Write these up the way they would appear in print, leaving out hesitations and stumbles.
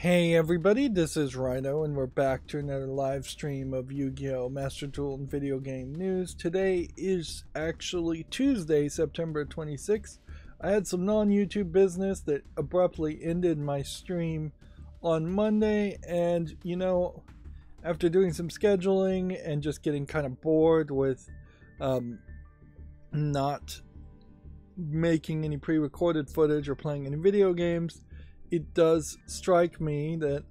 Hey everybody, this is Rydo and we're back to another live stream of Yu-Gi-Oh! Master Duel and video game news. Today is actually Tuesday, September 26th. I had some non-YouTube business that abruptly ended my stream on Monday, and you know, after doing some scheduling and just getting kind of bored with not making any pre-recorded footage or playing any video games, it does strike me that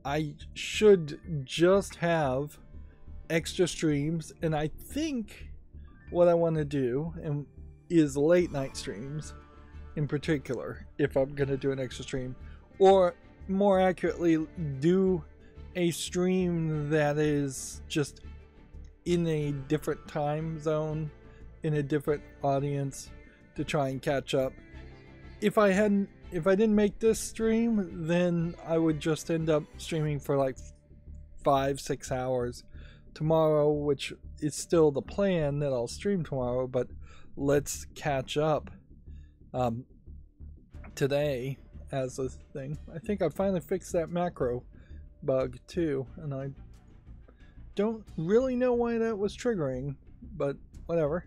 I should just have extra streams, and I think what I want to do is late night streams in particular, if I'm going to do an extra stream, or more accurately do a stream that is just in a different time zone, in a different audience, to try and catch up. If I didn't make this stream, then I would just end up streaming for like 5-6 hours tomorrow, which is still the plan that I'll stream tomorrow, but let's catch up today as a thing. I think I finally fixed that macro bug too, and I don't really know why that was triggering, but whatever.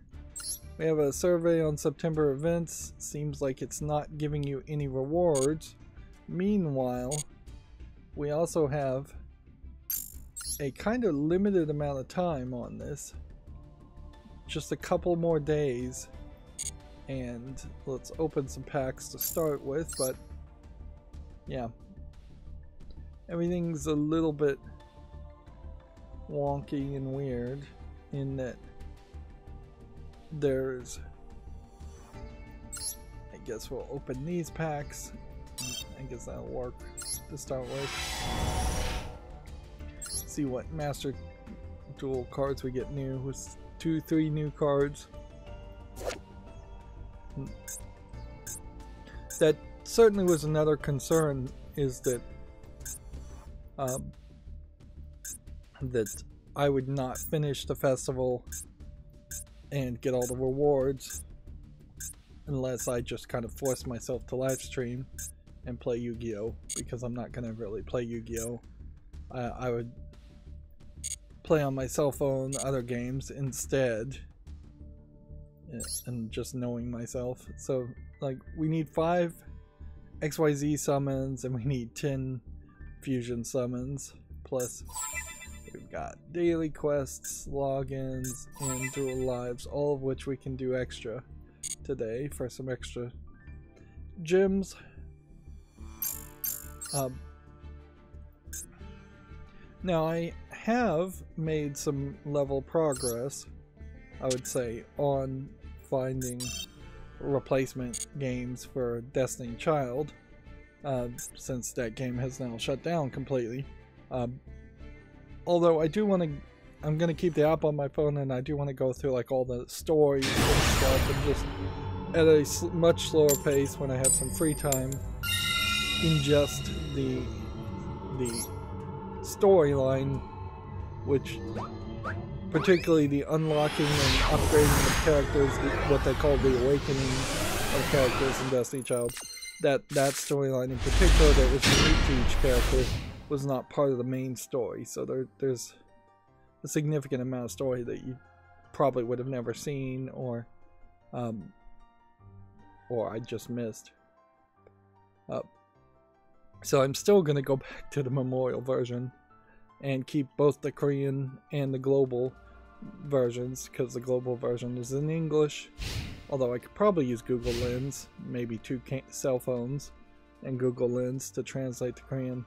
We have a survey on September events. Seems like it's not giving you any rewards. Meanwhile, we also have a kind of limited amount of time on this. Just a couple more days. And let's open some packs to start with, but yeah. Everything's a little bit wonky and weird in that there's, I guess we'll open these packs. I guess that'll work to start with. See what Master Duel cards we get new, with 2-3 new cards. That certainly was another concern, is that that I would not finish the festival and get all the rewards unless I just kind of force myself to live stream and play Yu-Gi-Oh! Because I'm not going to really play Yu-Gi-Oh! I would play on my cell phone other games instead, and just knowing myself. So like, we need 5 XYZ summons and we need 10 fusion summons, plus we've got daily quests, logins, and dual lives, all of which we can do extra today for some extra gems. Now I have made some level progress, I would say, on finding replacement games for Destiny Child, since that game has now shut down completely. Although I do want to, I'm going to keep the app on my phone, and I do want to go through like all the stories and stuff, and just at a much slower pace when I have some free time, ingest the storyline, which particularly the unlocking and upgrading of characters, what they call the awakening of characters in Destiny Child. That storyline in particular that was unique to each character was not part of the main story, so there's a significant amount of story that you probably would have never seen, or I just missed. So I'm still gonna go back to the Memorial version and keep both the Korean and the global versions, because the global version is in English, although I could probably use Google Lens, maybe 2 cell phones and Google Lens to translate to Korean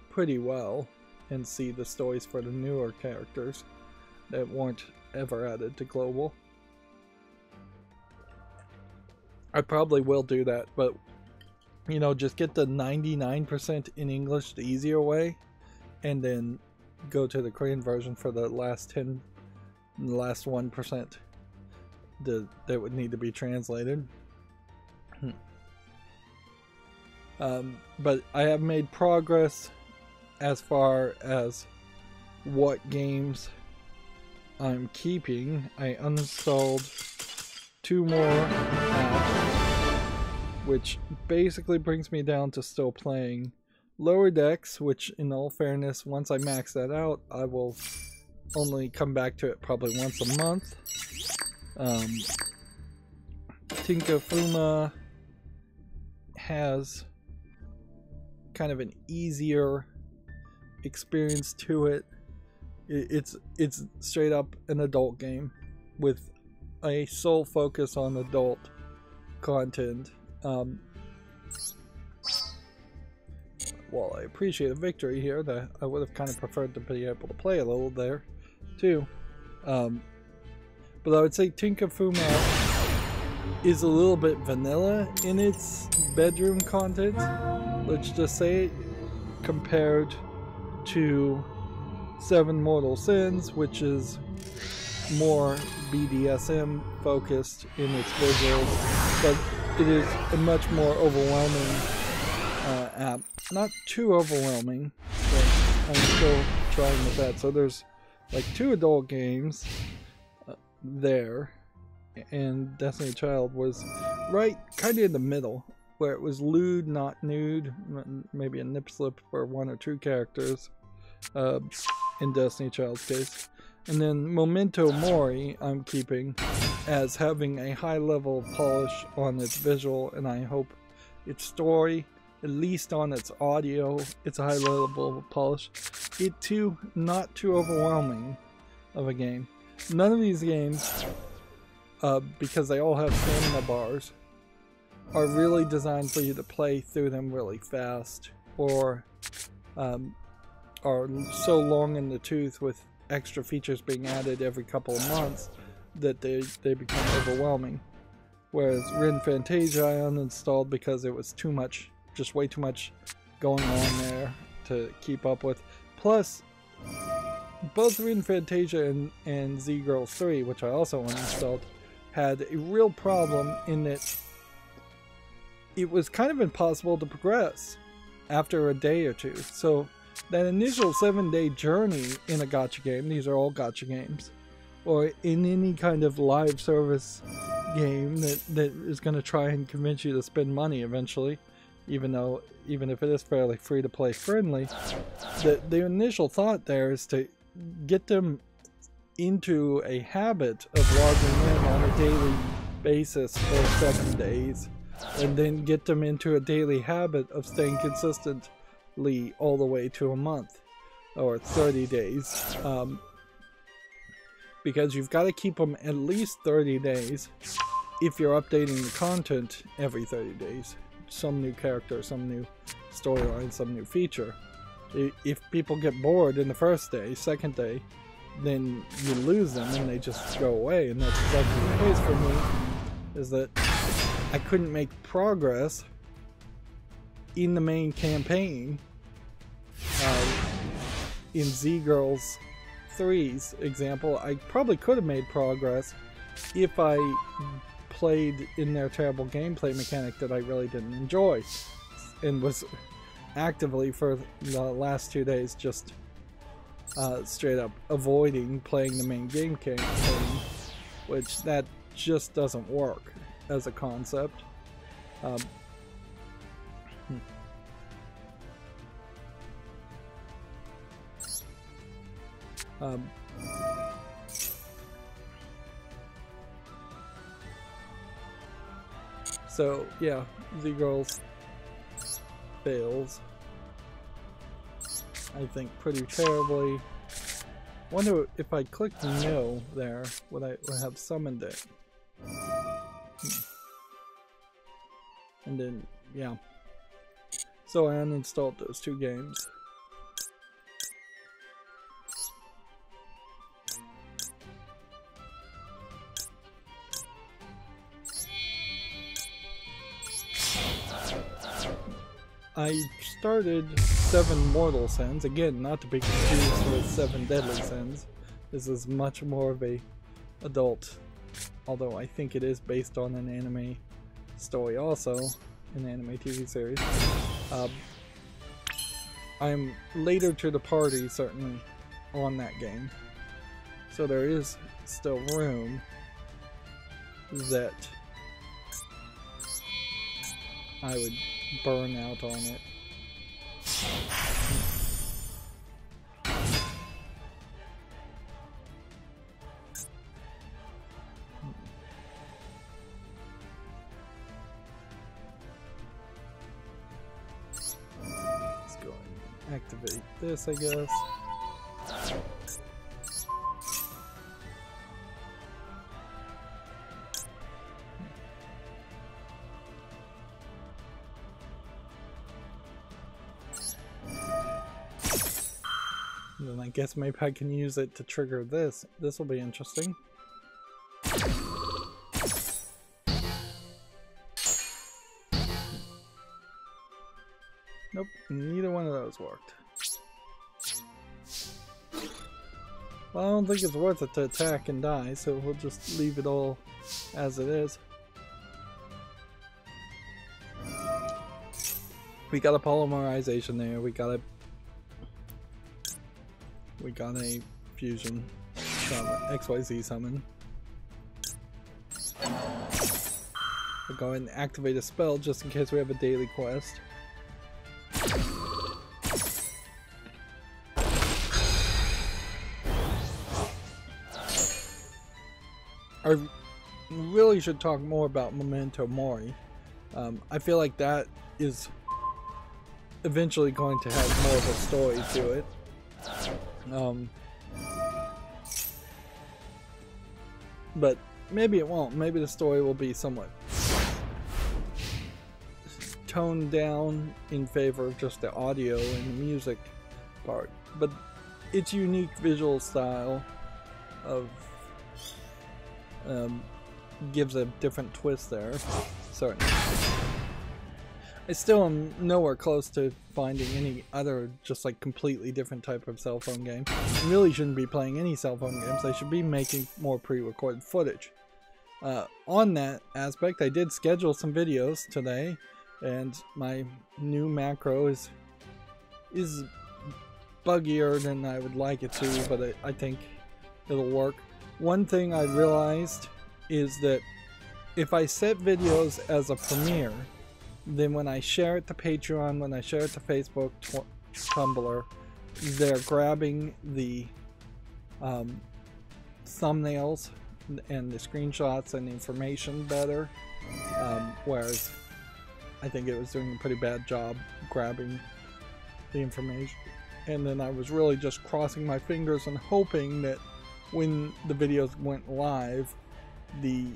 pretty well and see the stories for the newer characters that weren't ever added to global. I probably will do that, but you know, just get the 99% in English the easier way, and then go to the Korean version for the last 1% that would need to be translated. But I have made progress as far as what games I'm keeping. I uninstalled 2 more apps, which basically brings me down to still playing lower decks, which in all fairness, once I max that out, I will only come back to it probably once a month. Tinkafuma has kind of an easier experience to it. It's straight up an adult game with a sole focus on adult content. While I appreciate a victory here, that I would have kind of preferred to be able to play a little there too. But I would say Tinkafuma is a little bit vanilla in its bedroom content, let's just say, compared to Seven Mortal Sins, which is more BDSM focused in its visuals, but it is a much more overwhelming app. Not too overwhelming, but I'm still trying with that. So there's like 2 adult games there, and Destiny Child was right kind of in the middle, where it was lewd, not nude, maybe a nip slip for 1 or 2 characters in Destiny Child's case. And then Memento Mori I'm keeping as having a high level of polish on its visual, and I hope its story, at least on its audio, it's a high level of polish. It too, not too overwhelming of a game. None of these games, because they all have stamina bars, are really designed for you to play through them really fast, or are so long in the tooth with extra features being added every couple of months that they become overwhelming. Whereas Rin Fantasia I uninstalled because it was too much, just way too much going on there to keep up with. Plus, both Rin Fantasia and Z-Girls 3, which I also uninstalled, had a real problem in that it was kind of impossible to progress after a day or two. So that initial 7-day journey in a gacha game, these are all gacha games, or in any kind of live service game that is going to try and convince you to spend money eventually, even if it is fairly free to play friendly, the initial thought there is to get them into a habit of logging in on a daily basis for 7 days, and then get them into a daily habit of staying consistently all the way to a month or 30 days. Because you've got to keep them at least 30 days if you're updating the content every 30 days. Some new character, some new storyline, some new feature. If people get bored in the first day, second day, then you lose them and they just go away. And that's exactly the case for me, is that I couldn't make progress in the main campaign. In Z-Girls 3's example, I probably could have made progress if I played in their terrible gameplay mechanic that I really didn't enjoy, and was actively for the last 2 days just straight up avoiding playing the main game campaign, which that just doesn't work as a concept. So yeah, Z-Girls fails, I think, pretty terribly. Wonder if I clicked no there, would I have summoned it? And then, yeah. So I uninstalled those 2 games. I started 7 Mortal Sins, again, not to be confused with 7 Deadly Sins. This is much more of a adult, although I think it is based on an anime story also, an anime TV series. I'm later to the party, certainly, on that game. So there is still room that I would burn out on it. Let's go and activate this, I guess. And then I guess maybe I can use it to trigger this. This will be interesting. Nope, neither one of those worked. Well, I don't think it's worth it to attack and die, so we'll just leave it all as it is. We got a polymerization there, we got a fusion summon, XYZ summon. We'll go ahead and activate a spell just in case we have a daily quest. I really should talk more about Memento Mori. I feel like that is eventually going to have more of a story to it. But maybe it won't. Maybe the story will be somewhat toned down in favor of just the audio and the music part. But its unique visual style of gives a different twist there. Certainly. I still am nowhere close to finding any other just like completely different type of cell phone game. I really shouldn't be playing any cell phone games. I should be making more pre-recorded footage. On that aspect, I did schedule some videos today, and my new macro is buggier than I would like it to, but I think it'll work. One thing I realized is that if I set videos as a premiere, then when I share it to Patreon, when I share it to Facebook, Tumblr, they're grabbing the thumbnails and the screenshots and the information better, whereas I think it was doing a pretty bad job grabbing the information. And then I was really just crossing my fingers and hoping that when the videos went live, the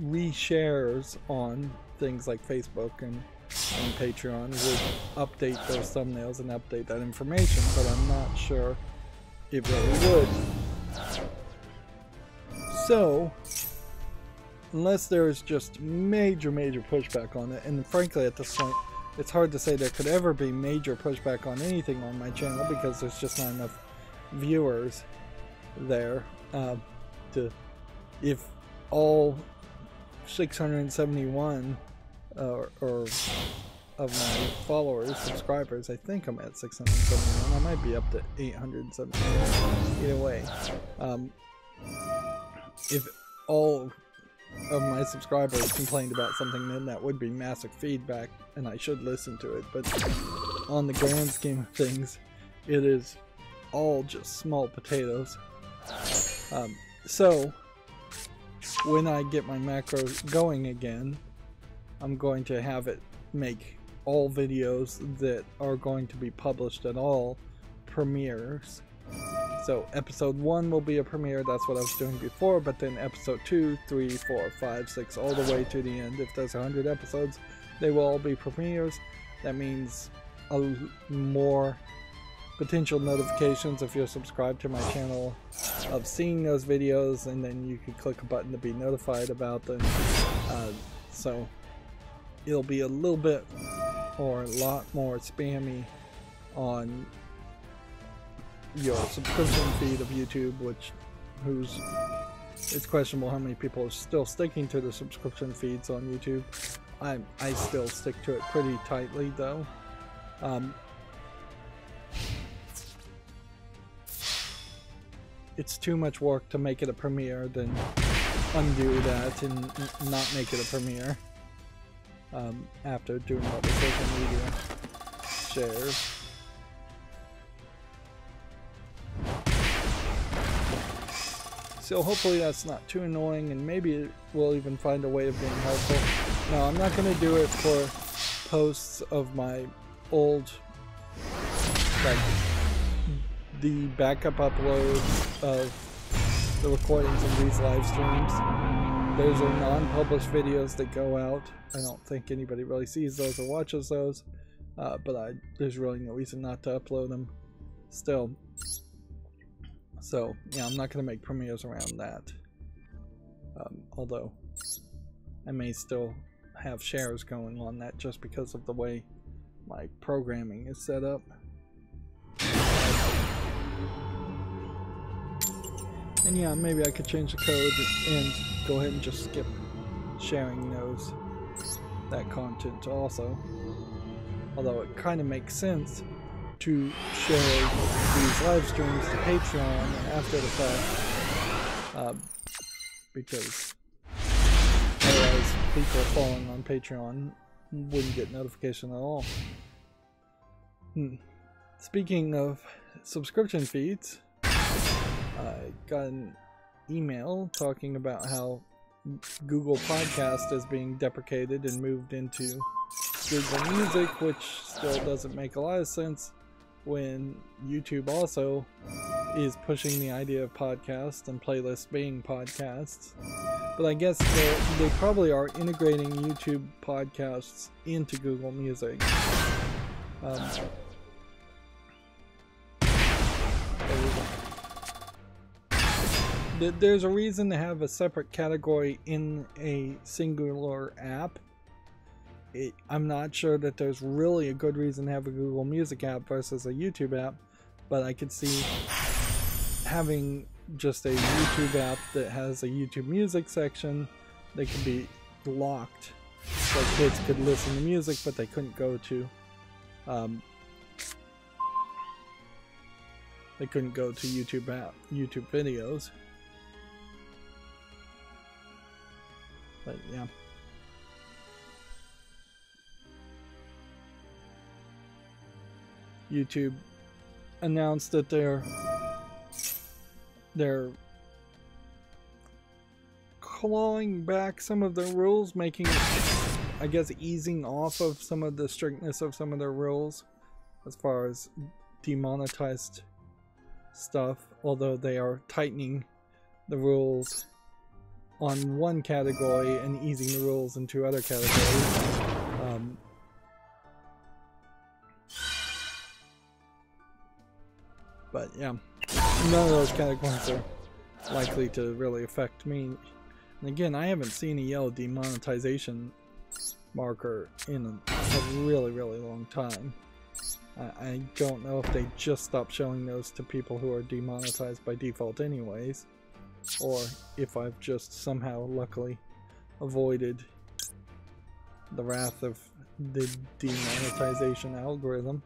reshares on things like Facebook and Patreon would update those thumbnails and update that information, but I'm not sure it really would. So, unless there is just major pushback on it, and frankly at this point it's hard to say there could ever be major pushback on anything on my channel because there's just not enough viewers there if all 671 or of my followers, subscribers, I think I'm at 671, I might be up to 871, either way. If all of my subscribers complained about something, then that would be massive feedback and I should listen to it, but on the grand scheme of things, it is all just small potatoes. So, when I get my macro going again, I'm going to have it make all videos that are going to be published at all premieres. So episode 1 will be a premiere, that's what I was doing before, but then episode 2, 3, 4, 5, 6, all the way to the end. If there's 100 episodes, they will all be premieres. That means more potential notifications if you're subscribed to my channel of seeing those videos, and then you can click a button to be notified about them. So it'll be a little bit or a lot more spammy on your subscription feed of YouTube, it's questionable how many people are still sticking to the subscription feeds on YouTube. I still stick to it pretty tightly though. It's too much work to make it a premiere than undo that and not make it a premiere after doing all the social media shares. So hopefully that's not too annoying, and maybe it will even find a way of being helpful. No, I'm not going to do it for posts of my old, like, the backup uploads of the recordings of these live streams. Those are non-published videos that go out. I don't think anybody really sees those or watches those, but there's really no reason not to upload them still. So yeah, I'm not going to make premieres around that, although I may still have shares going on that just because of the way my programming is set up. And yeah, maybe I could change the code and go ahead and just skip sharing that content also. Although it kind of makes sense to share these live streams to Patreon after the fact, because otherwise people following on Patreon wouldn't get notification at all. Speaking of subscription feeds, I got an email talking about how Google Podcast is being deprecated and moved into Google Music, which still doesn't make a lot of sense when YouTube also is pushing the idea of podcasts and playlists being podcasts. But I guess they probably are integrating YouTube podcasts into Google Music. There's a reason to have a separate category in a singular app. I'm not sure that there's really a good reason to have a Google Music app versus a YouTube app, but I could see having just a YouTube app that has a YouTube Music section that could be locked, so kids could listen to music, but they couldn't go to YouTube videos. But yeah. YouTube announced that they're clawing back some of their rules, making it, I guess, easing off of some of the strictness of some of their rules as far as demonetized stuff, although they are tightening the rules on one category and easing the rules in two other categories. But yeah, none of those categories are likely to really affect me. And again, I haven't seen a yellow demonetization marker in a really, really long time. I don't know if they just stopped showing those to people who are demonetized by default anyways, or if I've just somehow luckily avoided the wrath of the demonetization algorithm.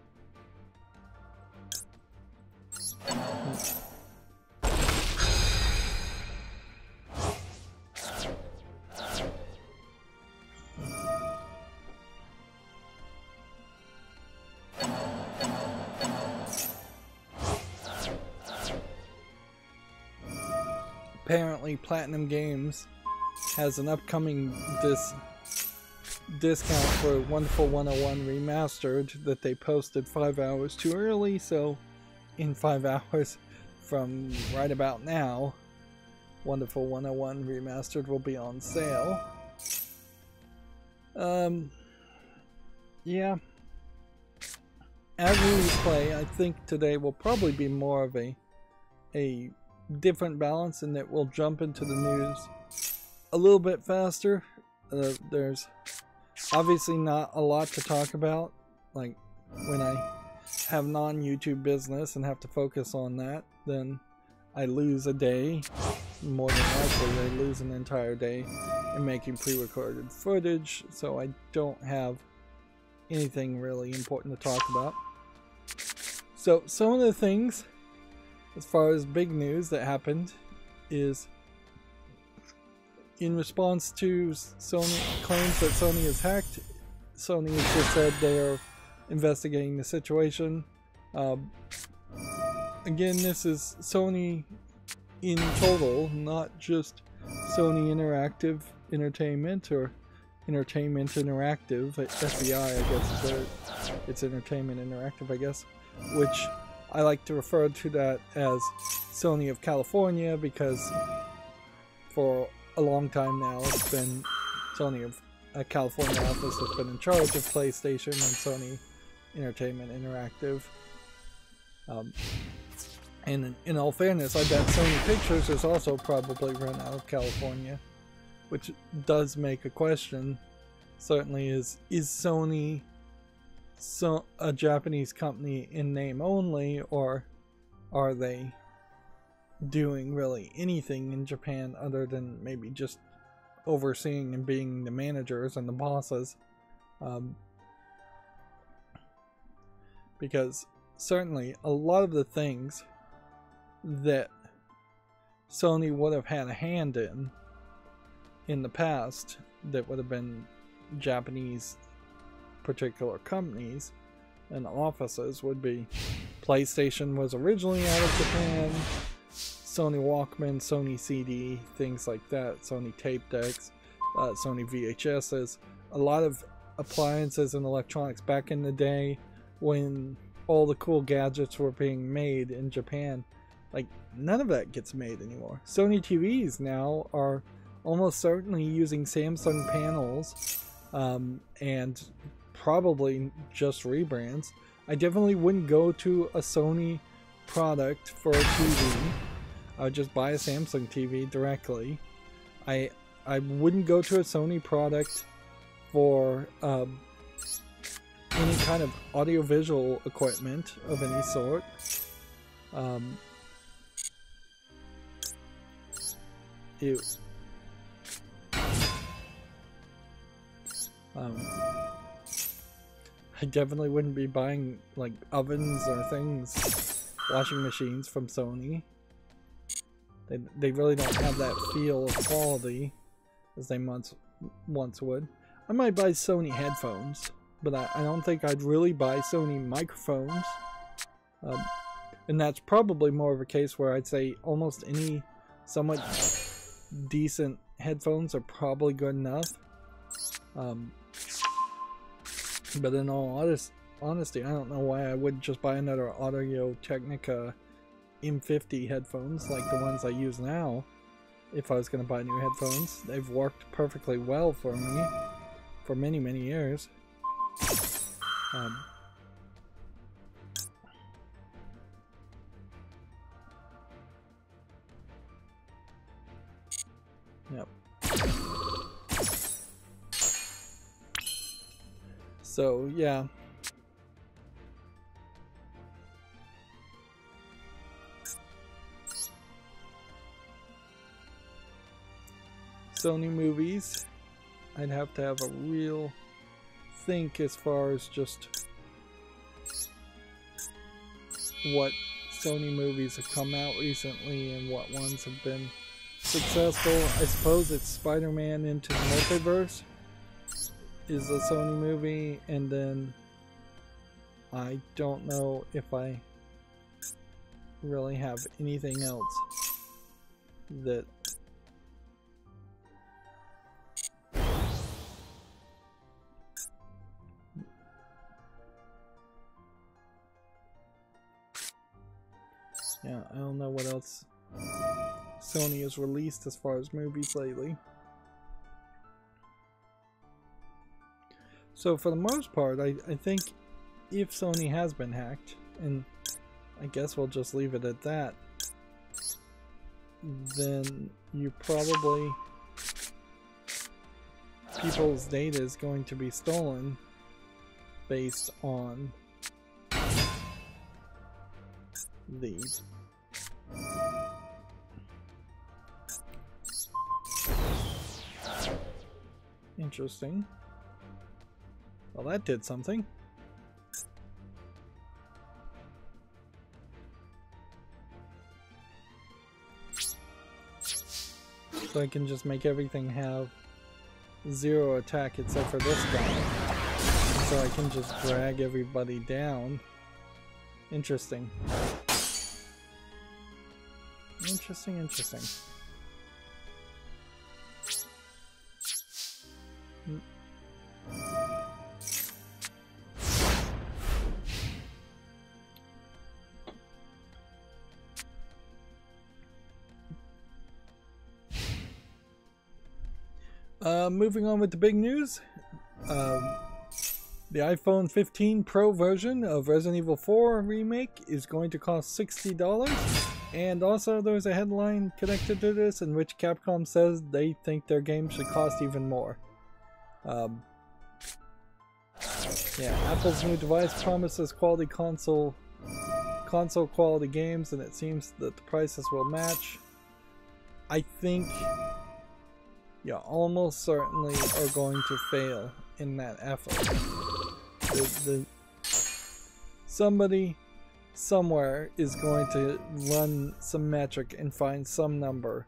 Apparently Platinum Games has an upcoming discount for Wonderful 101 Remastered that they posted 5 hours too early, so in 5 hours from right about now, Wonderful 101 Remastered will be on sale. Yeah. As we play, I think today will probably be more of a different balance in that we'll jump into the news a little bit faster. There's obviously not a lot to talk about, like when I have non-YouTube business and have to focus on that, then I lose a day. More than likely I lose an entire day in making pre-recorded footage, so I don't have anything really important to talk about. So some of the things as far as big news that happened is, in response to Sony claims that Sony is hacked, Sony has just said they are investigating the situation. Again, this is Sony in total, not just Sony Interactive Entertainment or Entertainment Interactive, SEI, I guess it's Entertainment Interactive, I guess, which I like to refer to that as Sony of California, because for a long time now it's been Sony of a California office that's been in charge of PlayStation and Sony Entertainment Interactive. And in all fairness, I bet Sony Pictures is also probably run out of California, which does make a question. Certainly, is Sony a Japanese company in name only, or are they doing really anything in Japan other than maybe just overseeing and being the managers and the bosses? Because certainly a lot of the things that Sony would have had a hand in the past that would have been Japanese particular companies and offices would be PlayStation was originally out of Japan, Sony Walkman, Sony CD, things like that, Sony tape decks, Sony VHSs, a lot of appliances and electronics back in the day when all the cool gadgets were being made in Japan. Like, none of that gets made anymore. Sony TVs now are almost certainly using Samsung panels, and probably just rebrands. I definitely wouldn't go to a Sony product for a TV. I would just buy a Samsung TV directly. I wouldn't go to a Sony product for any kind of audiovisual equipment of any sort. I definitely wouldn't be buying like ovens or things, washing machines from Sony. They really don't have that feel of quality as they once would. I might buy Sony headphones, but I don't think I'd really buy Sony microphones. And that's probably more of a case where I'd say almost any somewhat decent headphones are probably good enough. But in all honesty, I don't know why I wouldn't just buy another Audio-Technica M50 headphones like the ones I use now if I was going to buy new headphones. They've worked perfectly well for me for many, many years. Yep. So, yeah. Sony movies, I'd have to have a real think as far as just what Sony movies have come out recently and what ones have been successful. I suppose it's Spider-Man Into the Multiverse is a Sony movie, and then I don't know if I really have anything else that yeah, I don't know what else Sony has released as far as movies lately. So for the most part, I think if Sony has been hacked, and I guess we'll just leave it at that, then you probably, people's data is going to be stolen based on the interesting. Well, that did something. So I can just make everything have 0 attack except for this guy. So I can just drag everybody down. Interesting. Interesting, interesting. Moving on with the big news. The iPhone 15 Pro version of Resident Evil 4 Remake is going to cost $60. And also there's a headline connected to this in which Capcom says they think their game should cost even more. Yeah, Apple's new device promises quality console quality games, and it seems that the prices will match. I think you almost certainly are going to fail in that effort. Somebody somewhere is going to run some metric and find some number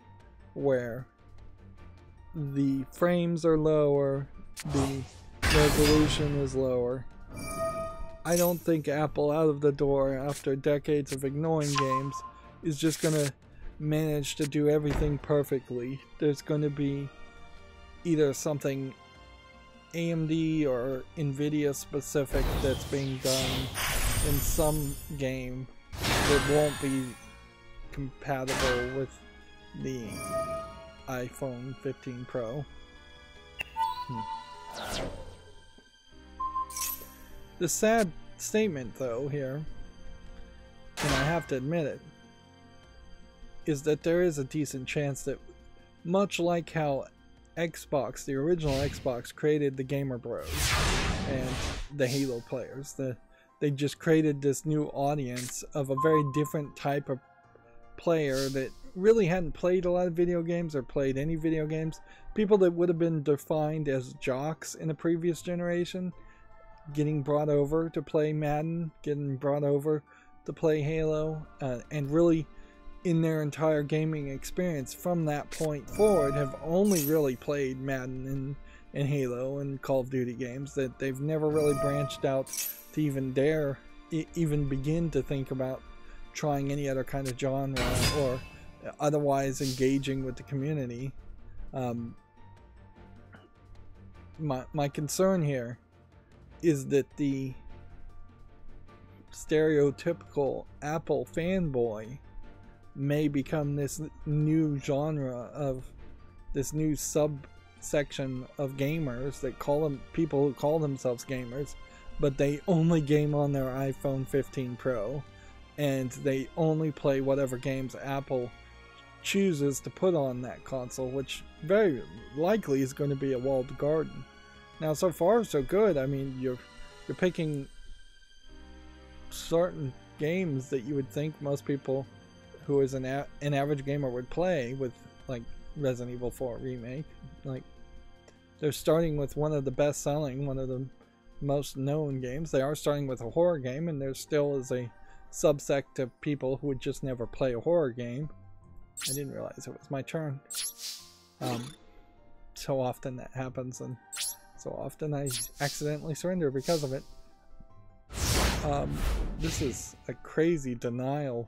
where the frames are lower, the resolution is lower. I don't think Apple out of the door after decades of ignoring games is just gonna manage to do everything perfectly. There's gonna be either something AMD or Nvidia specific that's being done in some game that won't be compatible with the iPhone 15 Pro. The sad statement though here, and I have to admit it, is that there is a decent chance that, much like how Xbox, the original Xbox, created the Gamer Bros and the Halo players, they just created this new audience of a very different type of player that really hadn't played a lot of video games or played any video games. People that would have been defined as jocks in a previous generation, getting brought over to play Madden, getting brought over to play Halo, and really in their entire gaming experience from that point forward have only really played Madden and Halo and Call of Duty games. That they've never really branched out to even dare even begin to think about trying any other kind of genre or otherwise engaging with the community. My concern here is that the stereotypical Apple fanboy may become this new genre of this new subsection of gamers that call them people who call themselves gamers, but they only game on their iPhone 15 Pro and they only play whatever games Apple chooses to put on that console, which very likely is going to be a walled garden. Now, so far so good. I mean, you're picking certain games that you would think most people who is an average gamer would play, with like Resident Evil 4 Remake. Like, they're starting with one of the best selling, one of the most known games. They are starting with a horror game, and there still is a subsect of people who would just never play a horror game. I didn't realize it was my turn. So often that happens, and so often I accidentally surrender because of it. This is a crazy denial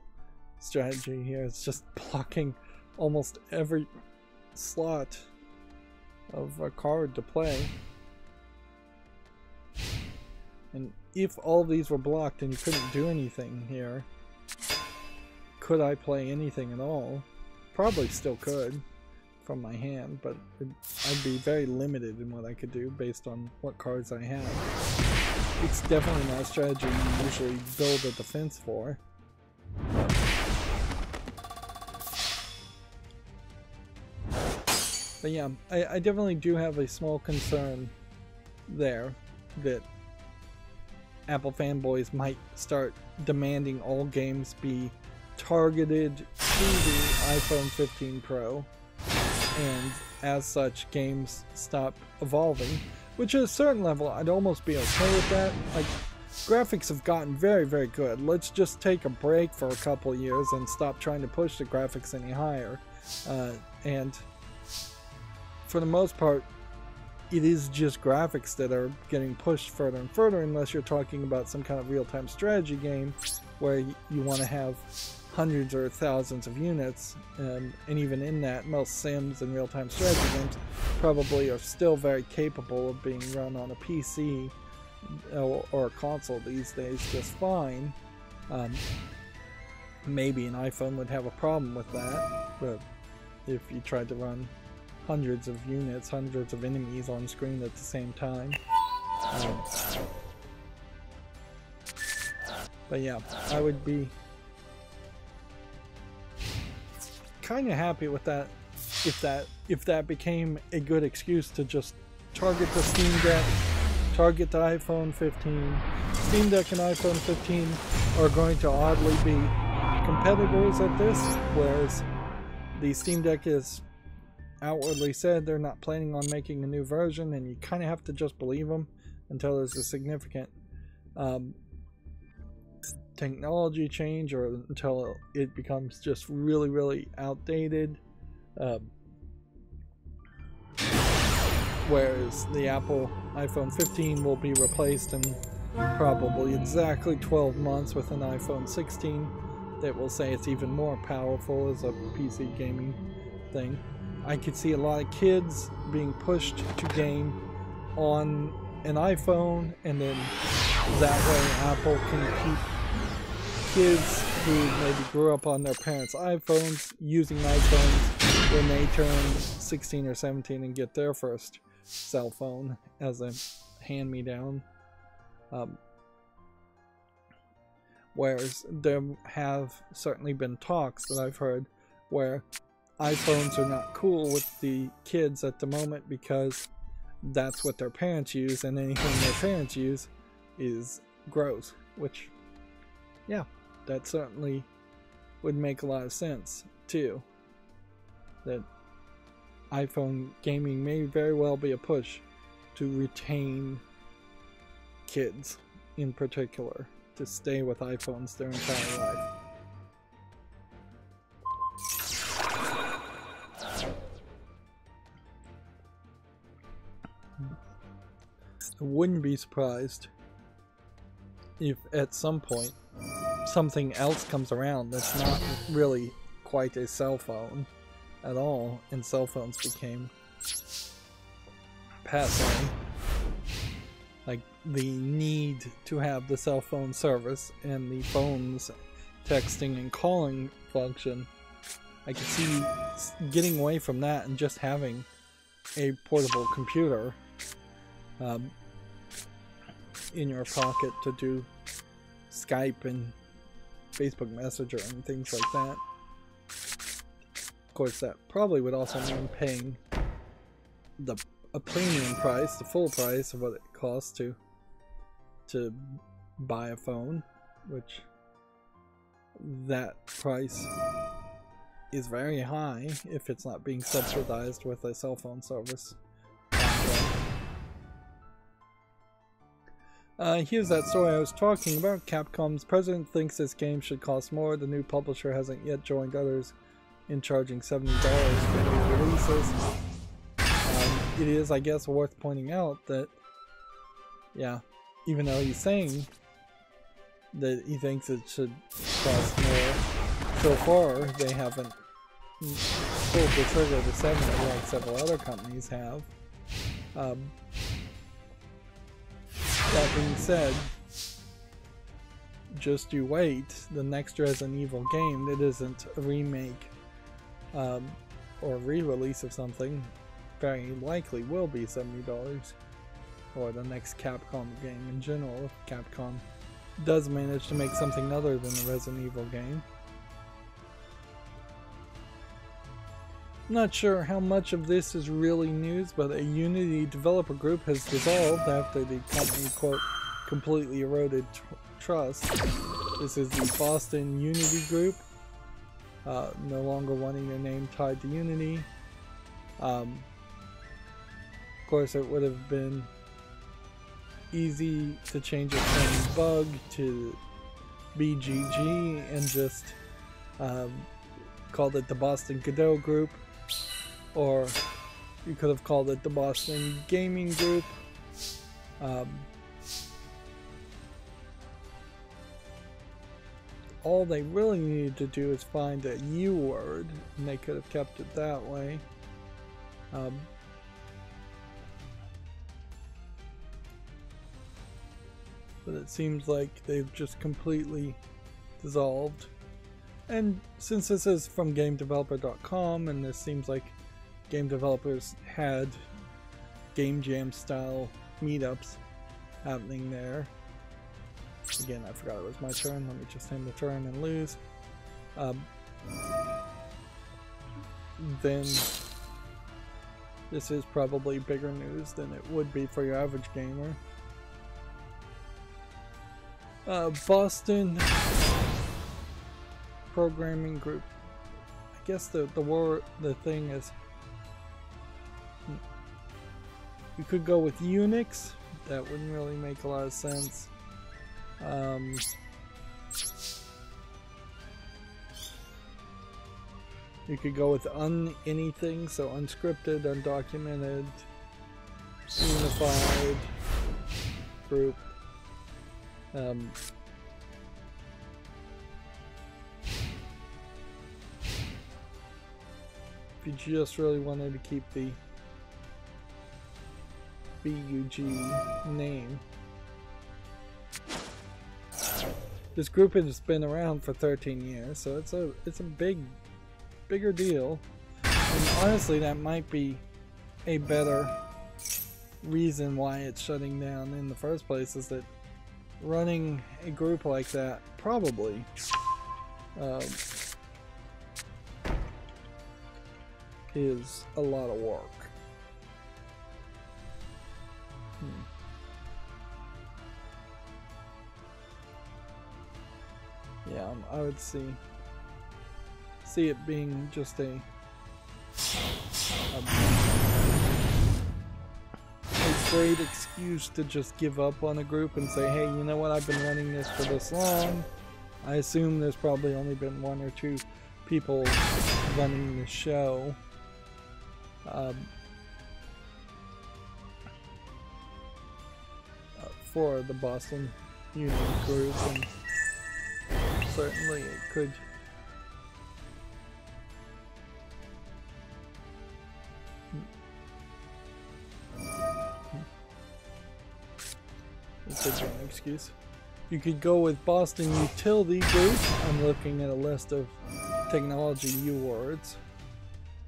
strategy here. It's just blocking almost every slot of a card to play. And if all of these were blocked and you couldn't do anything here, could I play anything at all? Probably still could from my hand, but I'd be very limited in what I could do based on what cards I have. It's definitely not a strategy you usually build a defense for. But yeah, I definitely do have a small concern there that Apple fanboys might start demanding all games be targeted to the iPhone 15 Pro, and as such games stop evolving, which at a certain level I'd almost be okay with that. Like, graphics have gotten very, very good. Let's just take a break for a couple years and stop trying to push the graphics any higher. And for the most part, it is just graphics that are getting pushed further and further, unless you're talking about some kind of real-time strategy game where you want to have hundreds or thousands of units, and even in that, most sims and real-time strategy games probably are still very capable of being run on a PC or a console these days just fine. Maybe an iPhone would have a problem with that, but if you tried to run hundreds of units, hundreds of enemies on screen at the same time. But yeah, I would be kind of happy with that if that became a good excuse to just target the Steam Deck, target the iPhone 15. Steam Deck and iPhone 15 are going to oddly be competitors at this, whereas the Steam Deck is outwardly said they're not planning on making a new version, and you kind of have to just believe them until there's a significant technology change, or until it becomes just really, really outdated. Whereas the Apple iPhone 15 will be replaced in probably exactly 12 months with an iPhone 16 that will say it's even more powerful as a PC gaming thing. I could see a lot of kids being pushed to game on an iPhone, and then that way Apple can keep kids who maybe grew up on their parents' iPhones using iPhones when they turn 16 or 17 and get their first cell phone as a hand-me-down. Whereas there have certainly been talks that I've heard where iPhones are not cool with the kids at the moment because that's what their parents use, and anything their parents use is gross, which, yeah, that certainly would make a lot of sense too. That iPhone gaming may very well be a push to retain kids in particular to stay with iPhones their entire life. I wouldn't be surprised if at some point something else comes around that's not really quite a cell phone at all, and cell phones became passé. Like the need to have the cell phone service and the phone's texting and calling function, I could see getting away from that and just having a portable computer in your pocket to do Skype and Facebook Messenger and things like that. Of course, that probably would also mean paying a premium price, the full price of what it costs to buy a phone, which that price is very high if it's not being subsidized with a cell phone service. Here's that story I was talking about. Capcom's president thinks this game should cost more. The new publisher hasn't yet joined others in charging $70 for new releases. It is, I guess, worth pointing out that, yeah, even though he's saying that he thinks it should cost more, so far they haven't pulled the trigger to 70 like several other companies have. That being said, just you wait. The next Resident Evil game that isn't a remake or re-release of something very likely will be $70. Or the next Capcom game in general, if Capcom does manage to make something other than a Resident Evil game. I'm not sure how much of this is really news, but a Unity developer group has dissolved after the company, quote, completely eroded trust. This is the Boston Unity Group, no longer wanting their name tied to Unity. Of course, it would have been easy to change it from Bug to BGG and just called it the Boston Godot Group, or you could have called it the Boston Gaming Group. all they really needed to do is find a U word, and they could have kept it that way. But it seems like they've just completely dissolved. And since this is from GameDeveloper.com, and this seems like game developers had game jam style meetups happening there. Again, I forgot it was my turn. Let me just end the turn and lose. Then this is probably bigger news than it would be for your average gamer. Boston programming group. I guess the thing is, you could go with Unix. That wouldn't really make a lot of sense. You could go with anything, so unscripted, undocumented, unified group. If you just really wanted to keep the BUG name. This group has been around for 13 years, so it's a bigger deal. And honestly, that might be a better reason why it's shutting down in the first place, is that running a group like that probably is a lot of work. Yeah, I would see it being just a great excuse to just give up on a group and say, hey, you know what, I've been running this for this long. I assume there's probably only been 1 or 2 people running the show. For the Boston Union group, and certainly it could be an excuse. You could go with Boston Utility Group. I'm looking at a list of technology U words.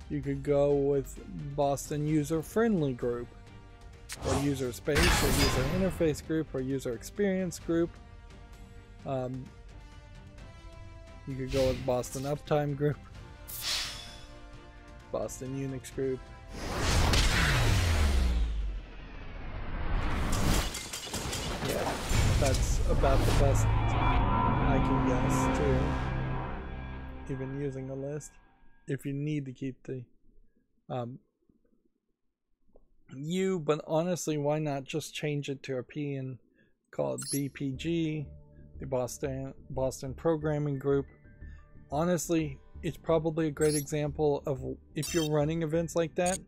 You could go with Boston User Friendly Group, or User Space, or User Interface Group, or User Experience Group. You could go with Boston Uptime Group, Boston Unix Group. Yeah, that's about the best I can guess too, even using a list. If you need to keep the U, but honestly, why not just change it to a P and call it BPG, the Boston Programming Group? Honestly, it's probably a great example of, if you're running events like that,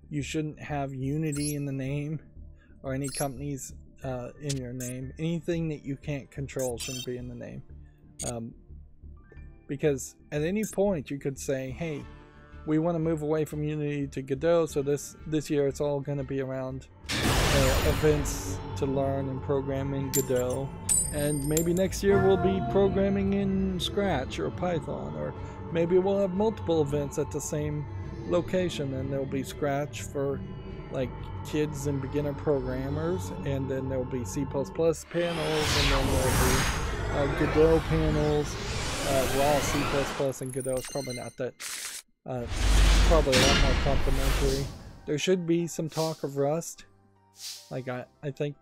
you shouldn't have Unity in the name or any companies in your name. Anything that you can't control shouldn't be in the name, because at any point you could say, hey, we want to move away from Unity to Godot, so this year it's all going to be around events to learn and program in Godot, and maybe next year we'll be programming in Scratch or Python, or maybe we'll have multiple events at the same location, and there'll be Scratch for like kids and beginner programmers, and then there'll be C++ panels, and then there'll be Godot panels. Raw C++ and Godot is probably not that, probably a lot more complementary. There should be some talk of Rust. Like, I think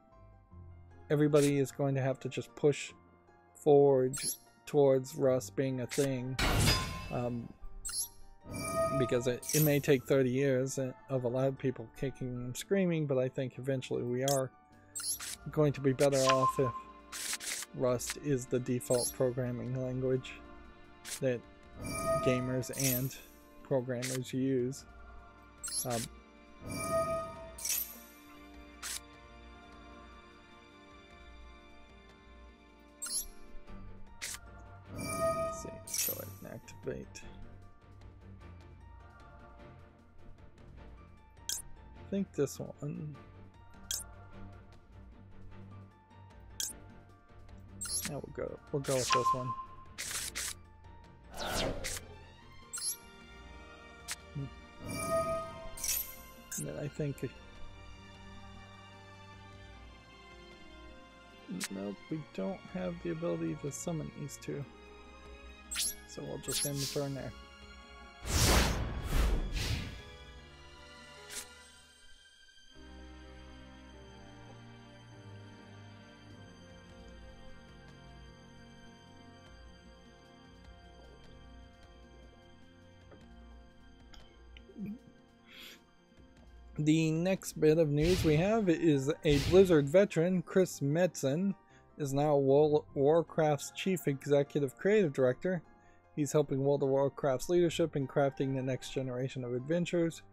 everybody is going to have to just push forward towards Rust being a thing, because it may take 30 years of a lot of people kicking and screaming, but I think eventually we are going to be better off if Rust is the default programming language that gamers and programmers use. activate. I think this one. Yeah, we'll go with this one. And then I think nope, we don't have the ability to summon these two. So we'll just end the turn there. The next bit of news we have is a Blizzard veteran, Chris Metzen, is now World of Warcraft's Chief Executive Creative Director. He's helping World of Warcraft's leadership in crafting the next generation of adventures.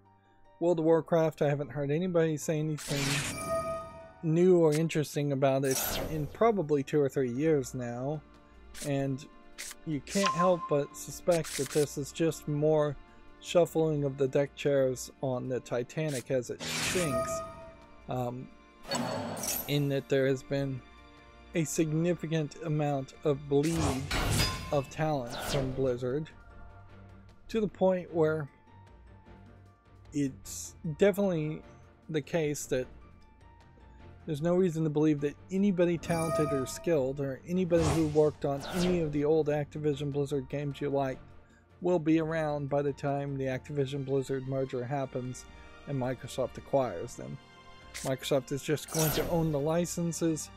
World of Warcraft, I haven't heard anybody say anything new or interesting about it in probably 2 or 3 years now, and you can't help but suspect that this is just more shuffling of the deck chairs on the Titanic as it sinks, in that there has been a significant amount of bleed of talent from Blizzard to the point where it's definitely the case that there's no reason to believe that anybody talented or skilled or anybody who worked on any of the old Activision Blizzard games you liked will be around by the time the Activision Blizzard merger happens and Microsoft acquires them. Microsoft is just going to own the licenses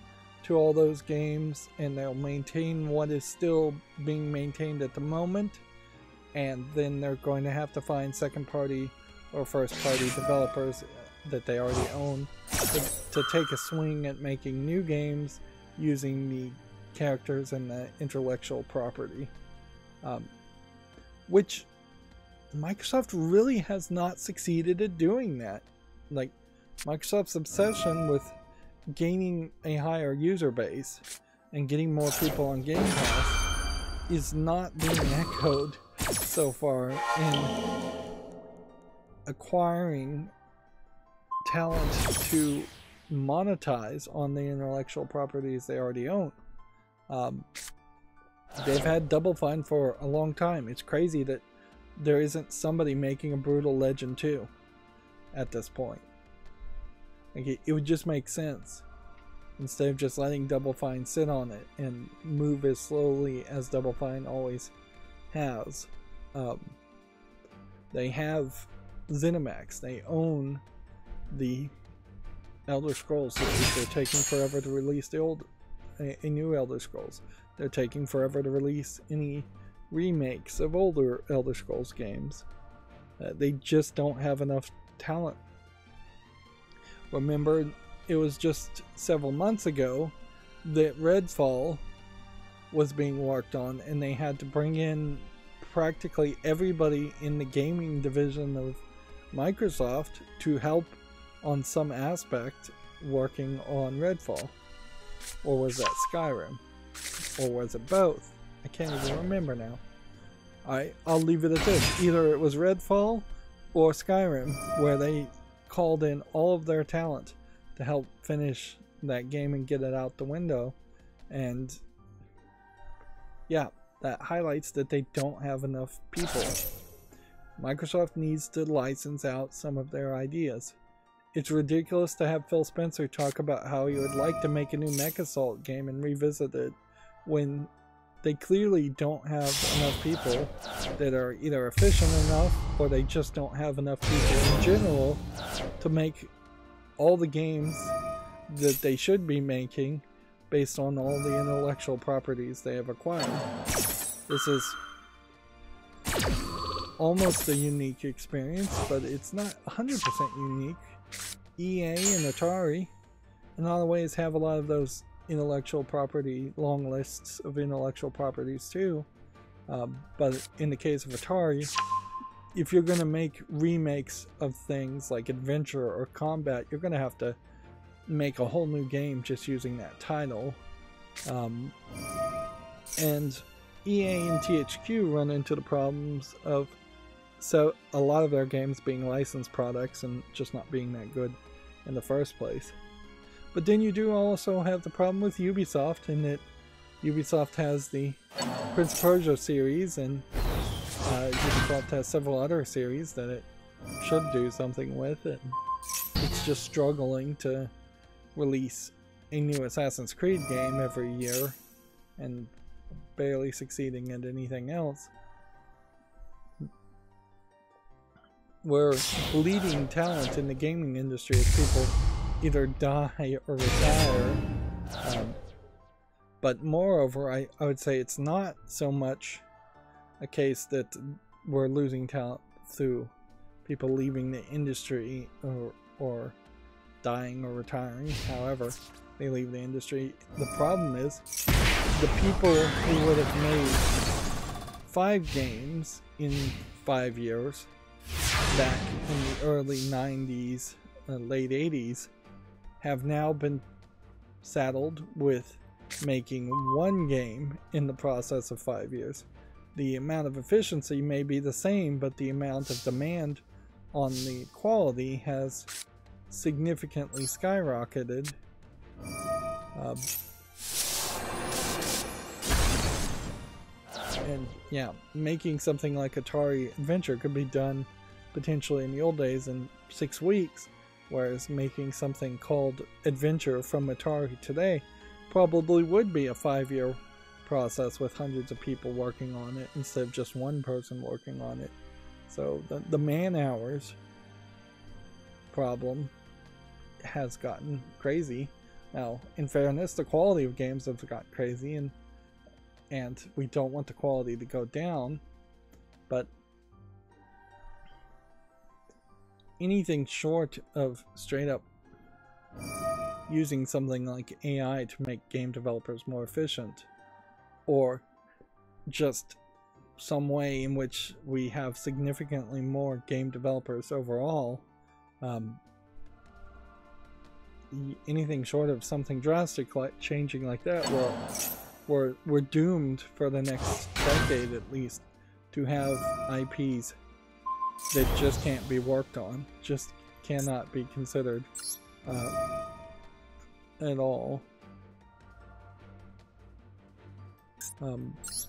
to all those games, and they'll maintain what is still being maintained at the moment, and then they're going to have to find second-party or first-party developers that they already own to take a swing at making new games using the characters and the intellectual property. Which Microsoft really has not succeeded at doing that. Like, Microsoft's obsession with gaining a higher user base and getting more people on Game Pass is not being echoed so far in acquiring talent to monetize on the intellectual properties they already own. They've had Double Fine for a long time. It's crazy that there isn't somebody making a Brutal Legend 2 at this point. Like, it would just make sense instead of just letting Double Fine sit on it and move as slowly as Double Fine always has. They have ZeniMax. They own the Elder Scrolls series. They're taking forever to release a new Elder Scrolls. They're taking forever to release any remakes of older Elder Scrolls games. They just don't have enough talent. Remember, it was just several months ago that Redfall was being worked on, and they had to bring in practically everybody in the gaming division of Microsoft to help on some aspect working on Redfall. Or was that Skyrim? Or was it both? I can't even remember now. I'll leave it at this. Either it was Redfall or Skyrim, where they called in all of their talent to help finish that game and get it out the window. And yeah, that highlights that they don't have enough people. Microsoft needs to license out some of their ideas. It's ridiculous to have Phil Spencer talk about how he would like to make a new MechAssault game and revisit it when they clearly don't have enough people that are either efficient enough, or they just don't have enough people in general to make all the games that they should be making based on all the intellectual properties they have acquired. This is almost a unique experience, but it's not 100% unique. EA and Atari in a lot of ways have a lot of those intellectual property, long lists of intellectual properties too. But in the case of Atari, if you're going to make remakes of things like adventure or combat, you're going to have to make a whole new game just using that title. And EA and THQ run into the problems of a lot of their games being licensed products and just not being that good in the first place. But then you do also have the problem with Ubisoft, in that Ubisoft has the Prince of Persia series, and Ubisoft has several other series that it should do something with, and it's just struggling to release a new Assassin's Creed game every year and barely succeeding at anything else. We're bleeding talent in the gaming industry as people either die or retire. But moreover, I would say it's not so much a case that we're losing talent through people leaving the industry or dying or retiring, however they leave the industry. The problem is the people who would have made 5 games in 5 years back in the early 90s, late 80s, have now been saddled with making 1 game in the process of 5 years. The amount of efficiency may be the same, but the amount of demand on the quality has significantly skyrocketed. And yeah, making something like Atari Adventure could be done potentially in the old days in 6 weeks, whereas making something called Adventure from Atari today probably would be a 5-year process with hundreds of people working on it instead of just one person working on it. So the man hours problem has gotten crazy. Now, in fairness, the quality of games have got crazy, and we don't want the quality to go down, but anything short of straight up using something like AI to make game developers more efficient, or just some way in which we have significantly more game developers overall, anything short of something drastic like changing like that, we're doomed for the next decade at least to have IPs that just can't be worked on, just cannot be considered at all. Let's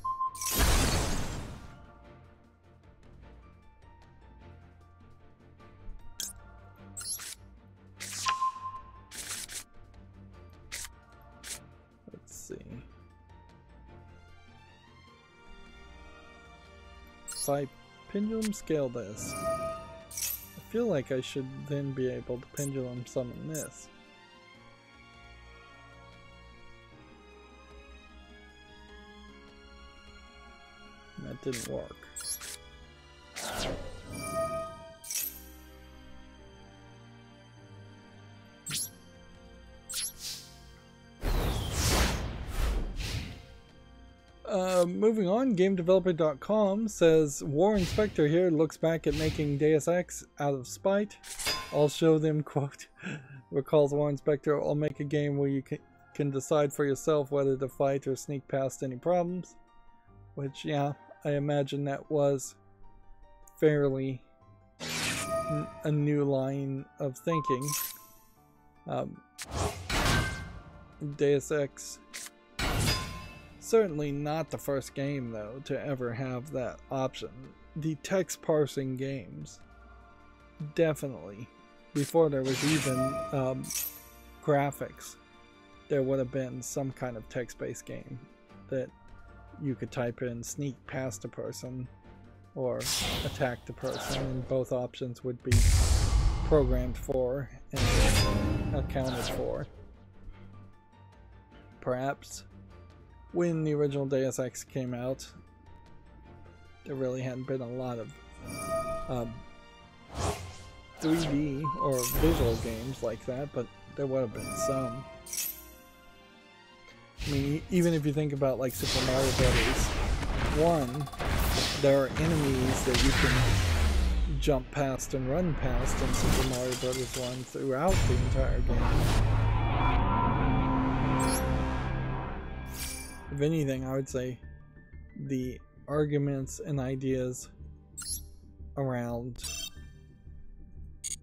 see. If I pendulum scale this, I feel like I should then be able to pendulum summon this. That didn't work. Moving on, GameDeveloper.com says, War Inspector here looks back at making Deus Ex out of spite. I'll show them, quote, recalls War Inspector, I'll make a game where you can decide for yourself whether to fight or sneak past any problems. Which, yeah, I imagine that was fairly a new line of thinking. Deus Ex, certainly not the first game though to ever have that option. The text parsing games, definitely, before there was even graphics, there would have been some kind of text-based game that you could type in sneak past a person or attack the person, and both options would be programmed for and accounted for. Perhaps when the original Deus Ex came out, there really hadn't been a lot of 3D or visual games like that, but there would have been some. I mean, even if you think about like Super Mario Brothers 1, there are enemies that you can jump past and run past in Super Mario Brothers 1 throughout the entire game. If anything, I would say the arguments and ideas around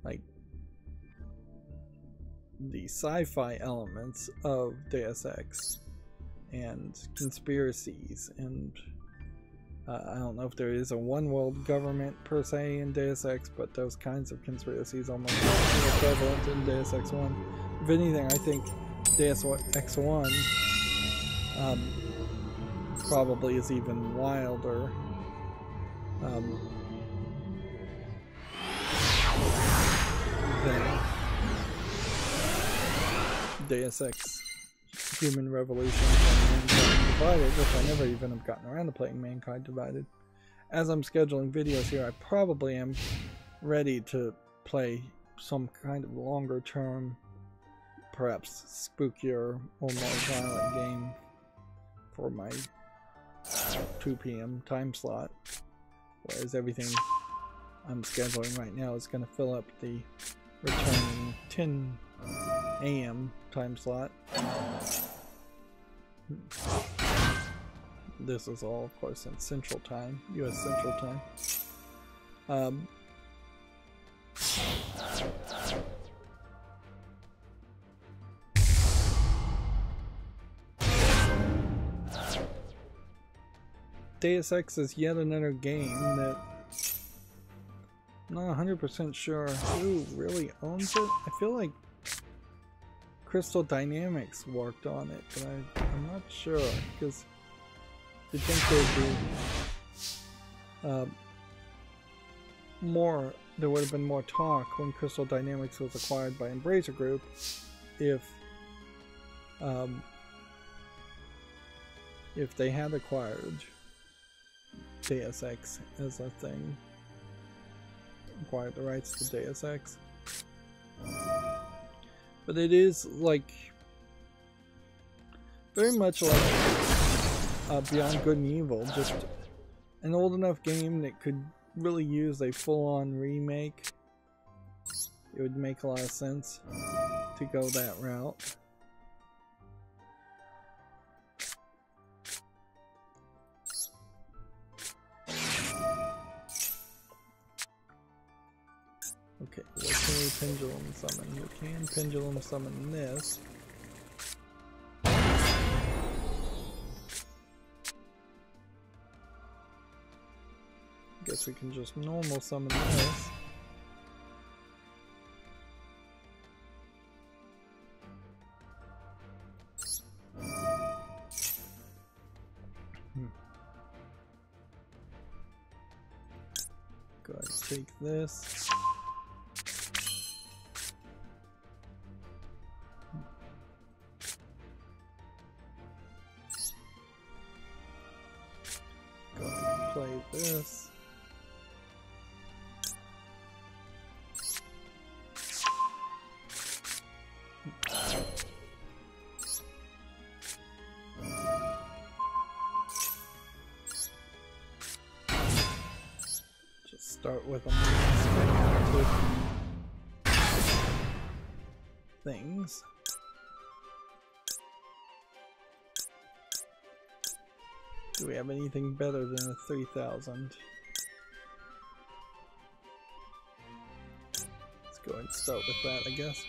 like the sci-fi elements of Deus Ex and conspiracies, and I don't know if there is a one world government per se in Deus Ex, but those kinds of conspiracies almost more prevalent in Deus Ex 1. If anything, I think Deus Ex 1 probably is even wilder. Than Deus Ex Human Revolution and Mankind Divided, which I never even have gotten around to playing Mankind Divided. As I'm scheduling videos here, I probably am ready to play some kind of longer term, perhaps spookier or more violent game for my 2 p.m. time slot, whereas everything I'm scheduling right now is going to fill up the returning 10 a.m. time slot. This is all, of course, in Central Time, U.S. Central Time. Deus Ex is yet another game that I'm not 100% sure who really owns it. I feel like Crystal Dynamics worked on it, but I'm not sure, because I think there'd be there would have been more talk when Crystal Dynamics was acquired by Embracer Group if they had acquired Deus Ex as a thing, acquired the rights to Deus Ex. But it is like very much like Beyond Good and Evil, just an old enough game that could really use a full-on remake. It would make a lot of sense to go that route. Okay, what can we pendulum summon? We can pendulum summon this. Guess we can just normal summon this. Go ahead and take this. Go ahead and play this. Start with unexpected things. Do we have anything better than a 3000? Let's go ahead and start with that, I guess.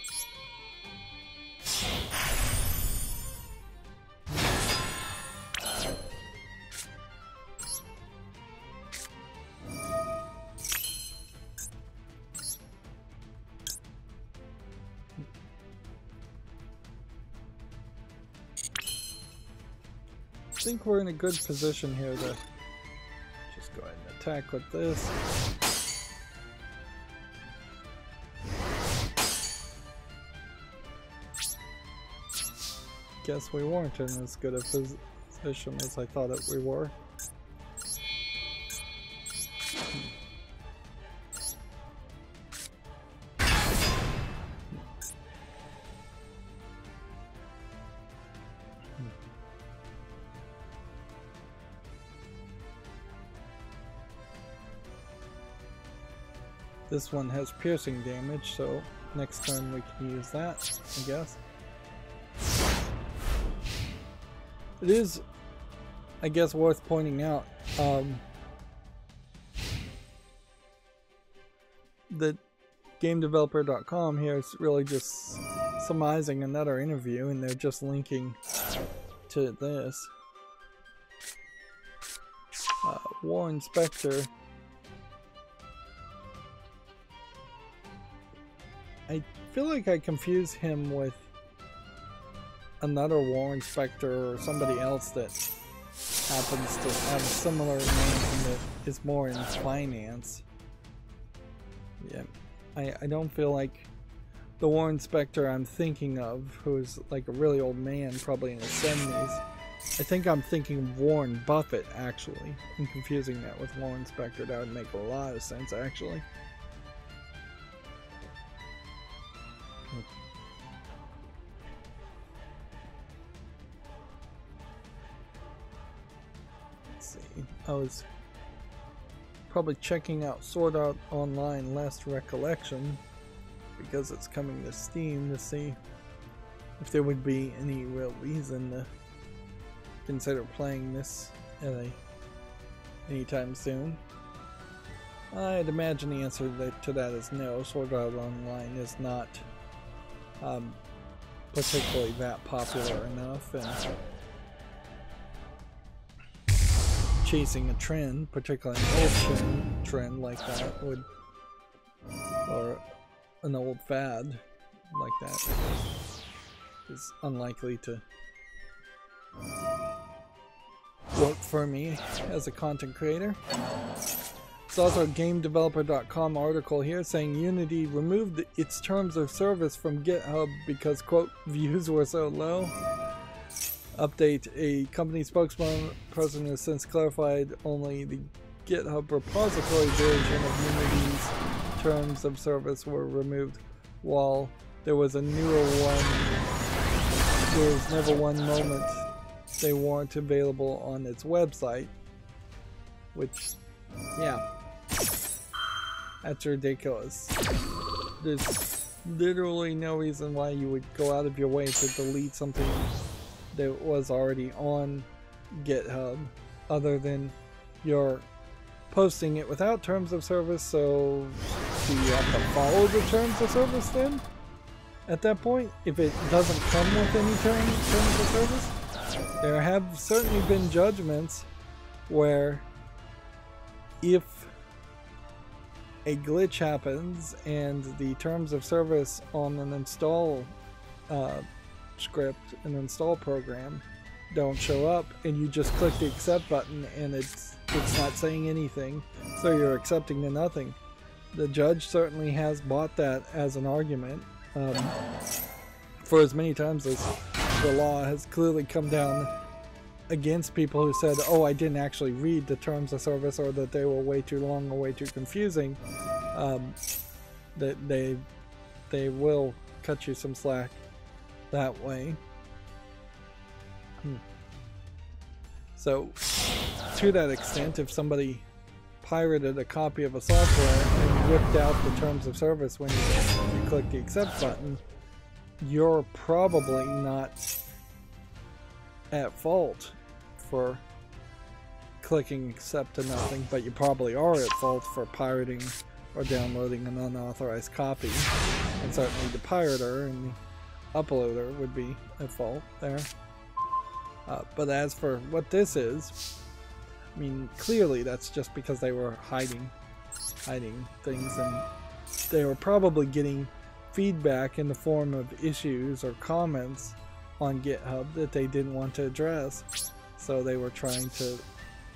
I think we're in a good position here to just go ahead and attack with this. Guess we weren't in as good a position as I thought we were. This one has piercing damage, so next turn we can use that, I guess. It is I guess worth pointing out that GameDeveloper.com here is really just surmising another interview, and they're just linking to this. War Inspector. I feel like I confuse him with another War Inspector or somebody else that happens to have a similar name that is more in finance. Yeah, I don't feel like the War Inspector I'm thinking of, who is like a really old man, probably in his 70s. I think I'm thinking of Warren Buffett, actually. I'm confusing that with War Inspector. That would make a lot of sense, actually. Let's see. I was probably checking out Sword Art Online Last Recollection, because it's coming to Steam, to see if there would be any real reason to consider playing this at anytime soon. I'd imagine the answer to that is no. Sword Art Online is not particularly that popular enough, and chasing a trend, particularly an old trend like that, would, or an old fad like that, is unlikely to work for me as a content creator. There's also a GameDeveloper.com article here saying Unity removed its terms of service from GitHub because, quote, views were so low. Update: a company spokesperson has since clarified only the GitHub repository version of Unity's terms of service were removed, while there was a newer one. There was never one moment they weren't available on its website, which, yeah, that's ridiculous. There's literally no reason why you would go out of your way to delete something that was already on GitHub, other than you're posting it without terms of service. So do you have to follow the terms of service then? At that point, if it doesn't come with any terms of service? There have certainly been judgments where if a glitch happens and the terms of service on an install script, an install program, don't show up, and you just click the accept button and it's not saying anything, so you're accepting to nothing. The judge certainly has bought that as an argument, for as many times as the law has clearly come down against people who said, oh, I didn't actually read the terms of service, or that they were way too long or way too confusing. That they will cut you some slack that way. So to that extent, if somebody pirated a copy of a software and ripped out the terms of service when you click the accept button, you're probably not at fault for clicking accept to nothing, but you probably are at fault for pirating or downloading an unauthorized copy. And certainly the pirater and the uploader would be at fault there. But as for what this is, I mean, clearly that's just because they were hiding things, and they were probably getting feedback in the form of issues or comments on GitHub that they didn't want to address. So they were trying to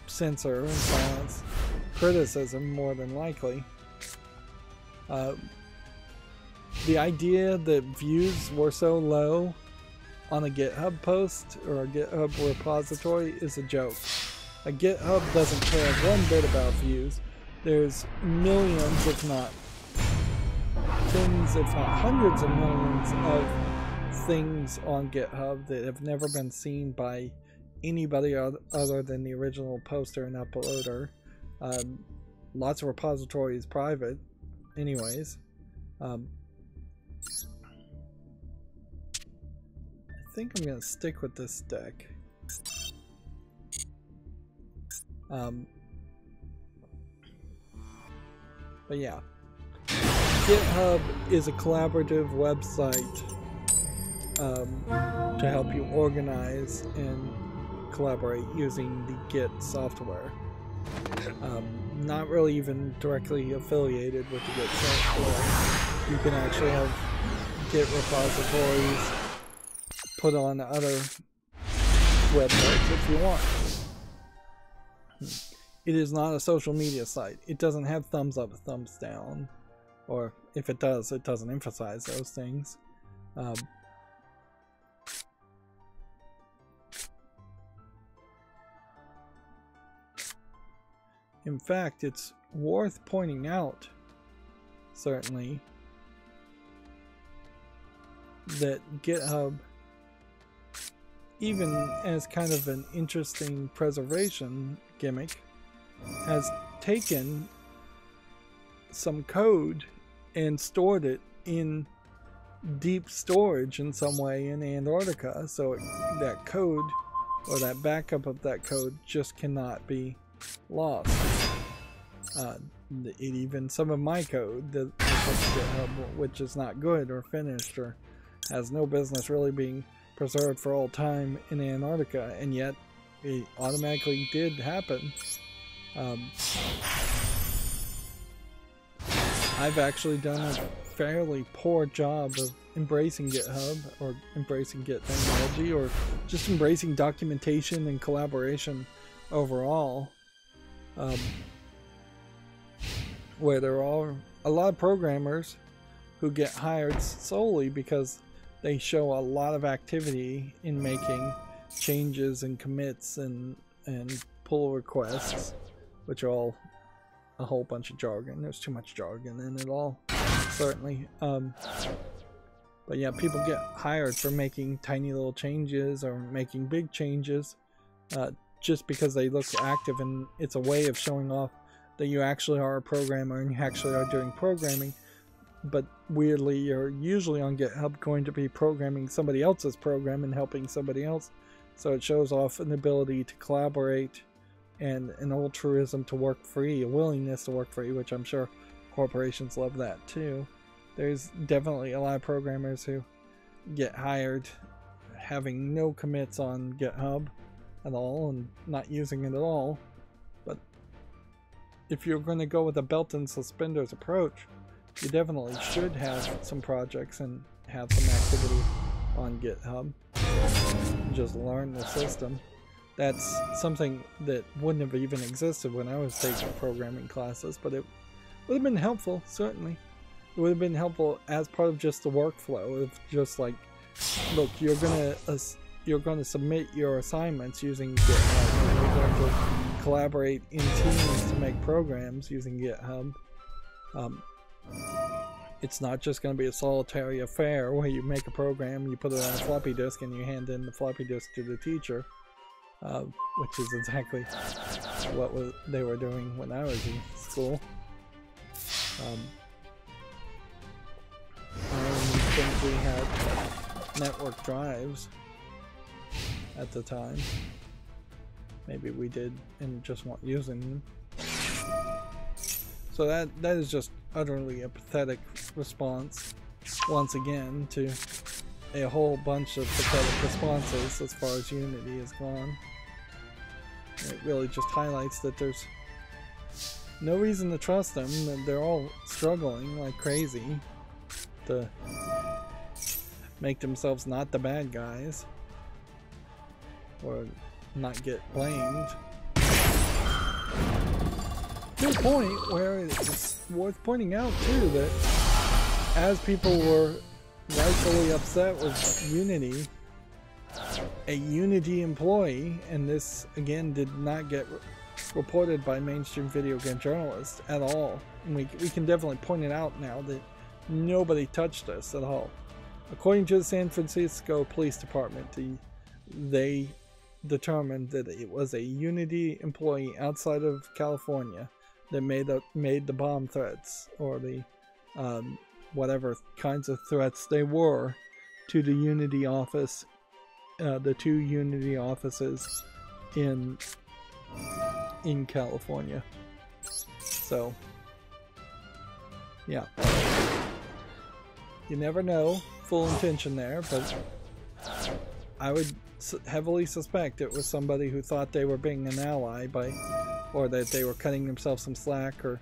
censor and silence criticism, more than likely. The idea that views were so low on a GitHub post or a GitHub repository is a joke. A GitHub doesn't care one bit about views. There's millions, if not tens, if not hundreds of millions of things on GitHub that have never been seen by anybody other than the original poster and uploader. Lots of repositories private anyways. I think I'm going to stick with this deck. But yeah, GitHub is a collaborative website to help you organize and collaborate using the Git software. Not really even directly affiliated with the Git software. You can actually have Git repositories put on other websites if you want. It is not a social media site. It doesn't have thumbs up, thumbs down, or if it does, it doesn't emphasize those things. In fact, it's worth pointing out, certainly, that GitHub, even as kind of an interesting preservation gimmick, has taken some code and stored it in deep storage in some way in Antarctica, so that code or that backup of that code just cannot be lost. Even some of my code that GitHub, which is not good or finished or has no business really being preserved for all time in Antarctica, and yet it automatically did happen. I've actually done a fairly poor job of embracing GitHub or embracing Git technology or just embracing documentation and collaboration overall, where there are a lot of programmers who get hired solely because they show a lot of activity in making changes and commits and pull requests, which are all a whole bunch of jargon. There's too much jargon in it all, certainly. But yeah, people get hired for making tiny little changes or making big changes just because they look active, and it's a way of showing off that you actually are a programmer and you actually are doing programming. But weirdly, you're usually on GitHub going to be programming somebody else's program and helping somebody else. So it shows off an ability to collaborate and an altruism to work free, a willingness to work free, which I'm sure corporations love that too. There's definitely a lot of programmers who get hired having no commits on GitHub at all and not using it at all. But if you're going to go with a belt and suspenders approach, you definitely should have some projects and have some activity on GitHub. Just learn the system. That's something that wouldn't have even existed when I was taking programming classes, but it would have been helpful, certainly. It would have been helpful as part of just the workflow of just like, look, you're gonna submit your assignments using GitHub, and you're going to collaborate in teams to make programs using GitHub. It's not just going to be a solitary affair where you make a program, you put it on a floppy disk, and you hand in the floppy disk to the teacher, which is exactly what they were doing when I was in school. I don't think we had network drives at the time. Maybe we did and just weren't using them. So that is just utterly a pathetic response, once again, to a whole bunch of pathetic responses as far as Unity is gone. It really just highlights that there's no reason to trust them, that they're all struggling like crazy to make themselves not the bad guys, or not get blamed. To a point where it's worth pointing out too that as people were rightfully upset with Unity, a Unity employee, and this again did not get reported by mainstream video game journalists at all, and we can definitely point it out now that nobody touched us at all. According to the San Francisco Police Department, they determined that it was a Unity employee outside of California that made the bomb threats, or the whatever kinds of threats they were, to the Unity office, the two Unity offices in in California. So, yeah. You never know, full intention there, but I would heavily suspect it was somebody who thought they were being an ally or that they were cutting themselves some slack or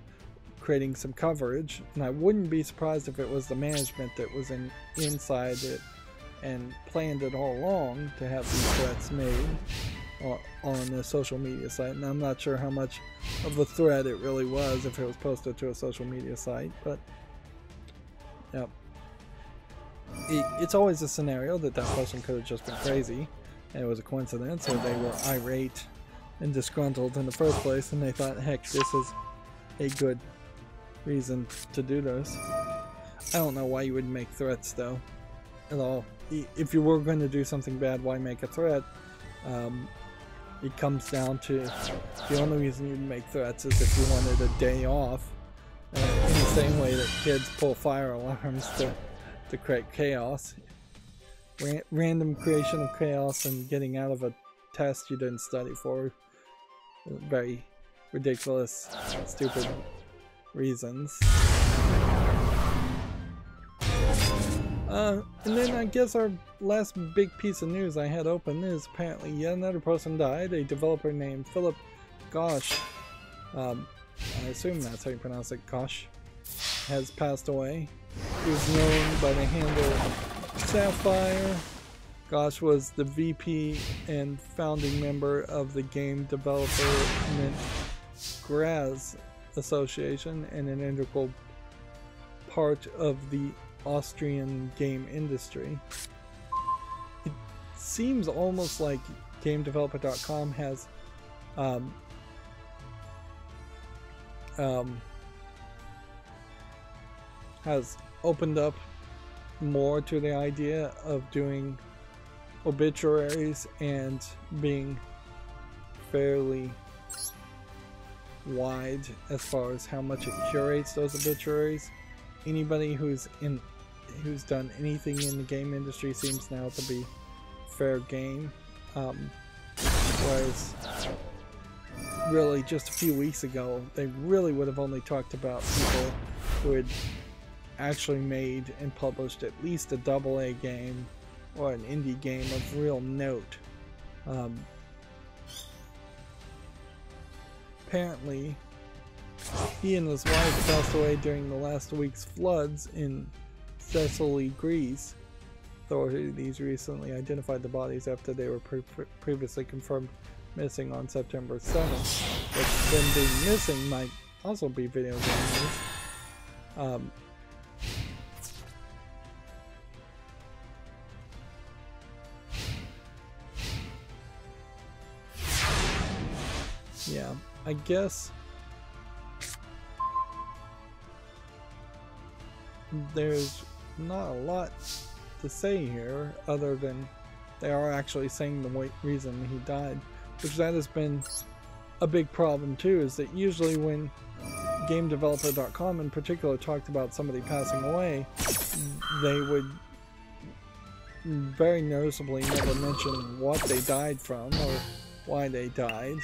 creating some coverage. And I wouldn't be surprised if it was the management that was inside it and planned it all along to have these threats made on the social media site. And I'm not sure how much of a threat it really was if it was posted to a social media site, but yeah. It's always a scenario that person could have just been crazy and it was a coincidence, or they were irate and disgruntled in the first place and they thought, heck, this is a good reason to do this. I don't know why you would make threats though at all. If you were going to do something bad, why make a threat? It comes down to the only reason you'd make threats is if you wanted a day off, in the same way that kids pull fire alarms to create chaos. Random creation of chaos and getting out of a test you didn't study for. Very ridiculous, stupid reasons. And then I guess our last big piece of news I had open is apparently yet another person died. A developer named Philip Gosh, I assume that's how you pronounce it, Gosh, has passed away. He was known by the handle Sapphire. Gosh was the VP and founding member of the Game Development Graz Association and an integral part of the Austrian game industry. It seems almost like GameDeveloper.com has opened up more to the idea of doing obituaries and being fairly wide as far as how much it curates those obituaries. Anybody who's done anything in the game industry seems now to be fair game, whereas really just a few weeks ago they really would have only talked about people who had actually made and published at least a AA game or an indie game of real note. Apparently he and his wife passed away during the last week's floods in Thessaly, Greece. Authorities recently identified the bodies after they were previously confirmed missing on September 7th. But them being missing might also be video game news. Yeah, I guess there's not a lot to say here other than they are actually saying the reason he died, which that has been a big problem too, is that usually when GameDeveloper.com in particular talked about somebody passing away, they would very noticeably never mention what they died from or why they died.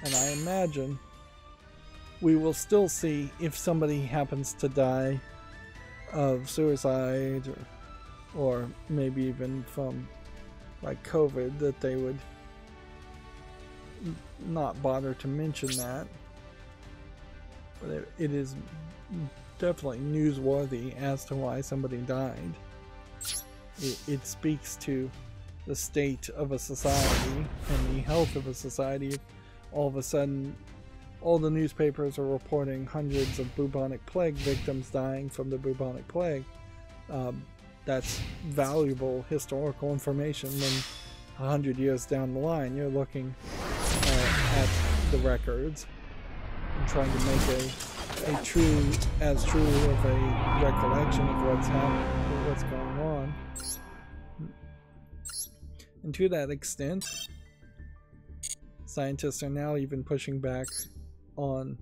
And I imagine we will still see if somebody happens to die of suicide or maybe even from like COVID, that they would not bother to mention that. But it is definitely newsworthy as to why somebody died. It speaks to the state of a society and the health of a society if all of a sudden all the newspapers are reporting hundreds of bubonic plague victims dying from the bubonic plague. That's valuable historical information when 100 years down the line you're looking at the records and trying to make as true of a recollection of what's happening, what's going on. And to that extent, scientists are now even pushing back on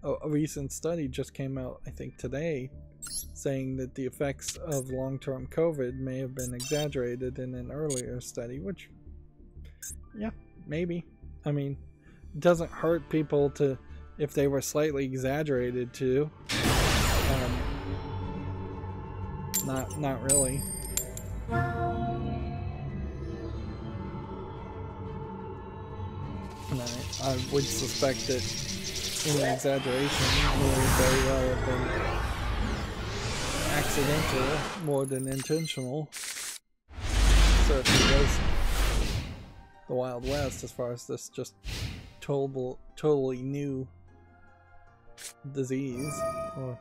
a recent study just came out, I think today, saying that the effects of long-term COVID may have been exaggerated in an earlier study, which, yeah, maybe. I mean, doesn't hurt people to, if they were slightly exaggerated too. Not really. And I would suspect that any exaggeration may very well have been accidental more than intentional. Certainly was the Wild West as far as this just totally new disease. Or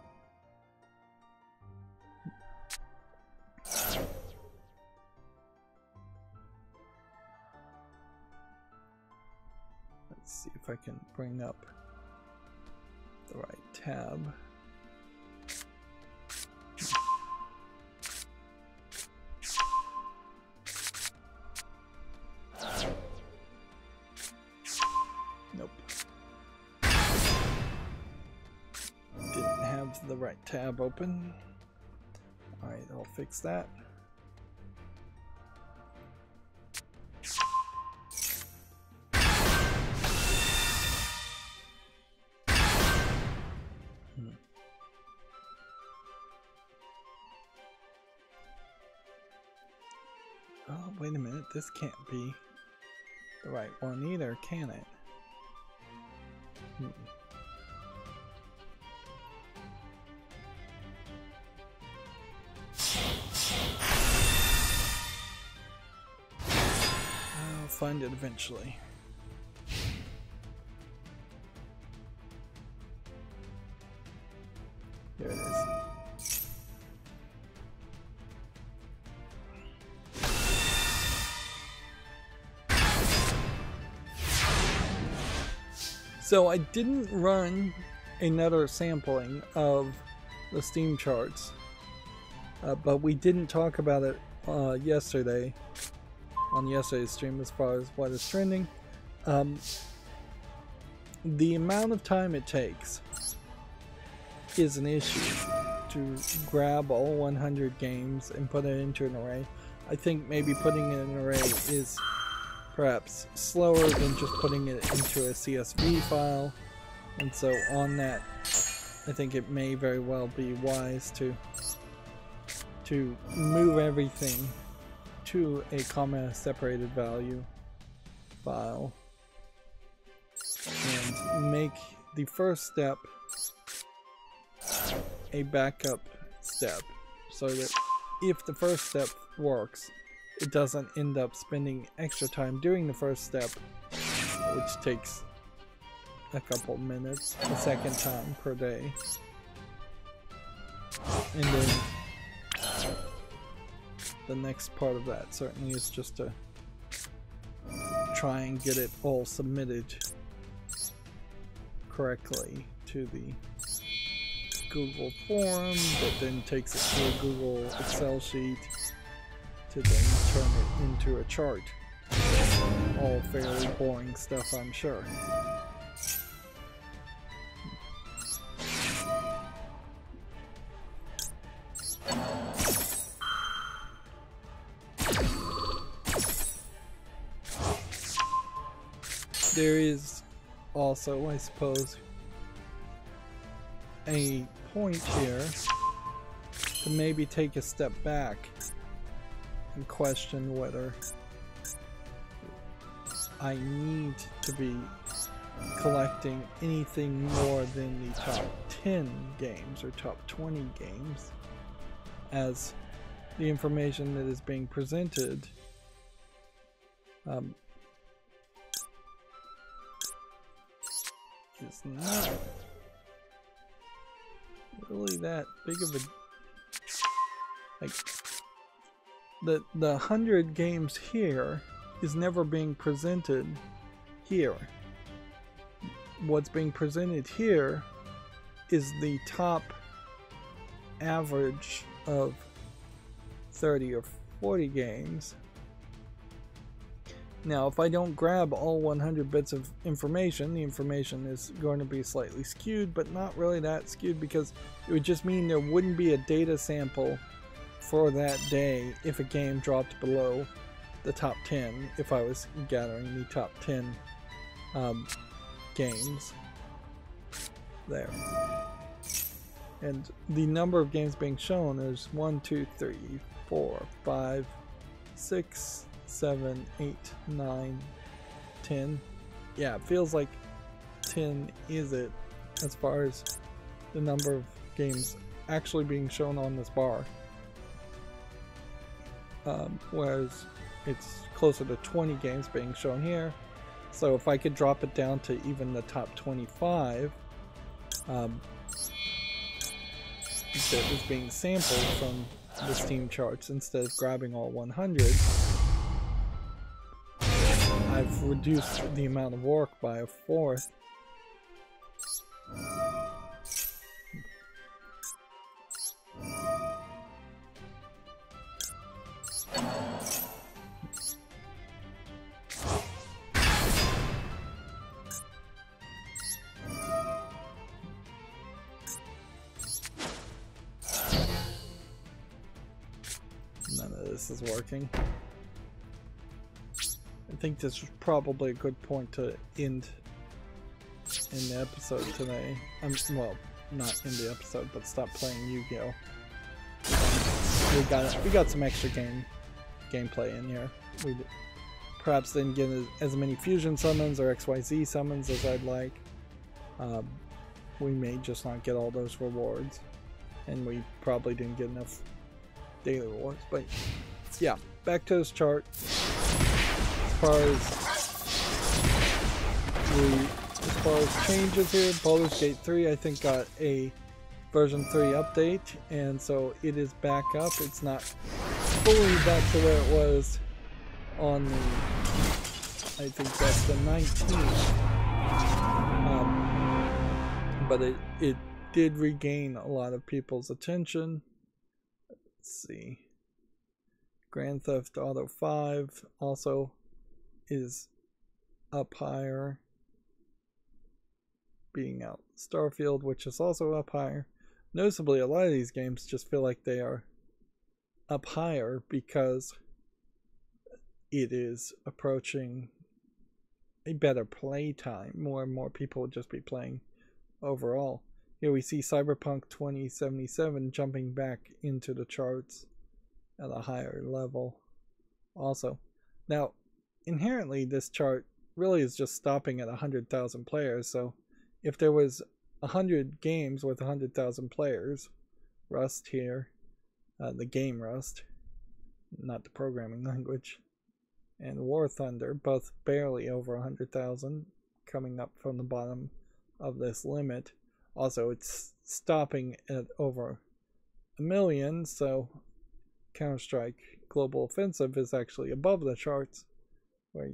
let's see if I can bring up the right tab. Nope. Didn't have the right tab open. Alright, I'll fix that. Oh, wait a minute, this can't be the right one either, can it? I'll find it eventually. There it is. So I didn't run another sampling of the Steam charts, but we didn't talk about it yesterday on yesterday's stream as far as what is trending. The amount of time it takes is an issue to grab all 100 games and put it into an array. I think maybe putting it in an array is perhaps slower than just putting it into a CSV file, and so on that I think it may very well be wise to move everything to a comma separated value file and make the first step a backup step, so that if the first step works, it doesn't end up spending extra time doing the first step, which takes a couple minutes a second time per day. And then the next part of that certainly is just to try and get it all submitted correctly to the Google form that then takes it to a Google Excel sheet to then turn it into a chart. All fairly boring stuff, I'm sure. There is also, I suppose, a point here to maybe take a step back and question whether I need to be collecting anything more than the top 10 games or top 20 games, as the information that is being presented is not really that big of a, like, the 100 games here is never being presented here. What's being presented here is the top average of 30 or 40 games. Now, if I don't grab all 100 bits of information, the information is going to be slightly skewed, but not really that skewed, because it would just mean there wouldn't be a data sample for that day if a game dropped below the top 10, if I was gathering the top 10 games there. And the number of games being shown is 1, 2, 3, 4, 5, 6, 7, 8, 9, 10. Yeah, it feels like 10 is it as far as the number of games actually being shown on this bar. Whereas it's closer to 20 games being shown here. So if I could drop it down to even the top 25 that is being sampled from the Steam charts instead of grabbing all 100, I've reduced the amount of work by a fourth. None of this is working. I think this was probably a good point to end in the episode today. Well, not in the episode, but stop playing Yu-Gi-Oh! We got some extra gameplay in here. We perhaps didn't get as many fusion summons or XYZ summons as I'd like. We may just not get all those rewards, and we probably didn't get enough daily rewards. But yeah, back to this chart. As far as changes here, Baldur's Gate 3 I think got a version 3 update, and so it is back up. It's not fully back to where it was on the, I think that's the 19th, but it did regain a lot of people's attention. Let's see, Grand Theft Auto 5 also is up higher, beating out Starfield, which is also up higher. Noticeably, a lot of these games just feel like they are up higher because it is approaching a better play time. More and more people will just be playing overall. Here we see Cyberpunk 2077 jumping back into the charts at a higher level also. Now, inherently, this chart really is just stopping at 100,000 players, so if there was 100 games with 100,000 players, Rust here, the game Rust, not the programming language, and War Thunder, both barely over 100,000, coming up from the bottom of this limit. Also, it's stopping at over 1 million, so Counter-Strike Global Offensive is actually above the charts, where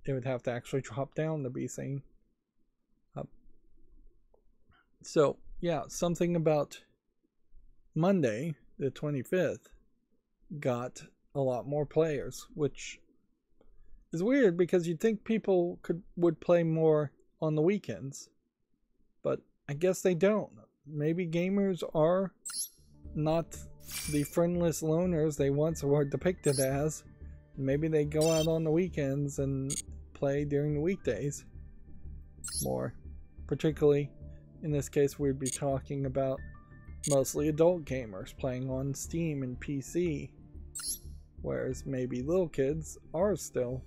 it would have to actually drop down to be seen. So, yeah, something about Monday, the 25th, got a lot more players, which is weird because you'd think people would play more on the weekends, but I guess they don't. Maybe gamers are not the friendless loners they once were depicted as. Maybe they go out on the weekends and play during the weekdays more. Particularly, in this case, we'd be talking about mostly adult gamers playing on Steam and PC, whereas maybe little kids are still.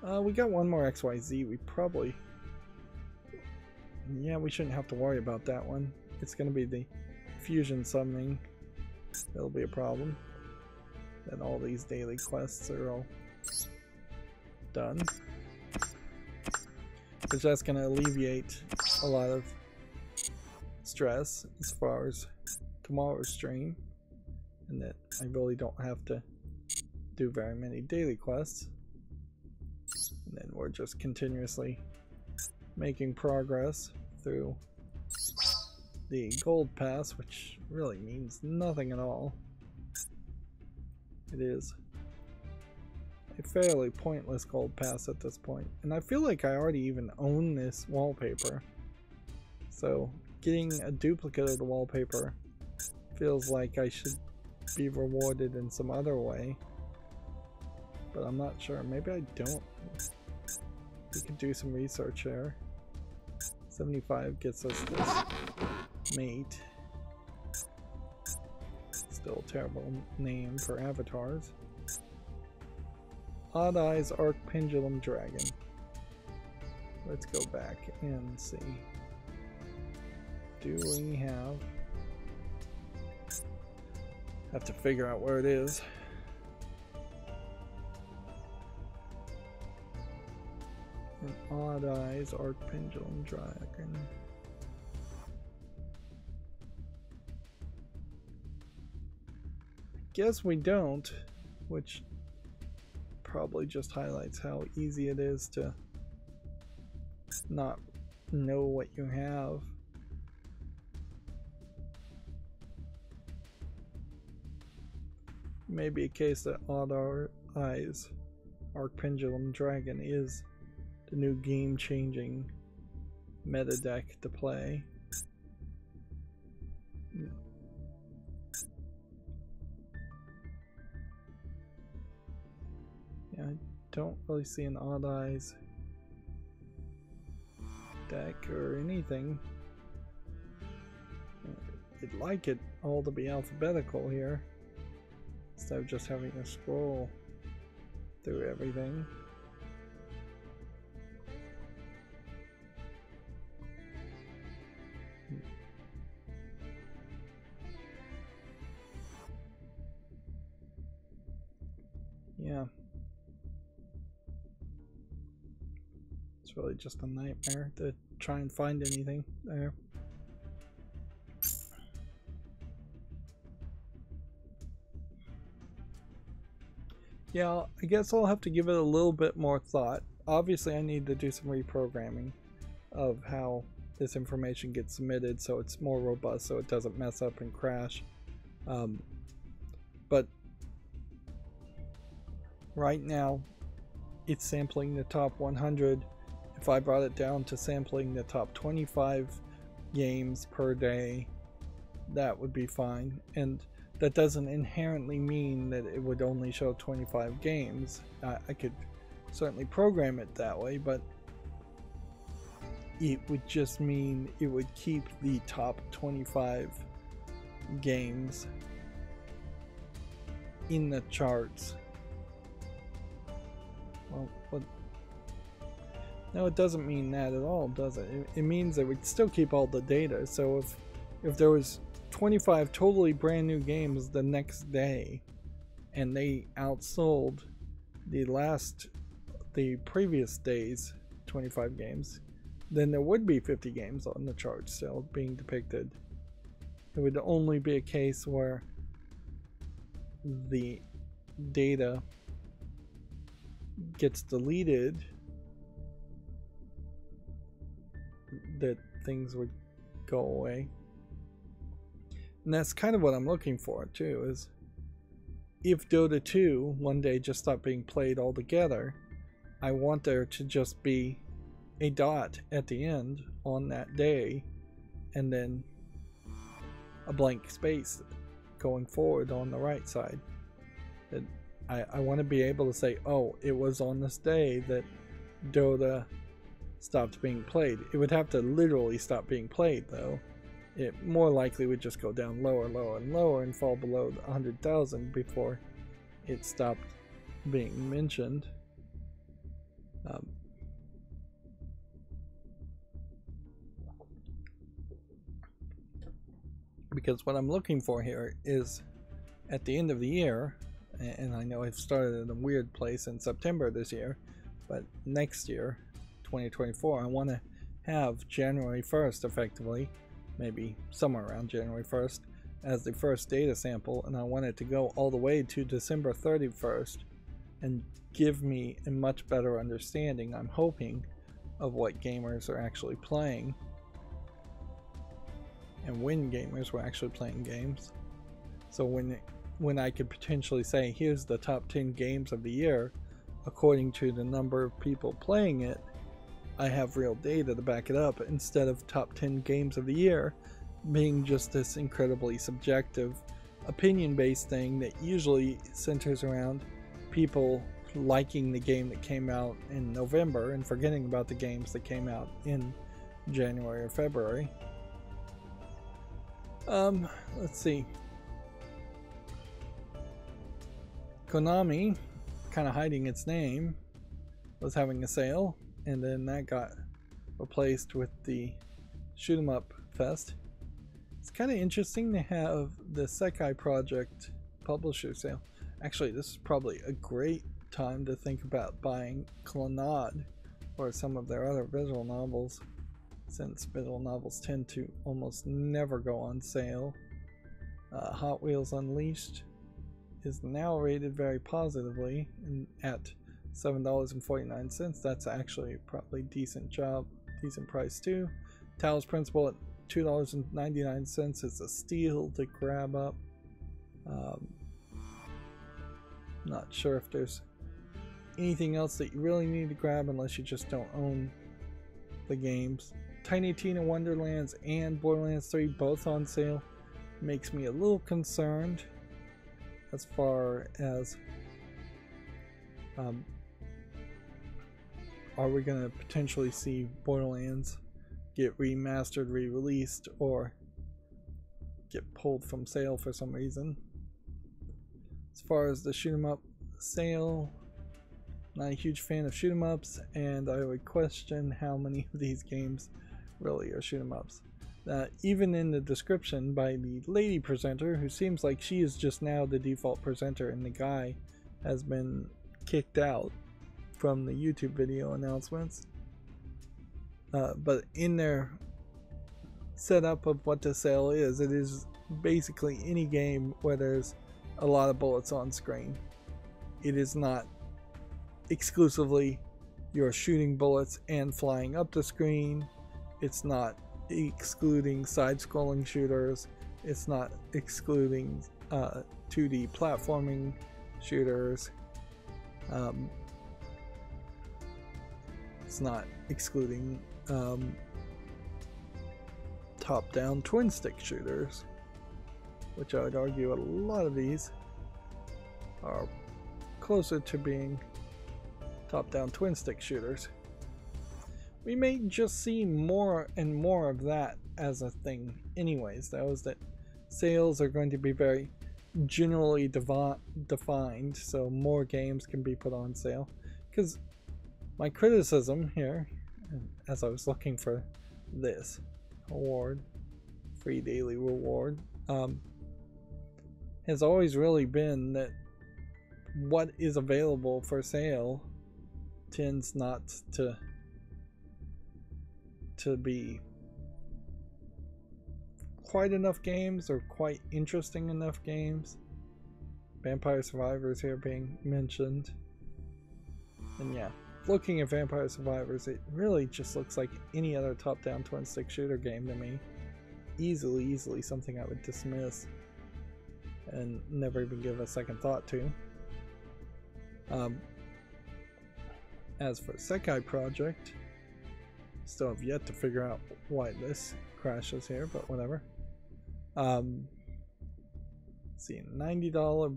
We got one more XYZ. We probably... yeah, we shouldn't have to worry about that one. It's going to be the fusion summoning that'll be a problem. Then all these daily quests are all done, which that's going to alleviate a lot of stress as far as tomorrow's stream, and that I really don't have to do very many daily quests, and then we're just continuously making progress through the gold pass, which really means nothing at all. It is a fairly pointless gold pass at this point, and I feel like I already even own this wallpaper, so getting a duplicate of the wallpaper feels like I should be rewarded in some other way, but I'm not sure. Maybe I don't. We could do some research there. 75 gets us this mate. Still a terrible name for avatars. Odd Eyes Arc Pendulum Dragon. Let's go back and see. Do we have to figure out where it is. An Odd Eyes Arc Pendulum Dragon. Guess we don't, which probably just highlights how easy it is to not know what you have. Maybe a case that Odd Eyes Arc Pendulum Dragon is the new game-changing meta deck to play. Yeah, I don't really see an Odd Eyes deck or anything. I'd like it all to be alphabetical here, instead of just having to scroll through everything. Yeah. It's really just a nightmare to try and find anything there. Yeah, I guess I'll have to give it a little bit more thought. Obviously, I need to do some reprogramming of how this information gets submitted so it's more robust, so it doesn't mess up and crash. But right now, it's sampling the top 100. If I brought it down to sampling the top 25 games per day, that would be fine. And that doesn't inherently mean that it would only show 25 games. I could certainly program it that way, but it would just mean it would keep the top 25 games in the charts. Well, but no, it doesn't mean that at all, does it? It means it would still keep all the data. So if there was 25 totally brand new games the next day and they outsold the previous day's 25 games, then there would be 50 games on the chart still being depicted. It would only be a case where the data gets deleted that things would go away. And that's kind of what I'm looking for too, is if Dota 2 one day just stopped being played altogether, I want there to just be a dot at the end on that day and then a blank space going forward on the right side. That I want to be able to say, oh, it was on this day that Dota stopped being played. It would have to literally stop being played though. It more likely would just go down lower, lower, and lower and fall below the 100,000 before it stopped being mentioned. Because what I'm looking for here is at the end of the year, and I know I've started in a weird place in September this year, but next year, 2024, I want to have January 1st effectively, maybe somewhere around January 1st, as the first data sample, and I want it to go all the way to December 31st and give me a much better understanding, I'm hoping, of what gamers are actually playing and when gamers were actually playing games. So when I could potentially say, here's the top 10 games of the year according to the number of people playing it, I have real data to back it up, instead of top 10 games of the year being just this incredibly subjective opinion-based thing that usually centers around people liking the game that came out in November and forgetting about the games that came out in January or February. Let's see. Konami, kind of hiding its name, was having a sale, and then that got replaced with the Shoot 'em Up Fest. It's kind of interesting to have the Sekai Project publisher sale. Actually, this is probably a great time to think about buying Clannad or some of their other visual novels, since visual novels tend to almost never go on sale. Hot Wheels Unleashed is now rated very positively at $7.49. That's actually probably decent price too. Talos Principle at $2.99 is a steal to grab up. Not sure if there's anything else that you really need to grab unless you just don't own the games. Tiny Tina Wonderlands and Borderlands 3 both on sale makes me a little concerned as far as are we going to potentially see Borderlands get remastered, re-released, or get pulled from sale for some reason. As far as the shoot 'em up sale, not a huge fan of shoot 'em ups, and I would question how many of these games really are shoot 'em ups. Even in the description by the lady presenter, who seems like she is just now the default presenter and the guy has been kicked out from the YouTube video announcements, but in their setup of what the sale is, it is basically any game where there's a lot of bullets on screen. It is not exclusively you're shooting bullets and flying up the screen. It's not excluding side-scrolling shooters. It's not excluding 2D platforming shooters. It's not excluding top-down twin-stick shooters, which I would argue a lot of these are closer to being top-down twin-stick shooters. We may just see more and more of that as a thing anyways, though, is that sales are going to be very generally defined, so more games can be put on sale. Because my criticism here, as I was looking for this award, free daily reward, has always really been that what is available for sale tends not to be quite enough games or quite interesting enough games. Vampire Survivors here being mentioned. And yeah, looking at Vampire Survivors, it really just looks like any other top-down twin-stick shooter game to me. Easily something I would dismiss and never even give a second thought to. As for Sekai Project, still have yet to figure out why this crashes here, but whatever. See, $90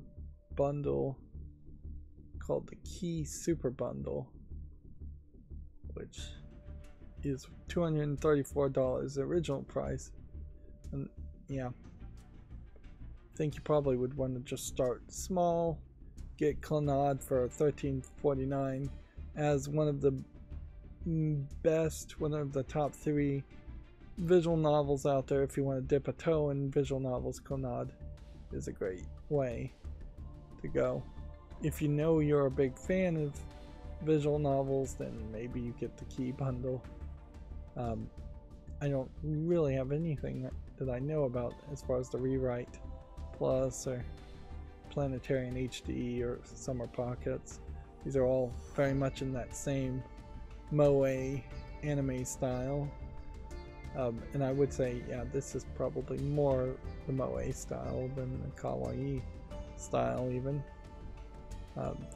bundle called the Key Super Bundle, which is $234, the original price. And yeah, I think you probably would want to just start small, get Clannad for $13.49 as one of the best, one of the top 3 visual novels out there. If you want to dip a toe in visual novels, Clannad is a great way to go. If you know you're a big fan of visual novels, then maybe you get the Key bundle. I don't really have anything that I know about as far as the Rewrite Plus or Planetarian HD or Summer Pockets. These are all very much in that same moe anime style, and I would say, yeah, this is probably more the moe style than the kawaii style even,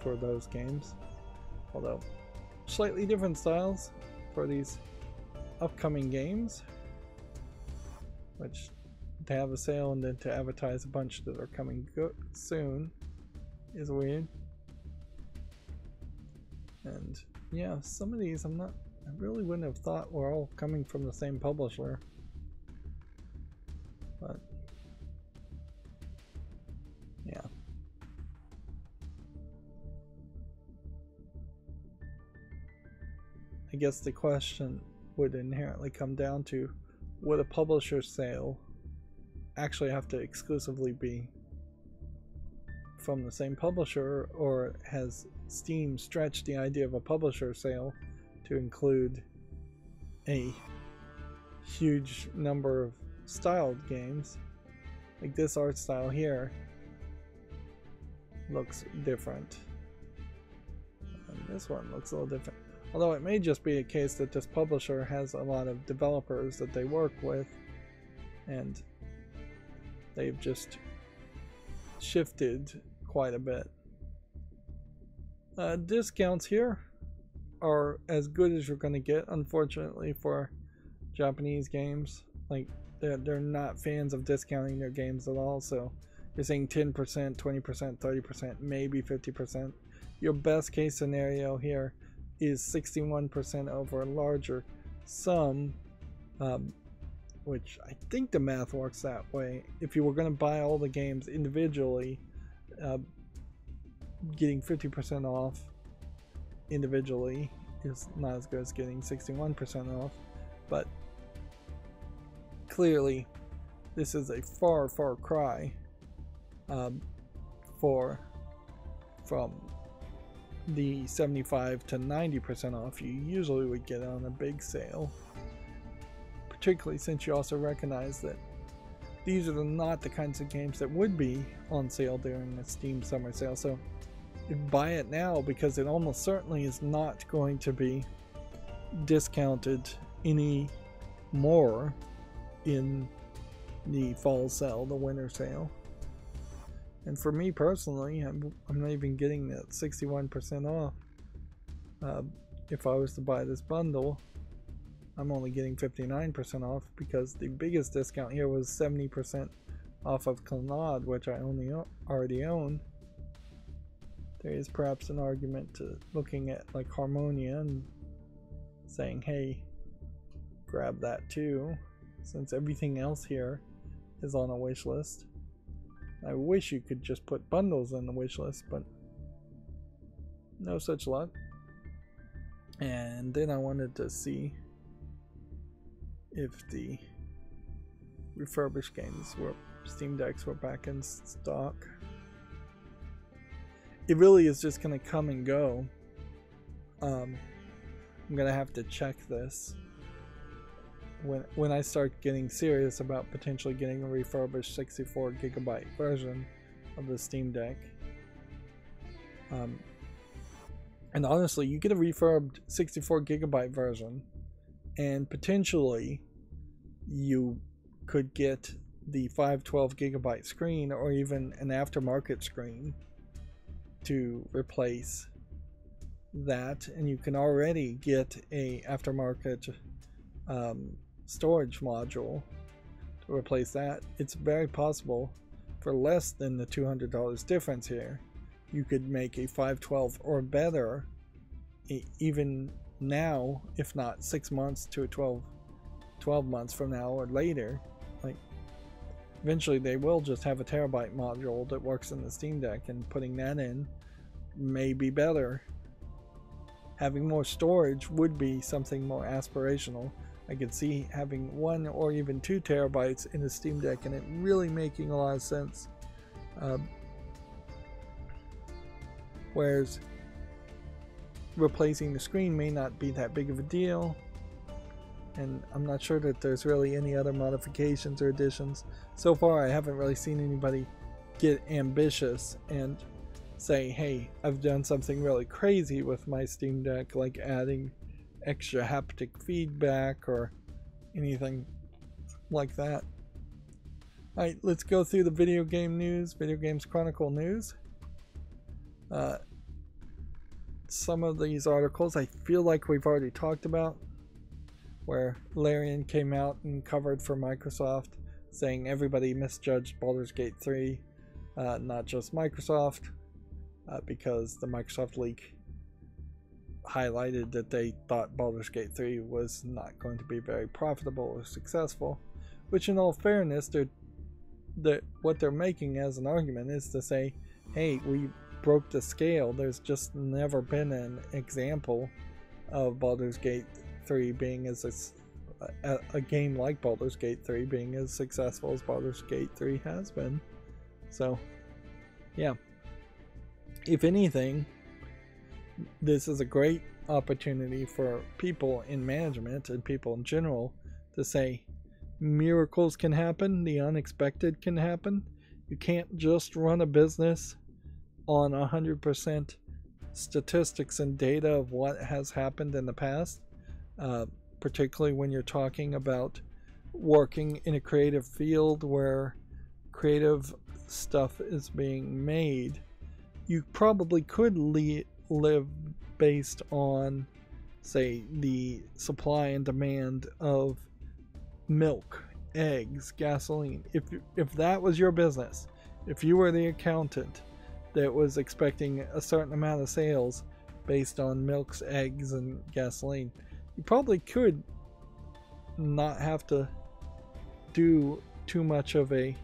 for those games, although slightly different styles for these upcoming games, which to have a sale and then to advertise a bunch that are coming soon is weird. And yeah, some of these I'm not I really wouldn't have thought we're all coming from the same publisher. But yeah. I guess the question would inherently come down to, would a publisher sale actually have to exclusively be from the same publisher, or has Steam stretched the idea of a publisher sale to include a huge number of styled games? Like this art style here looks different, and this one looks a little different. Although it may just be a case that this publisher has a lot of developers that they work with, and they've just shifted quite a bit. Discounts here are as good as you're going to get, unfortunately, for Japanese games. Like, they're not fans of discounting their games at all, so you're saying 10%, 20%, 30%, maybe 50%. Your best case scenario here is 61% over a larger sum, which I think the math works that way. If you were going to buy all the games individually, getting 50% off individually is not as good as getting 61% off, but clearly this is a far cry from the 75 to 90% off you usually would get on a big sale, particularly since you also recognize that these are not the kinds of games that would be on sale during the Steam summer sale. So buy it now, because it almost certainly is not going to be discounted any more in the fall sale, the winter sale. And for me personally, I'm not even getting that 61% off. If I was to buy this bundle, I'm only getting 59% off, because the biggest discount here was 70% off of Clannad, which I already own. There is perhaps an argument to looking at like Harmonia and saying, hey, grab that too, since everything else here is on a wish list. I wish you could just put bundles in the wish list, but no such luck. And then I wanted to see if the refurbished games were Steam Decks were back in stock. It really is just going to come and go. I'm going to have to check this when I start getting serious about potentially getting a refurbished 64 gigabyte version of the Steam Deck. And honestly, you get a refurbed 64 gigabyte version, and potentially you could get the 512 gigabyte screen, or even an aftermarket screen to replace that, and you can already get a aftermarket storage module to replace that. It's very possible for less than the $200 difference here, you could make a 512 or better even now, if not 6 months to 12 months from now or later. Like, eventually they will just have a terabyte module that works in the Steam Deck, and putting that in may be better. Having more storage would be something more aspirational. I could see having 1 or even 2 terabytes in the Steam Deck and it really making a lot of sense. Whereas replacing the screen may not be that big of a deal, and I'm not sure that there's really any other modifications or additions. So far I haven't really seen anybody get ambitious and say, hey, I've done something really crazy with my Steam Deck, like adding extra haptic feedback or anything like that. Alright, let's go through the video game news, Video Games Chronicle news. Some of these articles I feel like we've already talked about, where Larian came out and covered for Microsoft, saying everybody misjudged Baldur's Gate 3, not just Microsoft, because the Microsoft leak highlighted that they thought Baldur's Gate 3 was not going to be very profitable or successful, which in all fairness, what they're making as an argument is to say, hey, we broke the scale. There's just never been an example of Baldur's Gate 3 being as a game like Baldur's Gate 3 being as successful as Baldur's Gate 3 has been. So, yeah. If anything, this is a great opportunity for people in management and people in general to say miracles can happen, the unexpected can happen. You can't just run a business on 100% statistics and data of what has happened in the past, particularly when you're talking about working in a creative field where creative stuff is being made. You probably could live based on, say, the supply and demand of milk, eggs, gasoline. If that was your business, if you were the accountant that was expecting a certain amount of sales based on milks, eggs, and gasoline, you probably could not have to do too much of a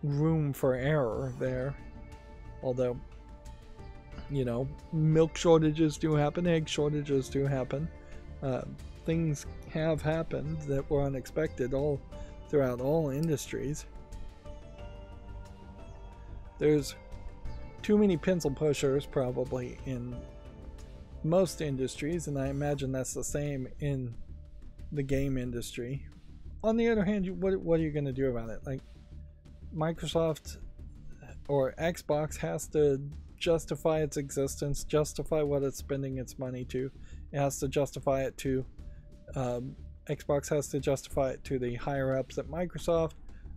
room for error there. Although, you know, milk shortages do happen, egg shortages do happen. Things have happened that were unexpected all throughout all industries. There's too many pencil pushers probably in most industries, and I imagine that's the same in the game industry. On the other hand, what are you going to do about it? Like, Microsoft or Xbox has to justify its existence, justify what it's spending its money to. It has to justify it to Xbox has to justify it to the higher ups at Microsoft.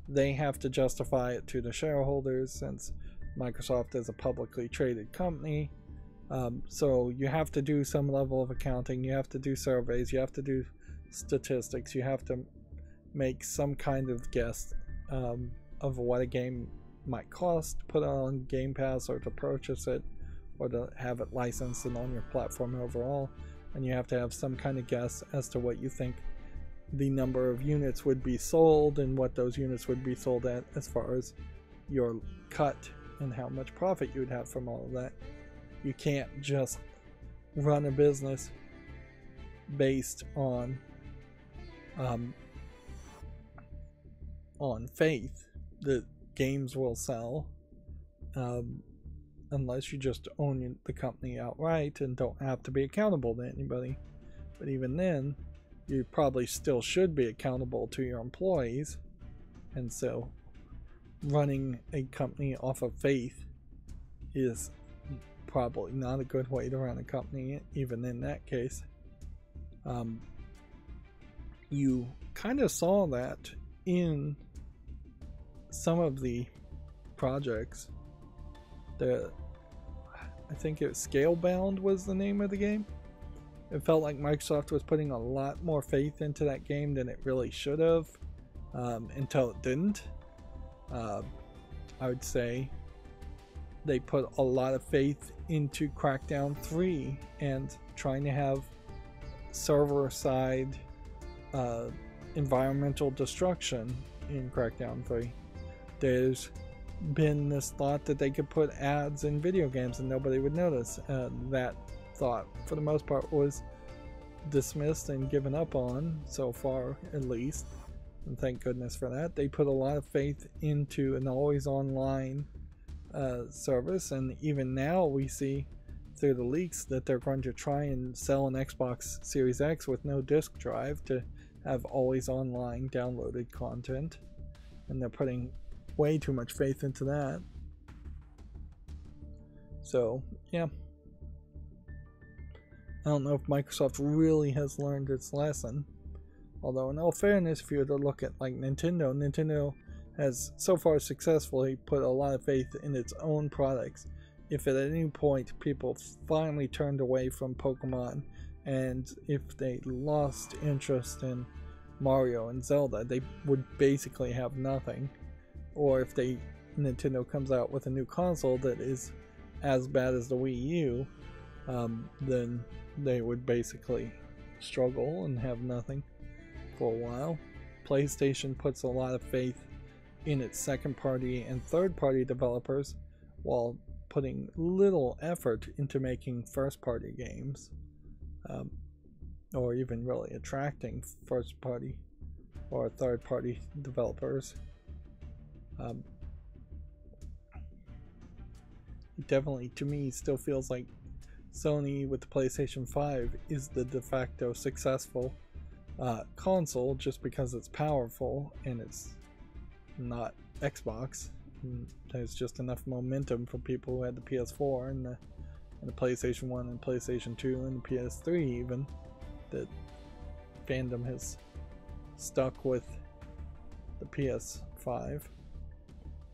They have to justify it to the shareholders, since Microsoft is a publicly traded company. So you have to do some level of accounting, you have to do surveys, you have to do statistics, you have to make some kind of guess of what a game might cost to put it on Game Pass, or to purchase it, or to have it licensed and on your platform overall. And you have to have some kind of guess as to what you think the number of units would be sold, and what those units would be sold at as far as your cut and how much profit you would have from all of that. You can't just run a business based on faith that games will sell, unless you just own the company outright and don't have to be accountable to anybody. But even then, you probably still should be accountable to your employees, and so running a company off of faith is probably not a good way to run a company, even in that case. You kind of saw that in some of the projects. I think it was Scalebound was the name of the game. It felt like Microsoft was putting a lot more faith into that game than it really should have, until it didn't. I would say they put a lot of faith into Crackdown 3 and trying to have server-side environmental destruction in Crackdown 3. There's been this thought that they could put ads in video games and nobody would notice. That thought, for the most part, was dismissed and given up on, so far at least, and thank goodness for that. They put a lot of faith into an always online service, and even now we see through the leaks that they're going to try and sell an Xbox Series X with no disk drive to have always online downloaded content, and they're putting way too much faith into that. So yeah, I don't know if Microsoft really has learned its lesson. Although in all fairness, if you were to look at like Nintendo has so far successfully put a lot of faith in its own products. If at any point people finally turned away from Pokemon, and if they lost interest in Mario and Zelda, they would basically have nothing. Or if Nintendo comes out with a new console that is as bad as the Wii U, then they would basically struggle and have nothing for a while. PlayStation puts a lot of faith in its second-party and third-party developers while putting little effort into making first-party games, or even really attracting first-party or third-party developers. Definitely, to me, still feels like Sony with the PlayStation 5 is the de facto successful console, just because it's powerful and it's not Xbox. And there's just enough momentum for people who had the PS4 and the PlayStation 1 and PlayStation 2 and the PS3 even, that fandom has stuck with the PS5.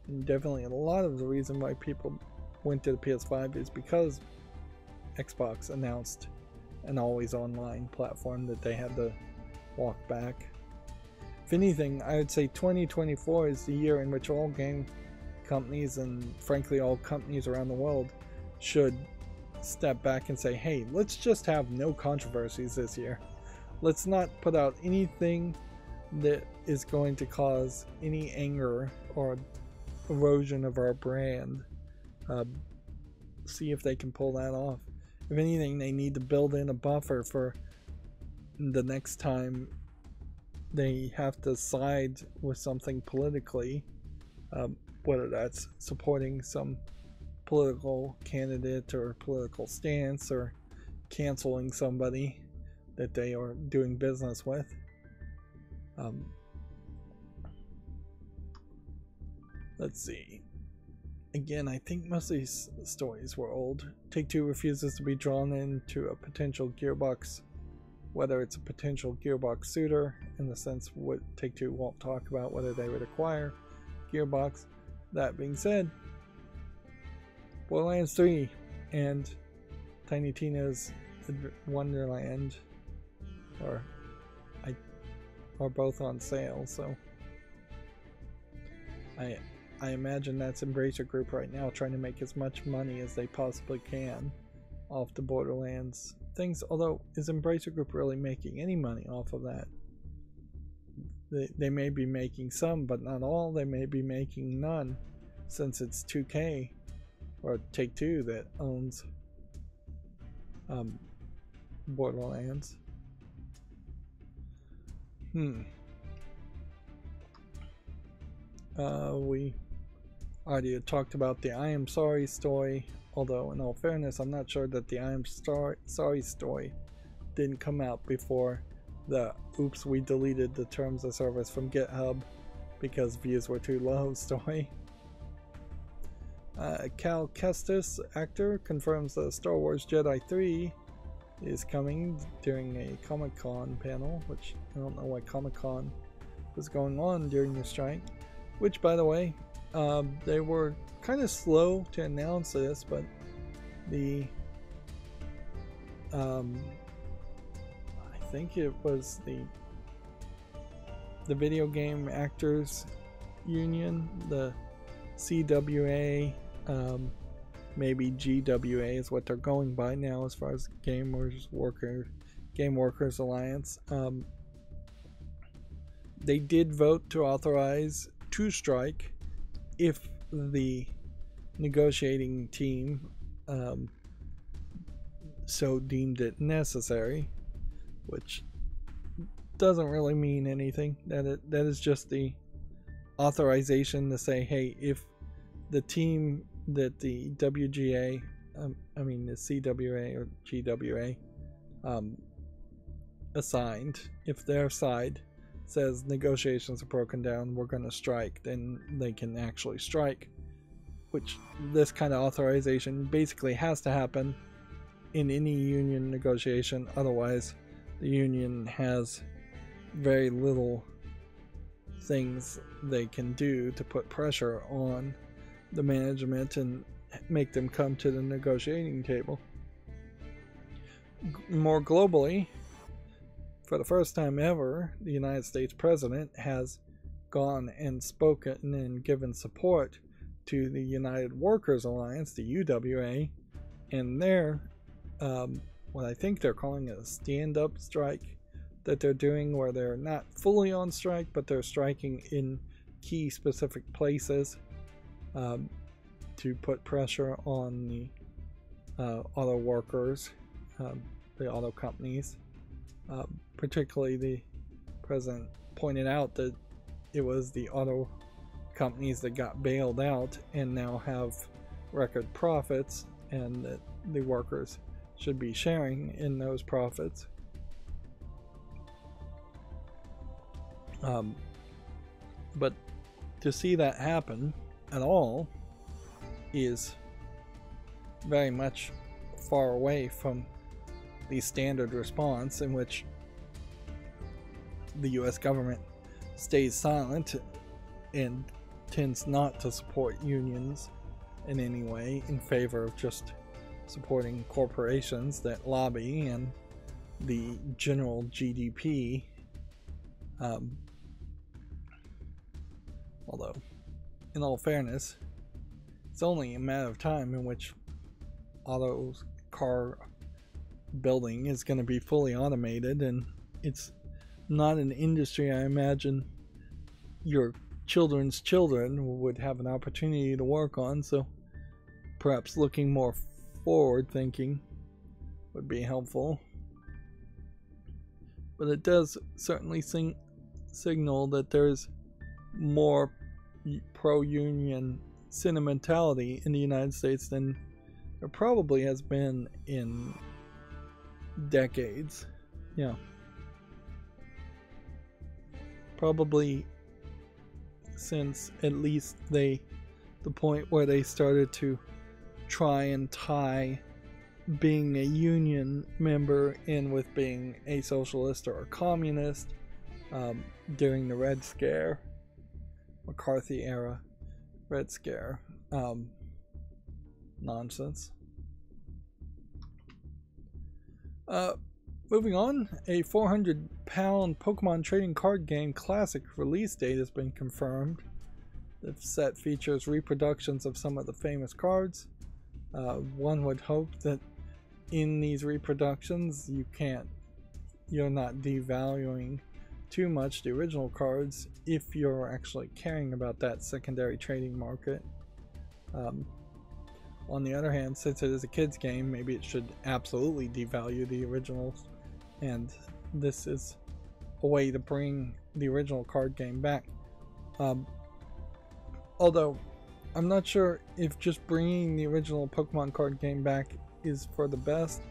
And definitely a lot of the reason why people went to the PS5 is because Xbox announced an always online platform that they had to walk back. If anything, I would say 2024 is the year in which all game companies, and frankly all companies around the world, should step back and say, hey, let's just have no controversies this year. Let's not put out anything that is going to cause any anger or erosion of our brand. See if they can pull that off. If anything, they need to build in a buffer for the next time they have to side with something politically, whether that's supporting some political candidate or political stance, or canceling somebody that they are doing business with. Let's see. Again, I think most of these stories were old. Take-Two refuses to be drawn into a potential Gearbox, whether it's a potential Gearbox suitor, in the sense what Take-Two won't talk about whether they would acquire Gearbox. That being said, Borderlands 3 and Tiny Tina's Wonderland are both on sale, so I imagine that's Embracer Group right now trying to make as much money as they possibly can off the Borderlands things. Although, is Embracer Group really making any money off of that? They may be making some, but not all. They may be making none, since it's 2K or Take-Two that owns Borderlands. We already talked about the I Am Sorry story, although in all fairness, I'm not sure that the I Am Sorry story didn't come out before the oops, we deleted the terms of service from GitHub because views were too low story. Cal Kestis, actor, confirms that Star Wars Jedi 3 is coming during a Comic-Con panel, which I don't know why Comic-Con was going on during the strike. Which, by the way, they were kind of slow to announce this, but the I think it was the Video Game Actors Union, the CWA, maybe GWA is what they're going by now as far as Game Workers Alliance. They did vote to authorize to strike if the negotiating team so deemed it necessary, which doesn't really mean anything. That is just the authorization to say, hey, if the team that the WGA, the CWA or GWA assigned, if their side says negotiations are broken down, we're going to strike, then they can actually strike. Which this kind of authorization basically has to happen in any union negotiation, otherwise the union has very little things they can do to put pressure on the management and make them come to the negotiating table. More globally, for the first time ever, the United States President has gone and spoken and given support to the United Workers Alliance, the UWA, and their what I think they're calling a stand-up strike that they're doing, where they're not fully on strike, but they're striking in key specific places to put pressure on the auto workers, the auto companies. Particularly, the president pointed out that it was the auto companies that got bailed out and now have record profits, and that the workers should be sharing in those profits. But to see that happen at all is very much far away from the standard response, in which the US government stays silent and tends not to support unions in any way, in favor of just supporting corporations that lobby and the general GDP. Although, in all fairness, it's only a matter of time in which car building is going to be fully automated, and it's not an industry I imagine your children's children would have an opportunity to work on, so perhaps looking more forward thinking would be helpful. But it does certainly signal that there's more pro-union sentimentality in the United States than there probably has been in decades. Yeah. Probably since at least the point where they started to try and tie being a union member in with being a socialist or a communist during the Red Scare, McCarthy era Red Scare nonsense. Moving on, a 400-pound Pokemon trading card game classic release date has been confirmed. The set features reproductions of some of the famous cards. One would hope that in these reproductions you're not devaluing too much the original cards if you're actually caring about that secondary trading market. On the other hand, since it is a kids game, maybe it should absolutely devalue the originals, and this is a way to bring the original card game back. Although I'm not sure if just bringing the original Pokemon card game back is for the best,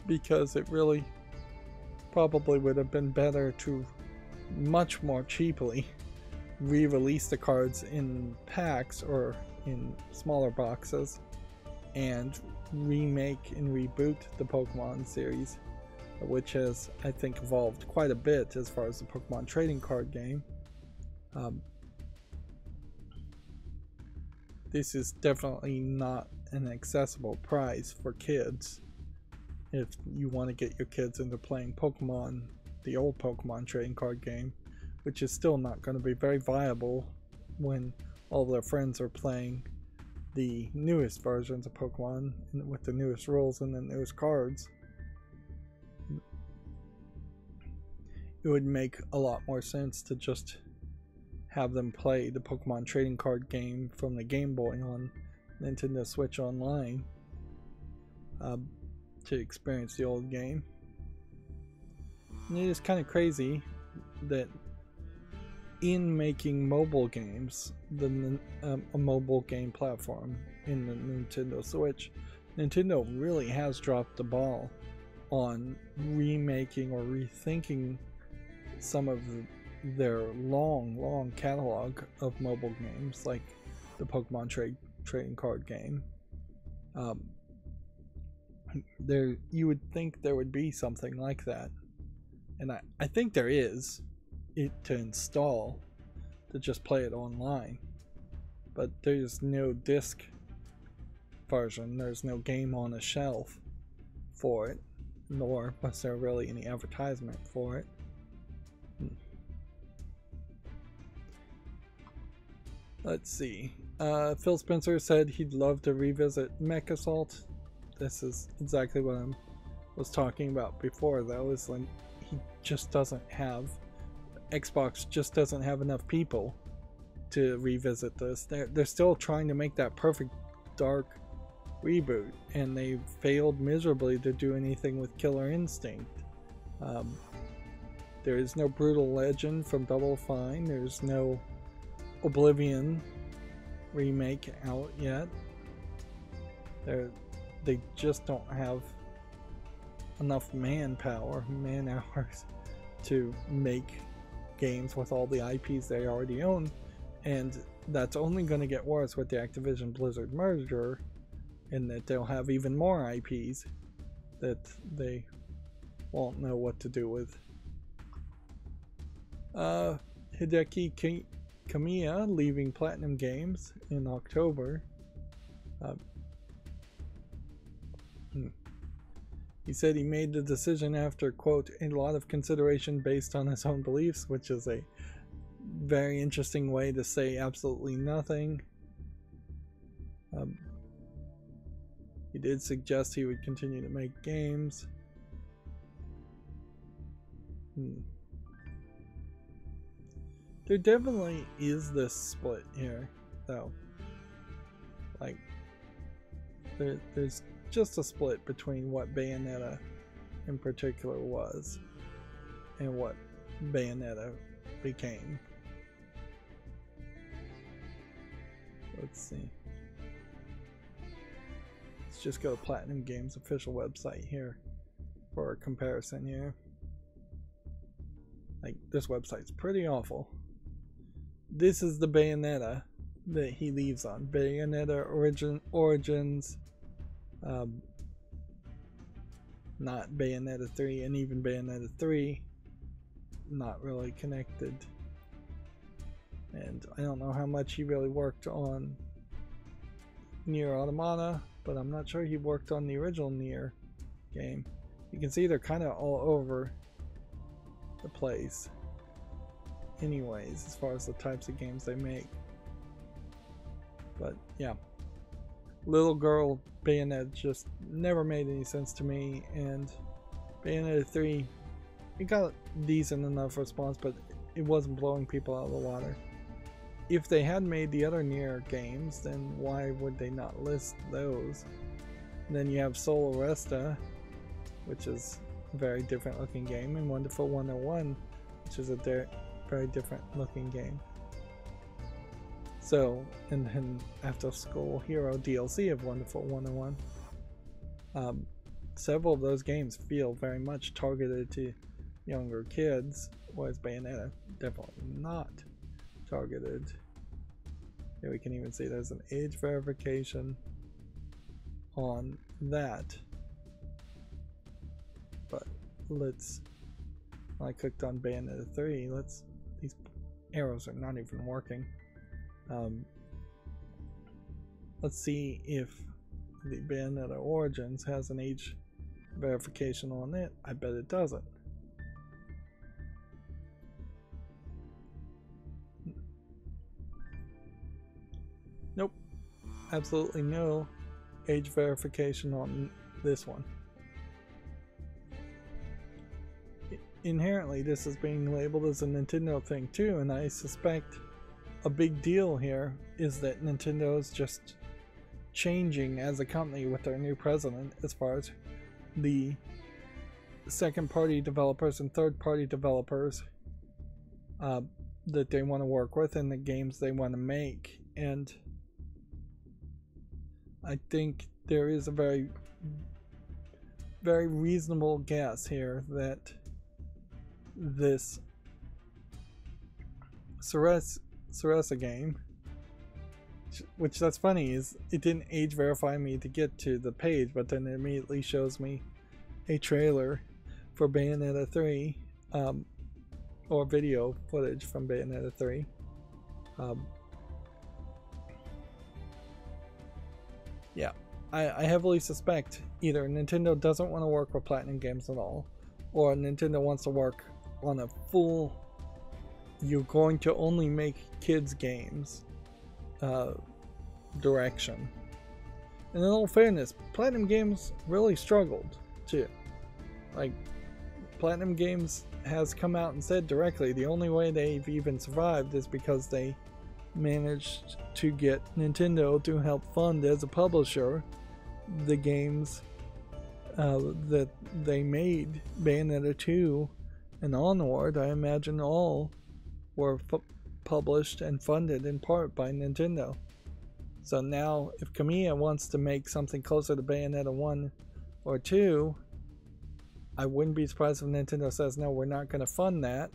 because it really probably would have been better to much more cheaply re-release the cards in packs or in smaller boxes and remake and reboot the Pokemon series, which has, I think, evolved quite a bit as far as the Pokemon trading card game. This is definitely not an accessible price for kids if you want to get your kids into playing Pokemon, the old Pokemon trading card game, which is still not going to be very viable when all their friends are playing the newest versions of Pokemon with the newest rules and the newest cards. It would make a lot more sense to just have them play the Pokemon trading card game from the Game Boy on Nintendo Switch Online to experience the old game. And it is kind of crazy that in making mobile games, a mobile game platform in the Nintendo Switch, Nintendo really has dropped the ball on remaking or rethinking some of their long catalog of mobile games, like the Pokemon trading card game. You would think there would be something like that, and I think there is it to install, to just play it online, but there's no disc version, there's no game on a shelf for it, nor was there really any advertisement for it. Let's see. Phil Spencer said he'd love to revisit Mech Assault. this is exactly what I was talking about before, though, is like he just doesn't have, Xbox just doesn't have enough people to revisit this. They're still trying to make that perfect dark reboot, and they failed miserably to do anything with Killer Instinct. There is no Brutal Legend from Double Fine. There's no Oblivion remake out yet. They just don't have enough manpower, man hours, to make games with all the IPs they already own, and that's only going to get worse with the Activision Blizzard merger, in that they'll have even more IPs that they won't know what to do with. Hideki Kamiya leaving Platinum Games in October. He said he made the decision after, quote, a lot of consideration based on his own beliefs, which is a very interesting way to say absolutely nothing. He did suggest he would continue to make games. There definitely is this split here, though. Like, there's just a split between what Bayonetta in particular was and what Bayonetta became. Let's see. Let's just go to Platinum Games' official website here for a comparison here. Like, this website's pretty awful. This is the Bayonetta that he leaves on. Bayonetta Origins, not Bayonetta 3, and even Bayonetta 3 not really connected. And I don't know how much he really worked on Nier Automata, but I'm not sure he worked on the original Nier game. You can see they're kind of all over the place anyways, as far as the types of games they make. But yeah, Little Girl Bayonetta just never made any sense to me, and Bayonetta 3, it got a decent enough response, but it wasn't blowing people out of the water. If they had made the other Nier games, then why would they not list those? And then you have Soul Arresta, which is a very different looking game, and Wonderful 101, which is a very different looking game. So, and then After School Hero DLC of Wonderful 101. Several of those games feel very much targeted to younger kids, whereas Bayonetta definitely not targeted. Here we can even see there's an age verification on that. But let's, when I clicked on Bayonetta 3, these arrows are not even working. Let's see if the Bayonetta Origins has an age verification on it. I bet it doesn't. Nope, absolutely no age verification on this one. Inherently, this is being labeled as a Nintendo thing too, and I suspect a big deal here is that Nintendo is just changing as a company with their new president as far as the second-party developers and third-party developers that they want to work with and the games they want to make. And I think there is a very, very reasonable guess here that this Cereza game, which that's funny, is it didn't age verify me to get to the page, but then it immediately shows me a trailer for Bayonetta 3, or video footage from Bayonetta 3. Yeah, I heavily suspect either Nintendo doesn't want to work with Platinum Games at all, or Nintendo wants to work on a full, you're going to only make kids games direction. And in all fairness, Platinum Games really struggled too. Like, Platinum Games has come out and said directly the only way they've even survived is because they managed to get Nintendo to help fund as a publisher the games that they made. Bayonetta 2 and onward, I imagine all were published and funded in part by Nintendo. So now if Kamiya wants to make something closer to Bayonetta 1 or 2, I wouldn't be surprised if Nintendo says, no, we're not going to fund that.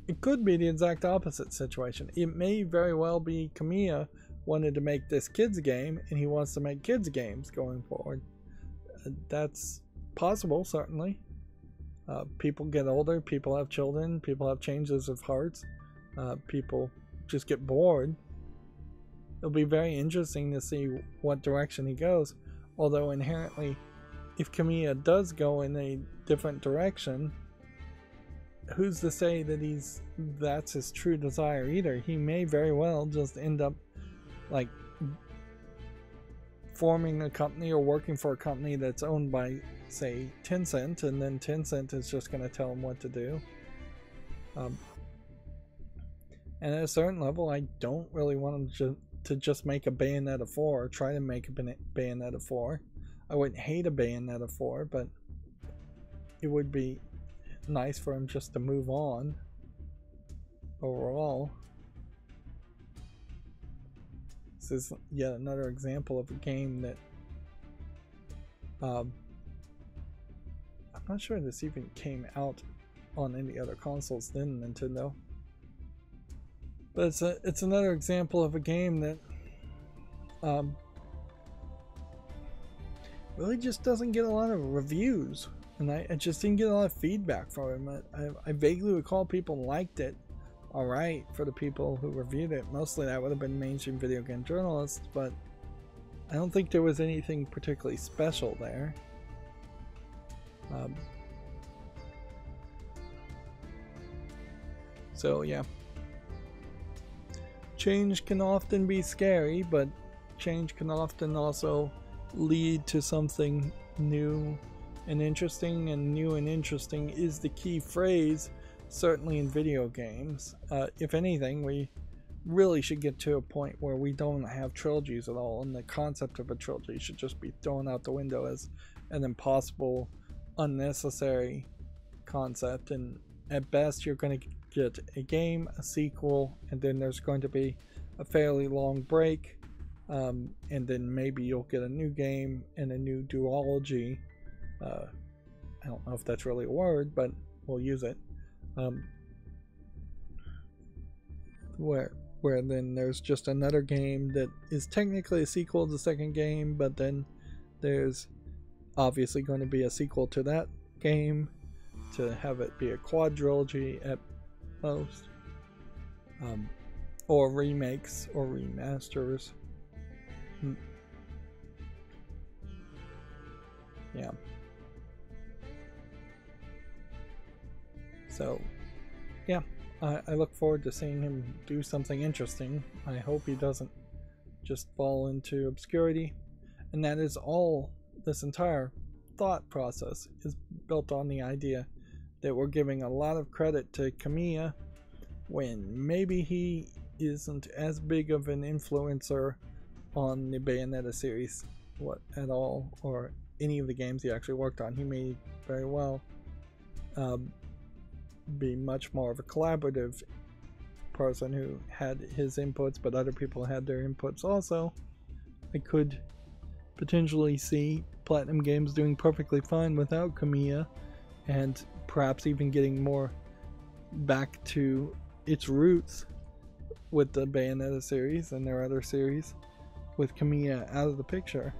It could be the exact opposite situation. It may very well be Kamiya wanted to make this kids game and he wants to make kids games going forward. That's possible, certainly. People get older, people have children, people have changes of hearts, people just get bored. It'll be very interesting to see what direction he goes, although inherently, if Kamiya does go in a different direction, who's to say that that's his true desire either? He may very well just end up like forming a company or working for a company that's owned by, say, Tencent, and then Tencent is just going to tell him what to do. And at a certain level, I don't really want him to just make a Bayonetta 4 or try to make a Bayonetta 4. I wouldn't hate a Bayonetta 4, but it would be nice for him just to move on overall. This is yet another example of a game that I'm not sure this even came out on any other consoles than Nintendo, but it's another example of a game that really just doesn't get a lot of reviews, and I just didn't get a lot of feedback from him. I vaguely recall people liked it alright for the people who reviewed it. Mostly that would have been mainstream video game journalists, but I don't think there was anything particularly special there. So yeah, change can often be scary, but change can often also lead to something new and interesting, and new and interesting is the key phrase, certainly in video games. If anything, we really should get to a point where we don't have trilogies at all, and the concept of a trilogy should just be thrown out the window as an impossible, unnecessary concept. And at best, you're going to get a game, a sequel, and then there's going to be a fairly long break, and then maybe you'll get a new game and a new duology. I don't know if that's really a word, but we'll use it. Where then there's just another game that is technically a sequel to the second game, but then there's obviously going to be a sequel to that game to have it be a quadrilogy at most, or remakes or remasters. Yeah. So, yeah, I look forward to seeing him do something interesting. I hope he doesn't just fall into obscurity. And that is all. This entire thought process is built on the idea that we're giving a lot of credit to Kamiya when maybe he isn't as big of an influencer on the Bayonetta series at all, or any of the games he actually worked on. He may very well be much more of a collaborative person who had his inputs, but other people had their inputs also. I could potentially see Platinum Games doing perfectly fine without Kamiya, and perhaps even getting more back to its roots with the Bayonetta series and their other series with Kamiya out of the picture.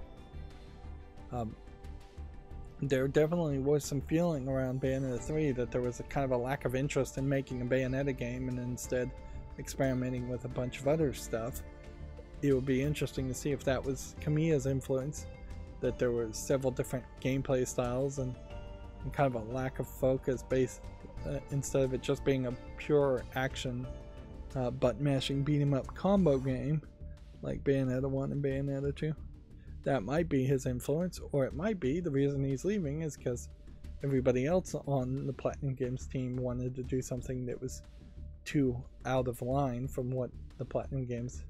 There definitely was some feeling around Bayonetta 3 that there was a kind of a lack of interest in making a Bayonetta game and instead experimenting with a bunch of other stuff. It would be interesting to see if that was Kamiya's influence, that there were several different gameplay styles and kind of a lack of focus based instead of it just being a pure action button mashing beat 'em up combo game. like Bayonetta 1 and Bayonetta 2. That might be his influence, or it might be the reason he's leaving is because everybody else on the Platinum Games team wanted to do something that was too out of line from what the Platinum Games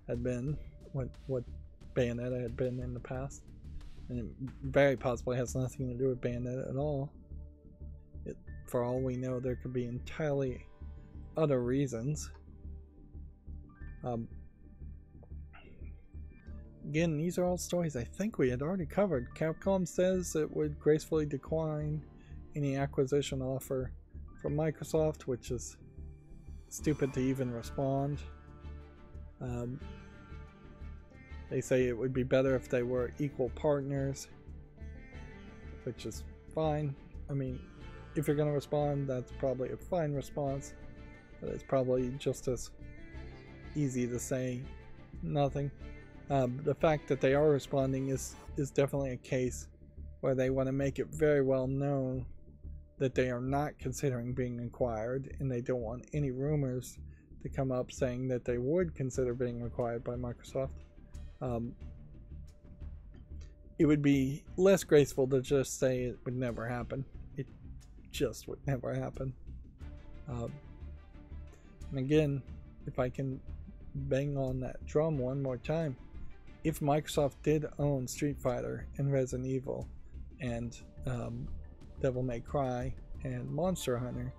had been, what Bayonetta had been in the past. And it very possibly has nothing to do with Bayonetta at all. For all we know, there could be entirely other reasons. Again, these are all stories I think we had already covered. Capcom says it would gracefully decline any acquisition offer from Microsoft, which is stupid to even respond. They say it would be better if they were equal partners, which is fine. I mean, if you're going to respond, that's probably a fine response, but it's probably just as easy to say nothing. The fact that they are responding is definitely a case where they want to make it very well known that they are not considering being acquired, and they don't want any rumors to come up saying that they would consider being acquired by Microsoft. It would be less graceful to just say it would never happen. It just would never happen. And again, if I can bang on that drum one more time, if Microsoft did own Street Fighter and Resident Evil and Devil May Cry and Monster Hunter,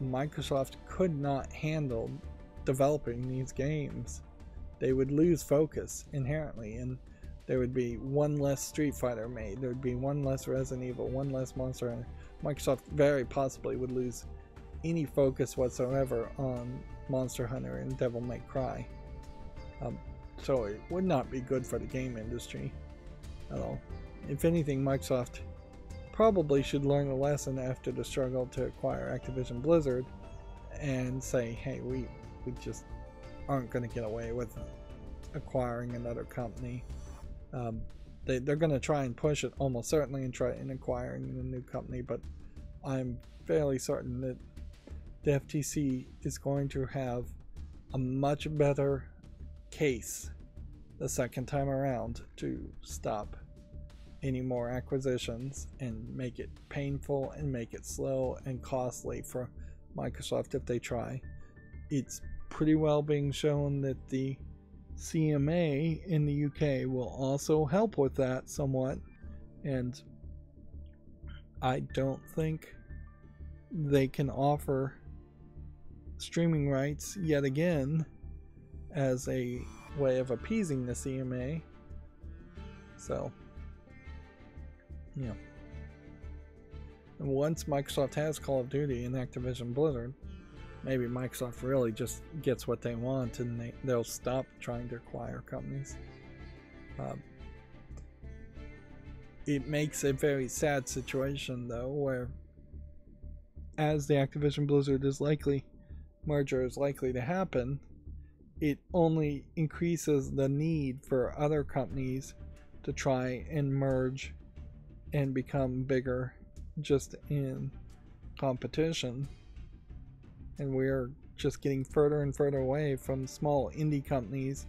Microsoft could not handle developing these games. They would lose focus inherently, and there would be one less Street Fighter made, there would be one less Resident Evil, one less Monster Hunter. Microsoft very possibly would lose any focus whatsoever on Monster Hunter and Devil May Cry. So it would not be good for the game industry at all. If anything, Microsoft probably should learn a lesson after the struggle to acquire Activision Blizzard and say, hey, we just aren't going to get away with acquiring another company. They're going to try and push it almost certainly and try and acquiring a new company, but I'm fairly certain that the FTC is going to have a much better case the second time around to stop any more acquisitions and make it painful and make it slow and costly for Microsoft if they try. It's pretty well being shown that the CMA in the UK will also help with that somewhat, and I don't think they can offer streaming rights yet again as a way of appeasing the CMA. So, yeah. And once Microsoft has Call of Duty and Activision Blizzard, maybe Microsoft really just gets what they want and they'll stop trying to acquire companies. It makes a very sad situation though, where as the Activision Blizzard merger is likely to happen, it only increases the need for other companies to try and merge and become bigger just in competition. And we're just getting further and further away from small indie companies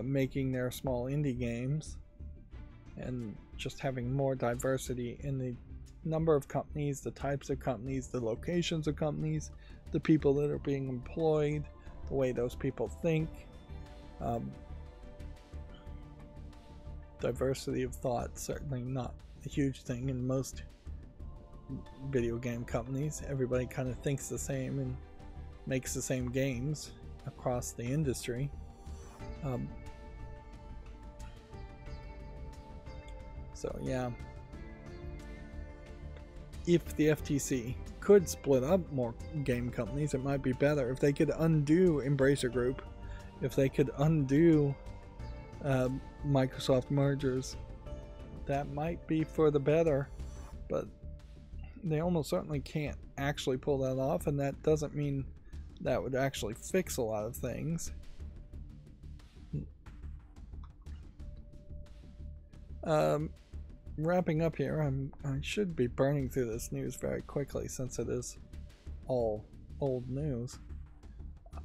making their small indie games, and just having more diversity in the number of companies, the types of companies, the locations of companies, the people that are being employed, the way those people think. Diversity of thought, certainly not a huge thing in most video game companies. Everybody kind of thinks the same and makes the same games across the industry. So yeah, if the FTC could split up more game companies, it might be better. If they could undo Embracer Group, if they could undo Microsoft mergers, that might be for the better, but they almost certainly can't actually pull that off, and that doesn't mean that would actually fix a lot of things. Wrapping up here, I should be burning through this news very quickly since it is all old news.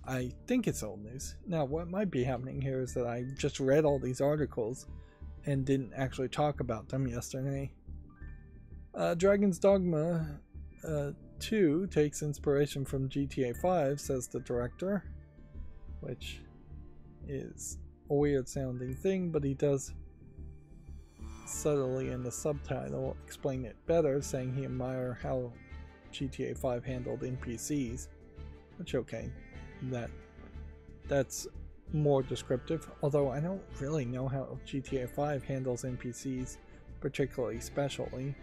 I think it's old news. Now, what might be happening here is that I just read all these articles and didn't actually talk about them yesterday. Dragon's Dogma 2 takes inspiration from GTA 5, says the director, which is a weird sounding thing, but he does subtly in the subtitle explain it better, saying he admires how GTA 5 handled NPCs, which okay, that's more descriptive, although I don't really know how GTA 5 handles NPCs particularly specially.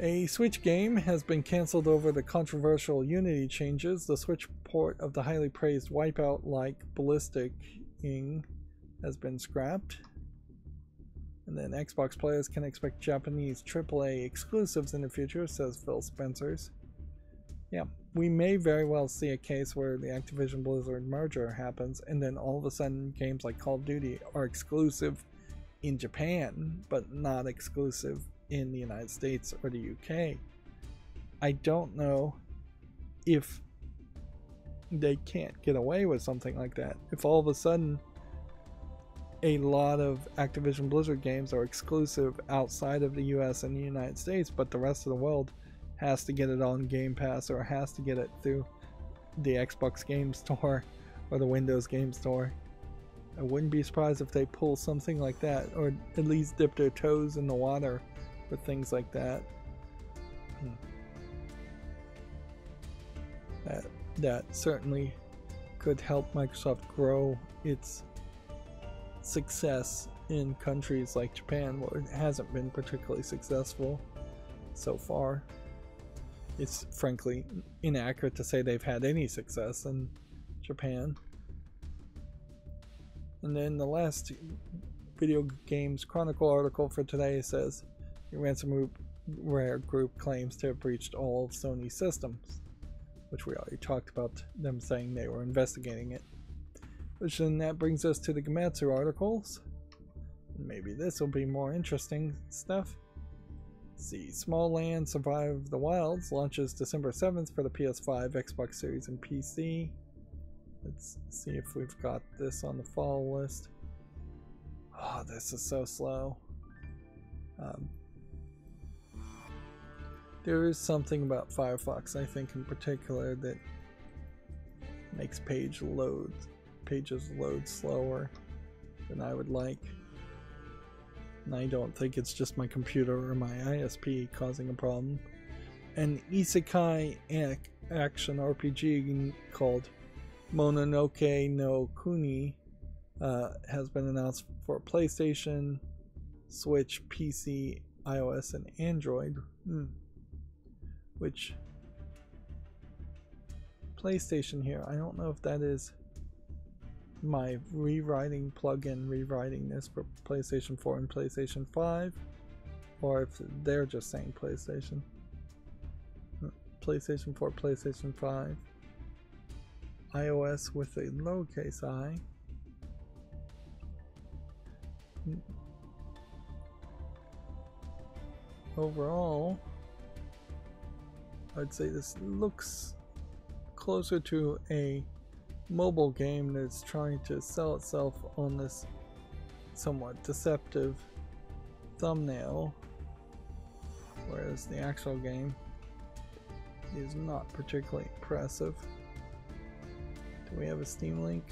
A Switch game has been cancelled over the controversial Unity changes. The Switch port of the highly praised Wipeout-like ballistic-ing has been scrapped. And then Xbox players can expect Japanese AAA exclusives in the future, says Phil Spencer's. Yeah, we may very well see a case where the Activision Blizzard merger happens and then all of a sudden games like Call of Duty are exclusive in Japan, but not exclusive in the United States or the UK. I don't know if they can't get away with something like that. If all of a sudden a lot of Activision Blizzard games are exclusive outside of the US and the United States, but the rest of the world has to get it on Game Pass or has to get it through the Xbox Game Store or the Windows Game Store. I wouldn't be surprised if they pull something like that, or at least dip their toes in the water with things like that. That certainly could help Microsoft grow its success in countries like Japan, where it hasn't been particularly successful so far. It's frankly inaccurate to say they've had any success in Japan. And then the last Video Games Chronicle article for today says the ransomware group claims to have breached all of Sony's systems, which we already talked about them saying they were investigating it. Which then that brings us to the Gematsu articles. Maybe this will be more interesting stuff. Let's see, Small Land Survive the Wilds launches December 7th for the PS5, Xbox Series, and PC. Let's see if we've got this on the fall list. Oh, this is so slow. There is something about Firefox, I think, in particular that makes pages load slower than I would like. And I don't think it's just my computer or my ISP causing a problem. An isekai action RPG called Mononoke no Kuni has been announced for PlayStation, Switch, PC, iOS, and Android. Which PlayStation here, I don't know if that is my rewriting plugin rewriting this for PlayStation 4 and PlayStation 5, or if they're just saying PlayStation. PlayStation 4, PlayStation 5, iOS with a lowercase I. Overall, I'd say this looks closer to a mobile game that's trying to sell itself on this somewhat deceptive thumbnail, whereas the actual game is not particularly impressive. Do we have a Steam link?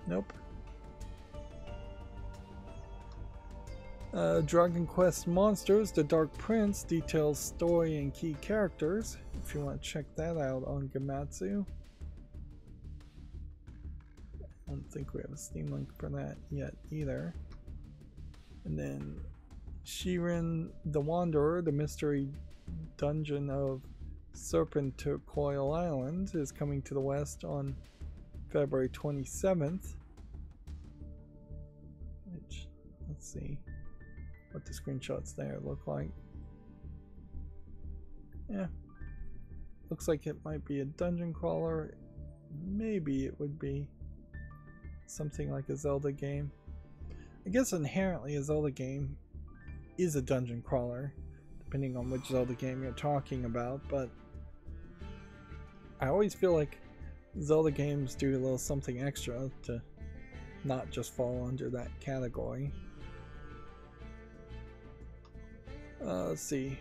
Nope. Dragon Quest Monsters, The Dark Prince details story and key characters, if you want to check that out on Gematsu. I don't think we have a Steam link for that yet either. And then Shiren the Wanderer, the mystery dungeon of Serpenticoil Island, is coming to the West on February 27th. Which, let's see what the screenshots there look like. Yeah, looks like it might be a dungeon crawler. Maybe it would be something like a Zelda game. I guess inherently a Zelda game is a dungeon crawler. depending on which Zelda game you're talking about, but I always feel like Zelda games do a little something extra to not just fall under that category. Let's see.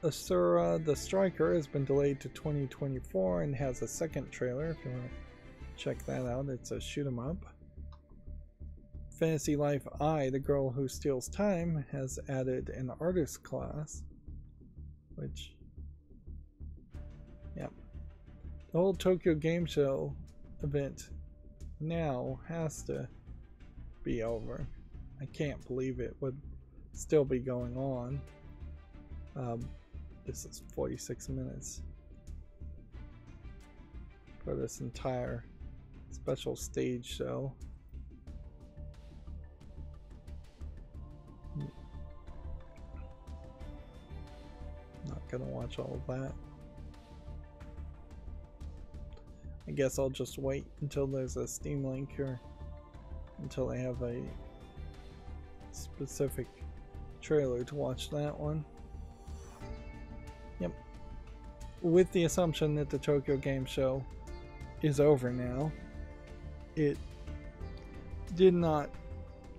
Asura the Striker has been delayed to 2024 and has a second trailer if you want to check that out. It's a shoot 'em up. Fantasy Life I, the Girl Who Steals Time, has added an artist class, which, yep. The whole Tokyo Game Show event now has to be over. I can't believe it would still be going on. This is 46 minutes for this entire special stage show. Not gonna watch all of that. I guess I'll just wait until there's a Steam link or until I have a specific trailer to watch that one. Yep. With the assumption that the Tokyo Game Show is over now, it did not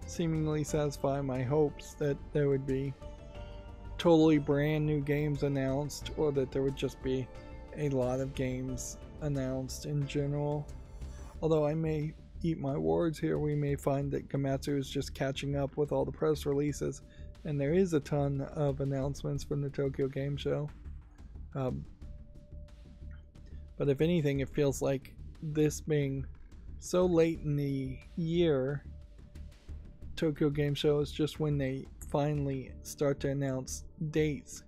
seemingly satisfy my hopes that there would be totally brand new games announced, or that there would just be a lot of games announced in general. Although I may eat my words here, we may find that Gamatsu is just catching up with all the press releases, and there is a ton of announcements from the Tokyo Game Show. But if anything, it feels like this being so late in the year, Tokyo Game Show is just when they finally start to announce dates,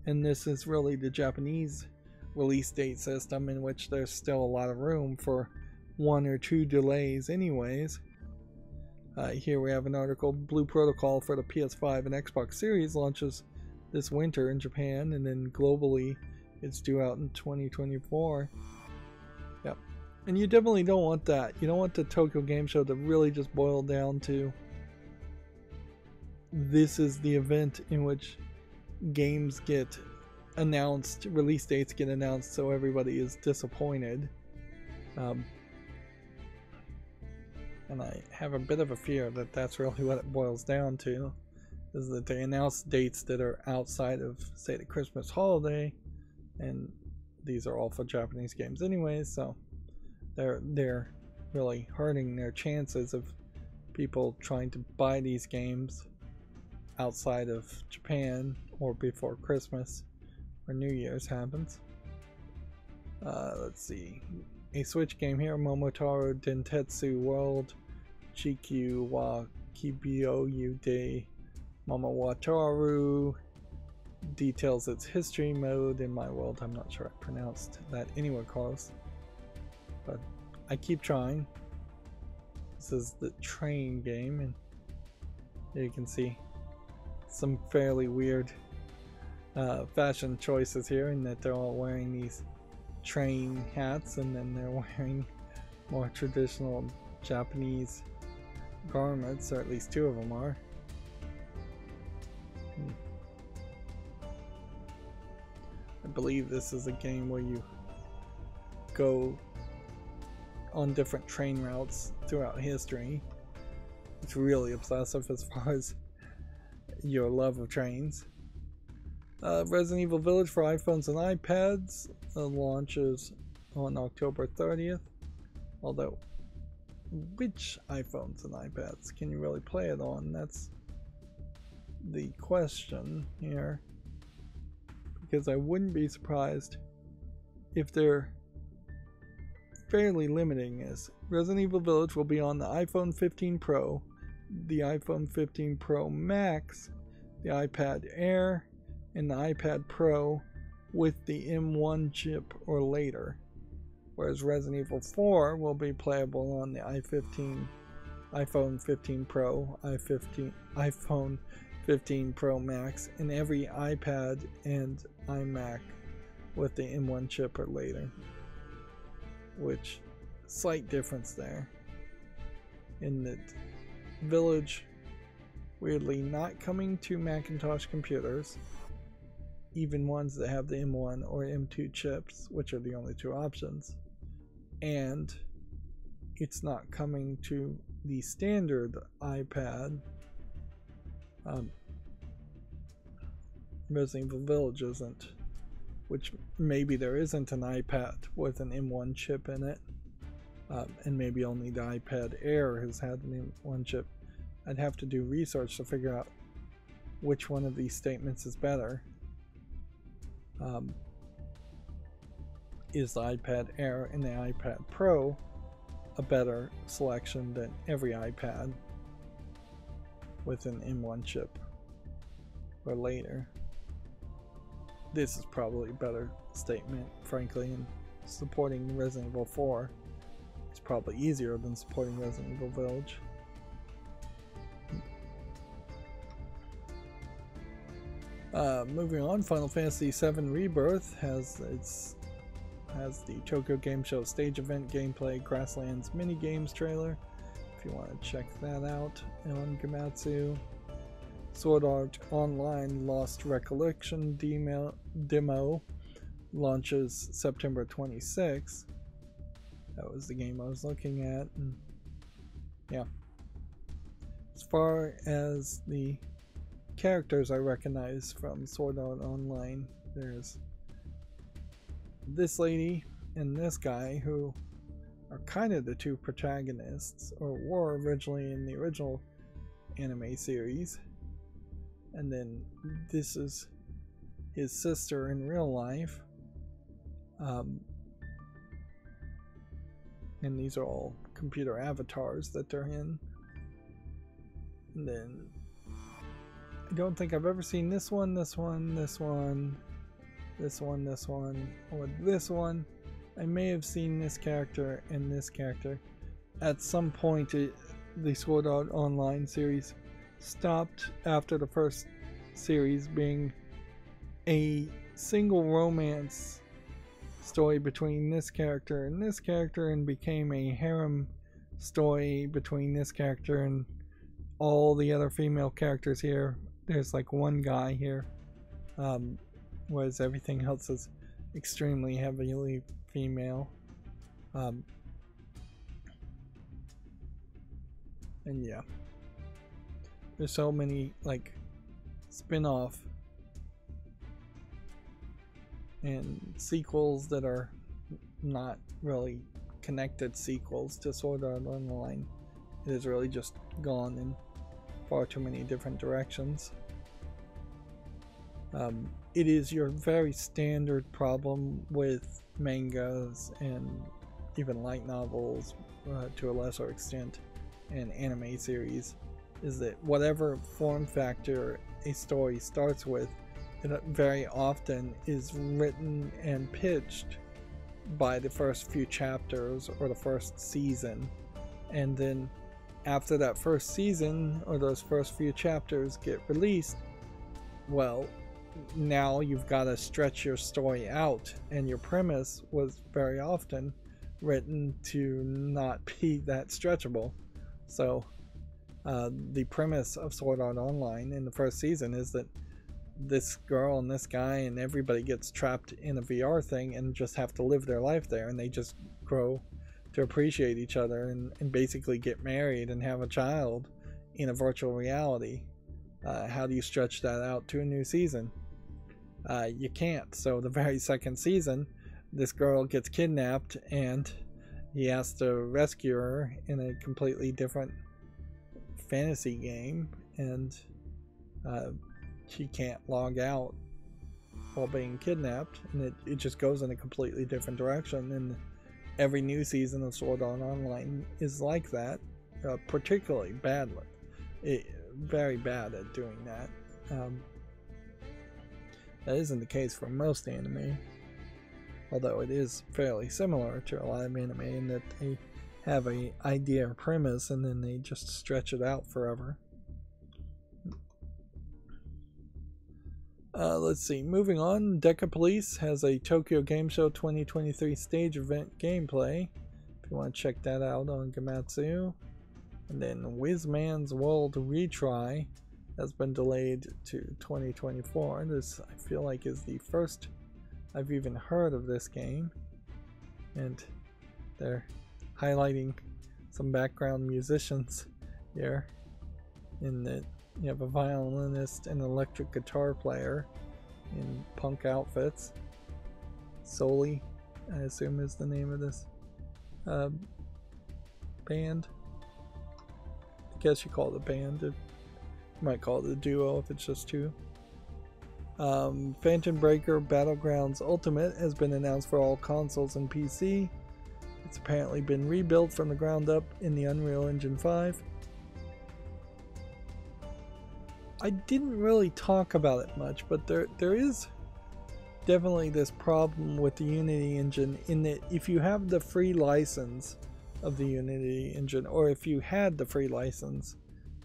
and this is really the Japanese release date system, in which there's still a lot of room for 1 or 2 delays anyways. Here we have an article: Blue Protocol for the PS5 and Xbox Series launches this winter in Japan, and then globally it's due out in 2024. Yep. And you definitely don't want that. You don't want the Tokyo Game Show to really just boil down to, this is the event in which games get announced, release dates get announced, so everybody is disappointed. And I have a bit of a fear that that's really what it boils down to, is that they announce dates that are outside of, say, the Christmas holiday, and these are all for Japanese games anyways, so they're really hurting their chances of people trying to buy these games outside of Japan or before Christmas or New Year's happens. Let's see. A Switch game here: Momotaro Dentetsu World Chikyu wa Kibyo de Momowataru. Details its history mode in my world. I'm not sure I pronounced that anywhere close, but I keep trying. This is the train game, and there you can see some fairly weird fashion choices here, in that they're all wearing these train hats, and then they're wearing more traditional Japanese garments, or at least 2 of them are. I believe this is a game where you go on different train routes throughout history. It's really obsessive as far as your love of trains. Resident Evil Village for iPhones and iPads launches on October 30th. Although, which iPhones and iPads can you really play it on? That's the question here. Because I wouldn't be surprised if they're fairly limiting this. Resident Evil Village will be on the iPhone 15 Pro, the iPhone 15 Pro Max, the iPad Air, and the iPad Pro with the M1 chip or later. Whereas Resident Evil 4 will be playable on the iPhone 15 Pro, iPhone 15 Pro Max, and every iPad and iMac with the M1 chip or later. Which, slight difference there, in that Village weirdly not coming to Macintosh computers, even ones that have the M1 or M2 chips, which are the only two options. And it's not coming to the standard iPad. Resident Evil Village isn't, which maybe there isn't an iPad with an M1 chip in it, and maybe only the iPad Air has had an M1 chip. I'd have to do research to figure out which one of these statements is better. Is the iPad Air and the iPad Pro a better selection than every iPad with an M1 chip or later? This is probably a better statement, frankly, and supporting Resident Evil 4 is probably easier than supporting Resident Evil Village. Moving on, Final Fantasy VII Rebirth has the Tokyo Game Show stage event gameplay Grasslands mini games trailer. If you want to check that out on Gematsu. Sword Art Online Lost Recollection demo launches September 26th. That was the game I was looking at. And yeah. As far as the characters I recognize from Sword Art Online, there's this lady and this guy who are kind of the two protagonists, or were originally in the original anime series. And then this is his sister in real life. And these are all computer avatars that they're in. And then I don't think I've ever seen this one, this one, this one, this one, this one, or this one. I may have seen this character and this character. At some point, the Sword Art Online series stopped after the first series being a single romance story between this character and became a harem story between this character and all the other female characters here. There's like one guy here, whereas everything else is extremely heavily female. And yeah, there's so many like spin-off and sequels that are not really connected sequels to Sword Art Online. It has really just gone in far too many different directions. It is your very standard problem with mangas and even light novels to a lesser extent, and anime series, is that whatever form factor a story starts with, it very often is written and pitched by the first few chapters or the first season, and then after that first season or those first few chapters get released, well, now you've got to stretch your story out, and your premise was very often written to not be that stretchable. So the premise of Sword Art Online in the first season is that this girl and this guy and everybody gets trapped in a VR thing and just have to live their life there, and they just grow to appreciate each other and basically get married and have a child in a virtual reality. How do you stretch that out to a new season? You can't. So the very second season, this girl gets kidnapped and he has to rescue her in a completely different fantasy game, and she can't log out while being kidnapped, and it just goes in a completely different direction. And every new season of Sword Art Online is like that, particularly badly. Very bad at doing that. That isn't the case for most anime, although it is fairly similar to a lot of anime in that they have an idea or premise and then they just stretch it out forever. Let's see, moving on, Deca Police has a Tokyo Game Show 2023 stage event gameplay, if you want to check that out on Gematsu. And then Wizman's World Retry has been delayed to 2024. This, I feel like, is the first I've even heard of this game, and they're highlighting some background musicians here in that you have a violinist and electric guitar player in punk outfits. Soli, I assume, is the name of this band. I guess you call it a band. You might call it a duo if it's just two. Phantom Breaker Battlegrounds Ultimate has been announced for all consoles and PC. It's apparently been rebuilt from the ground up in the Unreal Engine 5. I didn't really talk about it much, but there is definitely this problem with the Unity engine in that if you have the free license of the Unity engine, or if you had the free license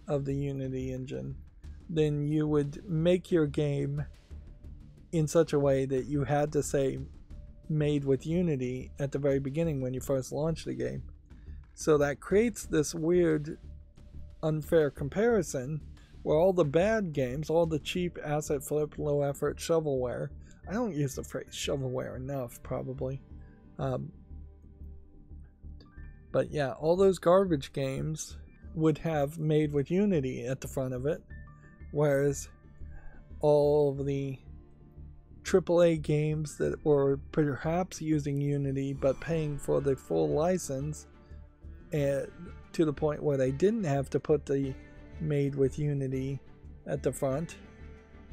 of the Unity engine, then you would make your game in such a way that you had to say made with Unity at the very beginning when you first launched the game. So that creates this weird unfair comparison where all the bad games, all the cheap asset flip, low effort shovelware, I don't use the phrase shovelware enough probably, but yeah, all those garbage games would have made with Unity at the front of it, whereas all of the AAA games that were perhaps using Unity but paying for the full license, and to the point where they didn't have to put the made with Unity at the front,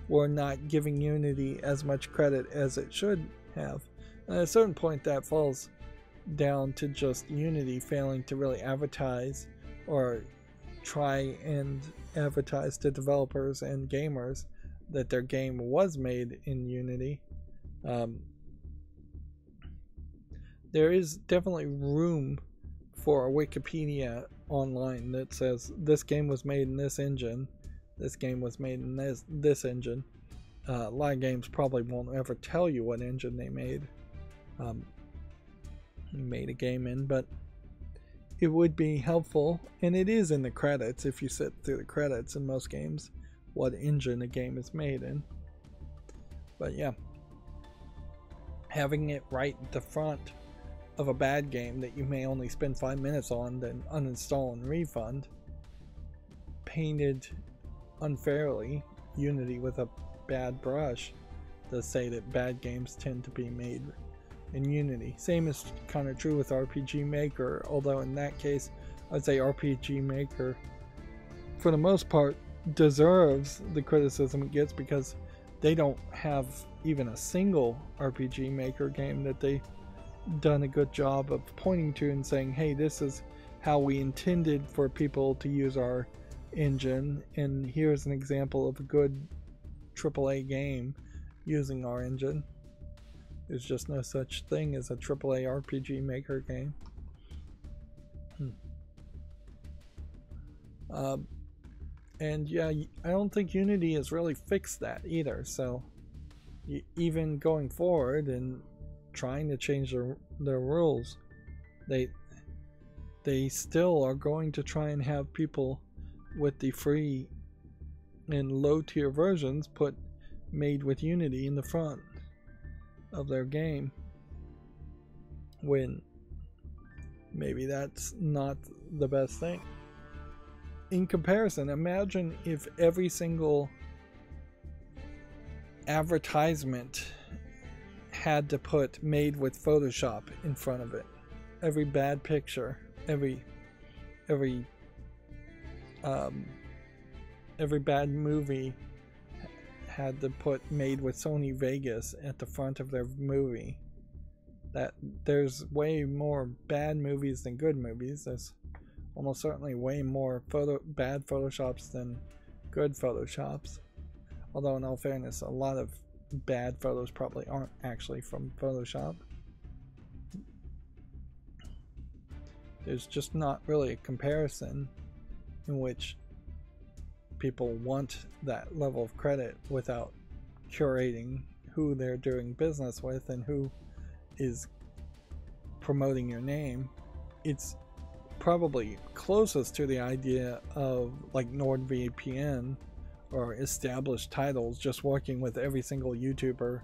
were not giving Unity as much credit as it should have. And at a certain point that falls down to just Unity failing to really advertise or try and advertise to developers and gamers that their game was made in Unity. There is definitely room for a Wikipedia online that says this game was made in this engine, this game was made in this engine. A lot of games probably won't ever tell you what engine they made a game in, but it would be helpful, and it is in the credits if you sit through the credits in most games, what engine a game is made in. But yeah, having it right at the front of a bad game that you may only spend 5 minutes on, then uninstall and refund, painted unfairly Unity with a bad brush to say that bad games tend to be made in Unity. Same is kind of true with RPG Maker, although in that case I'd say RPG Maker for the most part deserves the criticism it gets because they don't have even a single RPG Maker game that they've done a good job of pointing to and saying, hey, this is how we intended for people to use our engine, and here's an example of a good AAA game using our engine. There's just no such thing as a AAA RPG Maker game. And yeah, I don't think Unity has really fixed that either, so even going forward and trying to change their rules, they still are going to try and have people with the free and low tier versions put made with Unity in the front of their game, when maybe that's not the best thing. In comparison, imagine if every single advertisement had to put made with Photoshop in front of it. Every bad picture, every bad movie had to put made with Sony Vegas at the front of their movie. That there's way more bad movies than good movies. There's almost certainly way more bad Photoshops than good Photoshops. Although in all fairness, a lot of bad photos probably aren't actually from Photoshop. There's just not really a comparison in which people want that level of credit without curating who they're doing business with and who is promoting your name. It's probably closest to the idea of like NordVPN or established titles, just working with every single YouTuber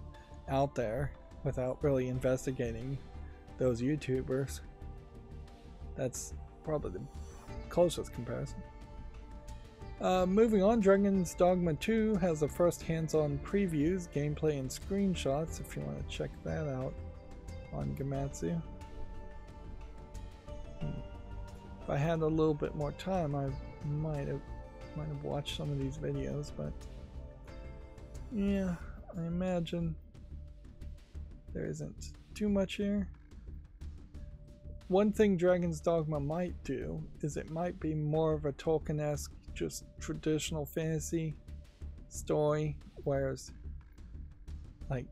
out there without really investigating those YouTubers. That's probably the closest comparison. Moving on, Dragon's Dogma 2 has the first hands-on previews, gameplay, and screenshots if you want to check that out on Gematsu. If I had a little bit more time, I might have watched some of these videos, but yeah, I imagine there isn't too much here. One thing Dragon's Dogma might do is it might be more of a Tolkien-esque, just traditional fantasy story, whereas like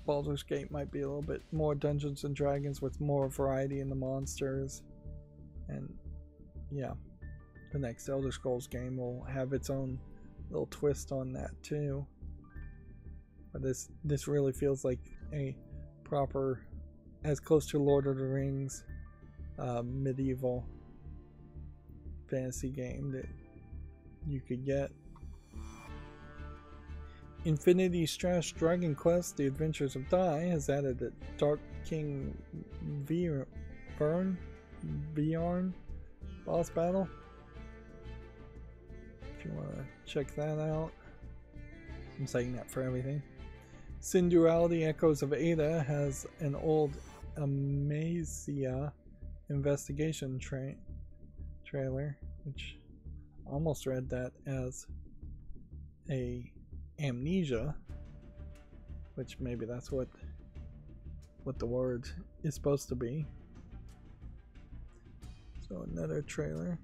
Baldur's Gate might be a little bit more Dungeons and Dragons with more variety in the monsters. And yeah, the next Elder Scrolls game will have its own little twist on that too. But this really feels like a proper, as close to Lord of the Rings medieval fantasy game that you could get. Infinity Strash Dragon Quest: The Adventures of Dai has added a Dark King Bjorn boss battle. If you want to check that out, I'm saying that for everything. Sin Duality Echoes of Ada has an old Amnesia investigation trailer, which I almost read that as a amnesia, which maybe that's what the word is supposed to be. So another trailer.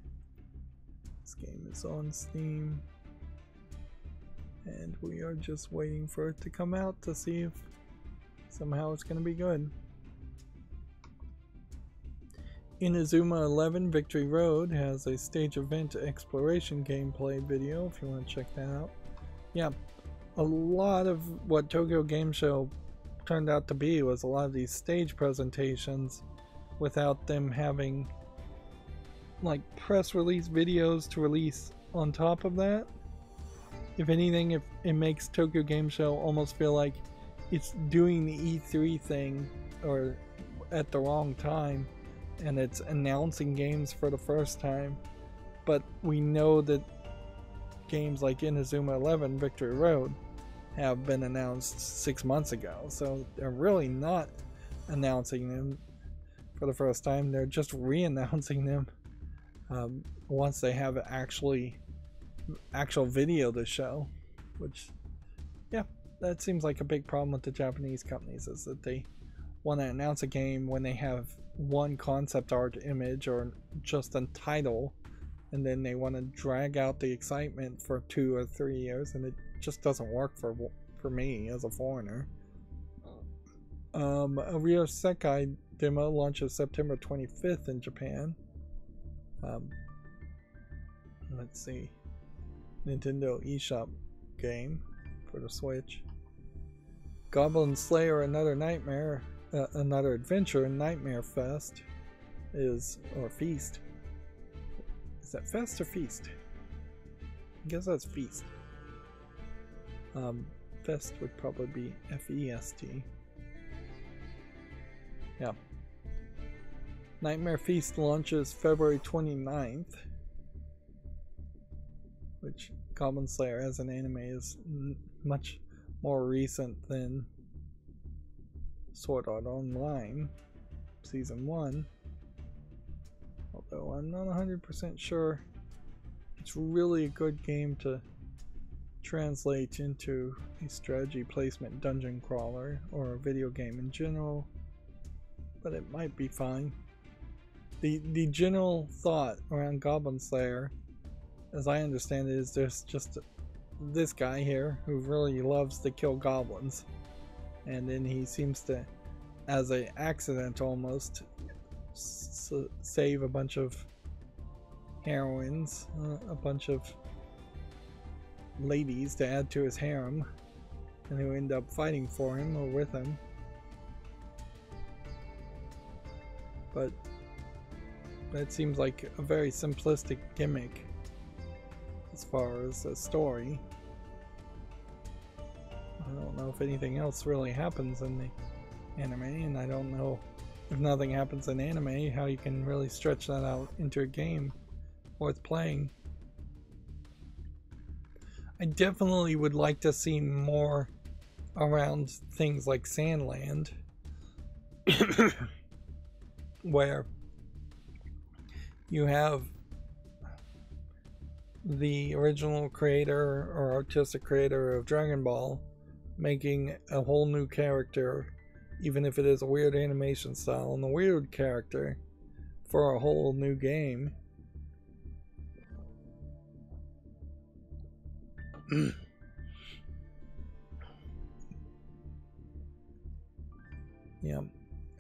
This game is on Steam, and we are just waiting for it to come out to see if somehow it's going to be good. Inazuma 11 Victory Road has a stage event exploration gameplay video if you want to check that out. Yeah, a lot of what Tokyo Game Show turned out to be was a lot of these stage presentations without them having like press release videos to release on top of that. If anything, it makes Tokyo Game Show almost feel like it's doing the E3 thing or at the wrong time, and it's announcing games for the first time. But we know that games like Inazuma 11 Victory Road have been announced 6 months ago, so they're really not announcing them for the first time. They're just re-announcing them once they have actual video to show, which, yeah, that seems like a big problem with the Japanese companies, is that they want to announce a game when they have one concept art image or just a title, and then they want to drag out the excitement for 2 or 3 years, and it just doesn't work for me as a foreigner. A Rio Sekai demo launches September 25th in Japan. Let's see, Nintendo eShop game for the Switch. Goblin Slayer Another Nightmare, Another Adventure in Nightmare Fest or Feast. Is that Fest or Feast? I guess that's Feast. Fest would probably be F-E-S-T. Yeah. Nightmare Feast launches February 29th, which Goblin Slayer as an anime is much more recent than Sword Art Online Season 1. Although I'm not 100% sure it's really a good game to translate into a strategy placement dungeon crawler or a video game in general, but it might be fine. The general thought around Goblin Slayer, as I understand it, is there's just this guy here who really loves to kill goblins, and then he seems to, as an accident almost, save a bunch of heroines, a bunch of ladies to add to his harem, and who end up fighting for him or with him. But that seems like a very simplistic gimmick as far as a story. don't know if anything else really happens in the anime, and I don't know if nothing happens in anime, how you can really stretch that out into a game worth playing. I definitely would like to see more around things like Sandland, where you have the original creator or artistic creator of Dragon Ball making a whole new character, even if it is a weird animation style and a weird character, for a whole new game. Yeah,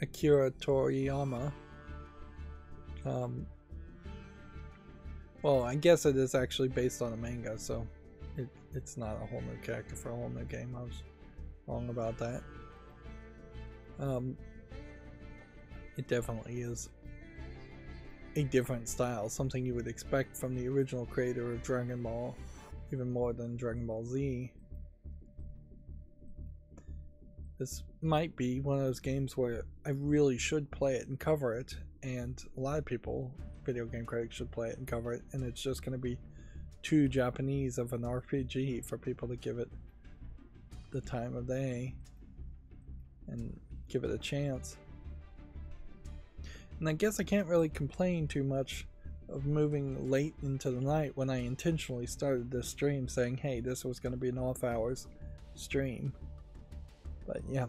Akira Toriyama. Well, I guess it is actually based on a manga, so it's not a whole new character for a whole new game. I was wrong about that. It definitely is a different style, something you would expect from the original creator of Dragon Ball, even more than Dragon Ball Z. This might be one of those games where I really should play it and cover it, and a lot of people, video game critics, should play it and cover it, and it's just going to be too Japanese of an RPG for people to give it the time of day and give it a chance. And I guess I can't really complain too much of moving late into the night when I intentionally started this stream saying, hey, this was going to be an off hours stream. But yeah,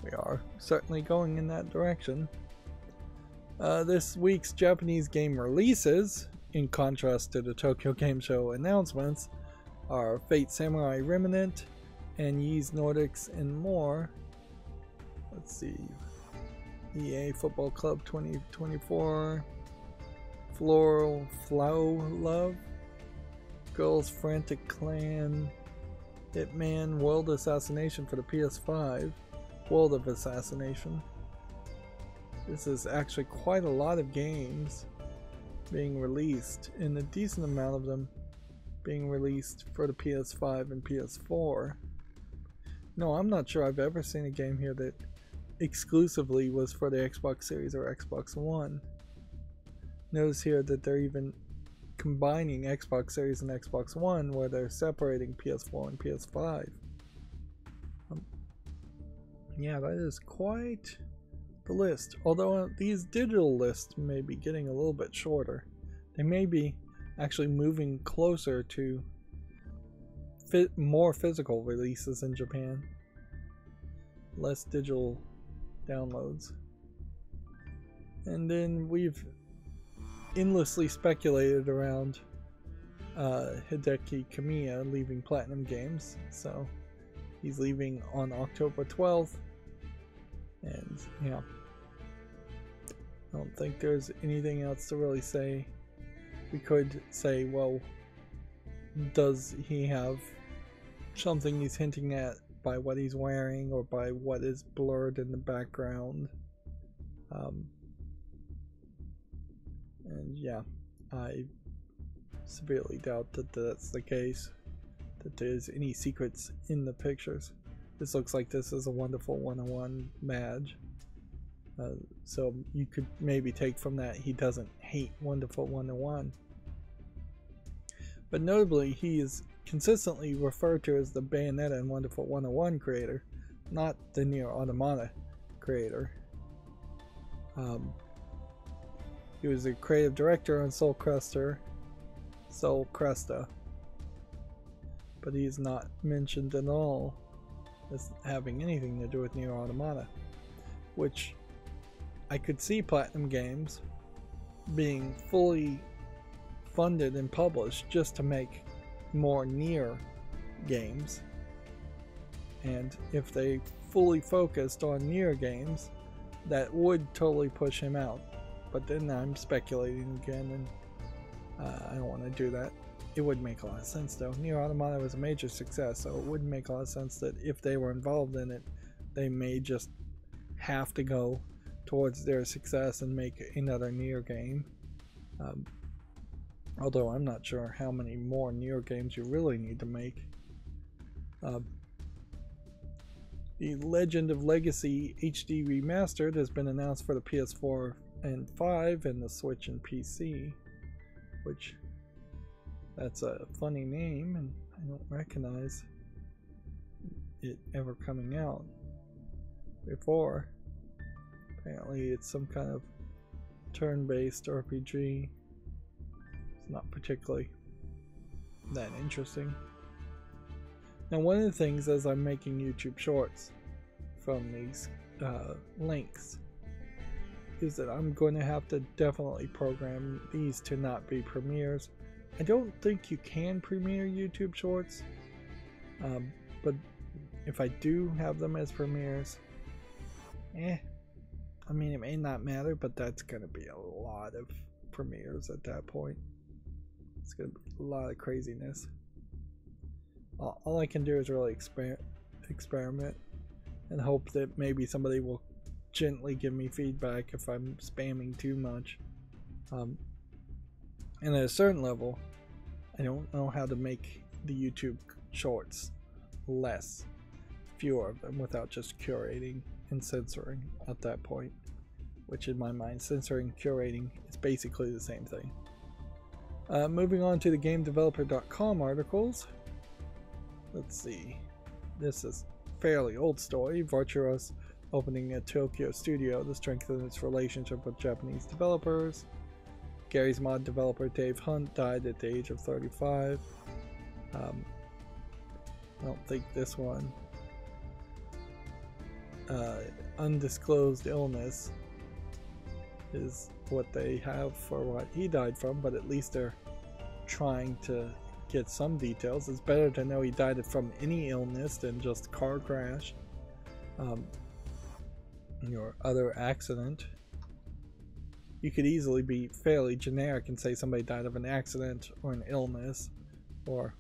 we are certainly going in that direction. This week's Japanese game releases, in contrast to the Tokyo Game Show announcements, are Fate Samurai Remnant and Ys Nordics and more. Let's see. EA Football Club 2024, Floral Flow Love, Girls Frantic Clan, Hitman World Assassination for the PS5, World of Assassination. This is actually quite a lot of games being released, and a decent amount of them being released for the PS5 and PS4. No, I'm not sure I've ever seen a game here that exclusively was for the Xbox Series or Xbox One. Notice here that they're even combining Xbox Series and Xbox One, where they're separating PS4 and PS5. Yeah, that is quite the list. Although these digital lists may be getting a little bit shorter. They may be actually moving closer to more physical releases in Japan. Less digital downloads. And then we've endlessly speculated around Hideki Kamiya leaving Platinum Games. So he's leaving on October 12th. And yeah, I don't think there's anything else to really say. We could say, well, does he have something he's hinting at by what he's wearing or by what is blurred in the background? And yeah, I severely doubt that that's the case, that there's any secrets in the pictures. This looks like this is a Wonderful 101 badge. So you could maybe take from that he doesn't hate Wonderful 101. But notably, he is consistently referred to as the Bayonetta and Wonderful 101 creator, not the Nier Automata creator. He was a creative director on Soul Cresta, but he's not mentioned at all as having anything to do with Nier Automata, which I could see Platinum Games being fully funded and published just to make more Nier games, and if they fully focused on Nier games, that would totally push him out. But then I'm speculating again, and I don't want to do that. It would make a lot of sense though. Nier Automata was a major success, so it would make a lot of sense that if they were involved in it, they may just have to go towards their success and make another Nier game. Although I'm not sure how many more Nier games you really need to make. Uh, the Legend of Legacy HD Remastered has been announced for the PS4 and 5 and the Switch and PC, which that's a funny name, and I don't recognize it ever coming out before. Apparently it's some kind of turn-based RPG. It's not particularly that interesting. Now, one of the things as I'm making YouTube shorts from these links is that I'm going to have to definitely program these to not be premieres. I don't think you can premiere YouTube shorts, but if I do have them as premieres, I mean, it may not matter, but that's going to be a lot of premieres at that point. It's going to be a lot of craziness. All I can do is really experiment and hope that maybe somebody will gently give me feedback if I'm spamming too much. And at a certain level, I don't know how to make the YouTube shorts fewer of them, without just curating and censoring at that point, which in my mind, censoring and curating is basically the same thing. Moving on to the GameDeveloper.com articles. Let's see. This is a fairly old story. Virtuos opening a Tokyo studio to strengthen its relationship with Japanese developers. Gary's Mod developer Dave Hunt died at the age of 35. I don't think this one. Undisclosed illness is what they have for what he died from, but at least they're trying to get some details. It's better to know he died from any illness than just car crash or other accident. You could easily be fairly generic and say somebody died of an accident or an illness, or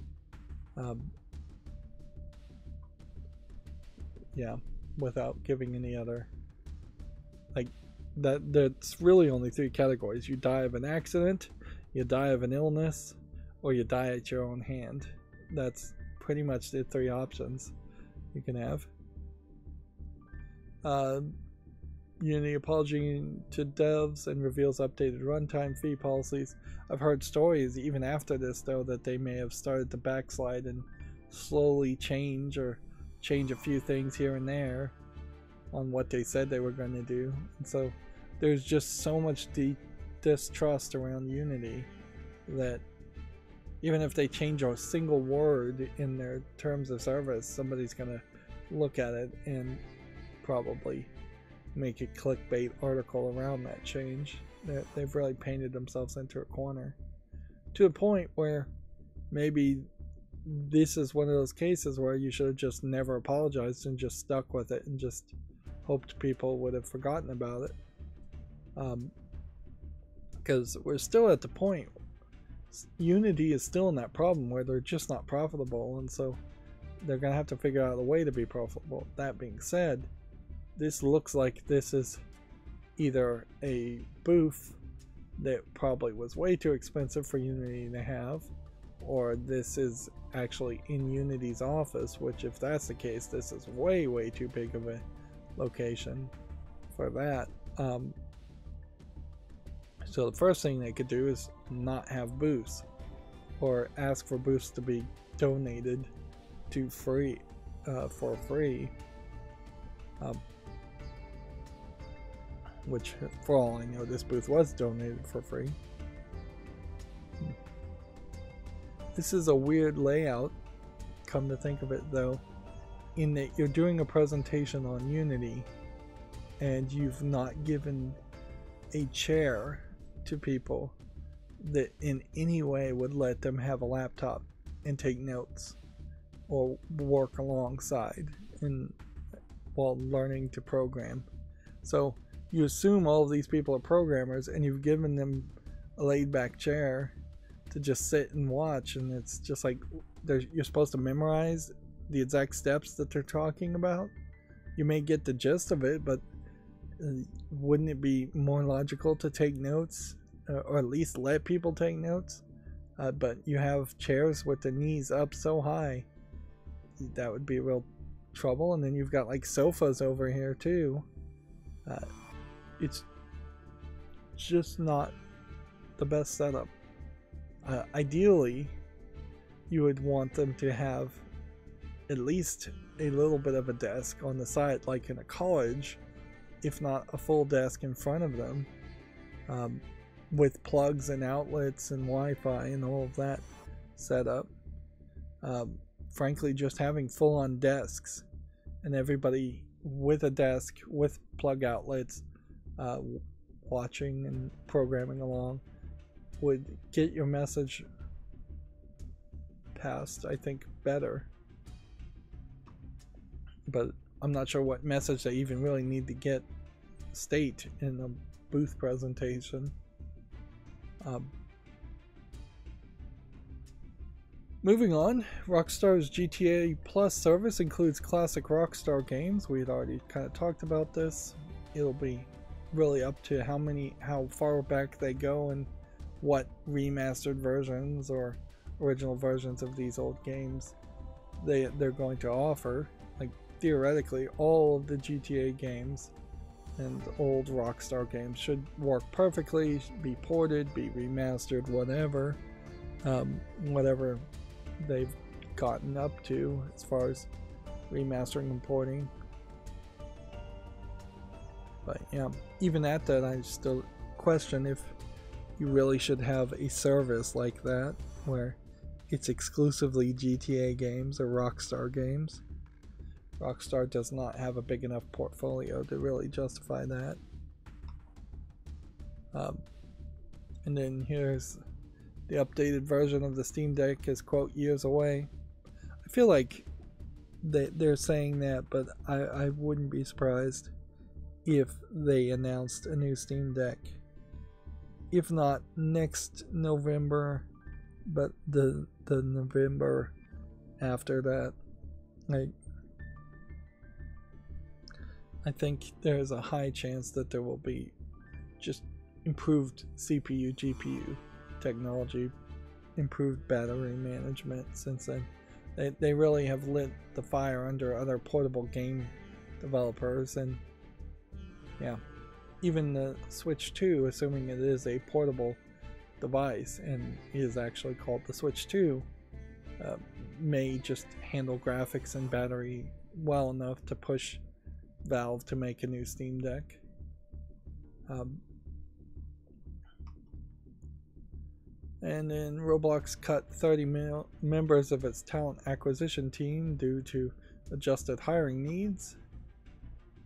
yeah, without giving any other, like, that's really only three categories. You die of an accident, you die of an illness, or you die at your own hand. That's pretty much the three options you can have. Unity apologizing to devs and reveals updated runtime fee policies. I've heard stories even after this, though, that they may have started to backslide and slowly change a few things here and there on what they said they were going to do. And so there's just so much distrust around Unity that even if they change a single word in their terms of service, somebody's going to look at it and probably make a clickbait article around that change. They've really painted themselves into a corner, to a point where maybe this is one of those cases where you should have just never apologized and just stuck with it and just hoped people would have forgotten about it. Because we're still at the point, Unity is still in that problem where they're just not profitable, and so they're going to have to figure out a way to be profitable. That being said, this looks like this is either a booth that probably was way too expensive for Unity to have, or this is actually in Unity's office, which, if that's the case, this is way too big of a location for that. So the first thing they could do is not have booths, or ask for booths to be donated to for free. Which, for all I know, this booth was donated for free. This is a weird layout, come to think of it, though, in that you're doing a presentation on Unity and you've not given a chair to people that in any way would let them have a laptop and take notes or work alongside while learning to program. So you assume all of these people are programmers, and you've given them a laid-back chair to just sit and watch, and it's just like you're supposed to memorize the exact steps that they're talking about. You may get the gist of it, but wouldn't it be more logical to take notes, or at least let people take notes? But you have chairs with the knees up so high that would be real trouble. And then you've got like sofas over here too. It's just not the best setup. Ideally, you would want them to have at least a little bit of a desk on the side, like in a college, if not a full desk in front of them, with plugs and outlets and Wi-Fi and all of that set up. Frankly, just having full-on desks and everybody with a desk with plug outlets watching and programming along would get your message passed, I think, better. But I'm not sure what message they even really need to get state in a booth presentation. Moving on, Rockstar's GTA Plus service includes classic Rockstar games. We had already kind of talked about this. It'll be really up to how far back they go and what remastered versions or original versions of these old games they're going to offer. Like, theoretically, all of the GTA games and old Rockstar games should work perfectly, be ported, be remastered, whatever they've gotten up to as far as remastering and porting. But yeah, even at that, I still question if you really should have a service like that where it's exclusively GTA games or Rockstar games. Rockstar does not have a big enough portfolio to really justify that. And then here's the updated version of the Steam Deck is, quote, years away. I feel like they're saying that, but I wouldn't be surprised if they announced a new Steam Deck. If not next November, but the November after that. I think there's a high chance that there will be just improved CPU, GPU technology, improved battery management since then. They really have lit the fire under other portable game developers, and yeah, even the Switch 2, assuming it is a portable device and is actually called the Switch 2, may just handle graphics and battery well enough to push Valve to make a new Steam Deck. And then Roblox cut 30 members of its talent acquisition team due to adjusted hiring needs.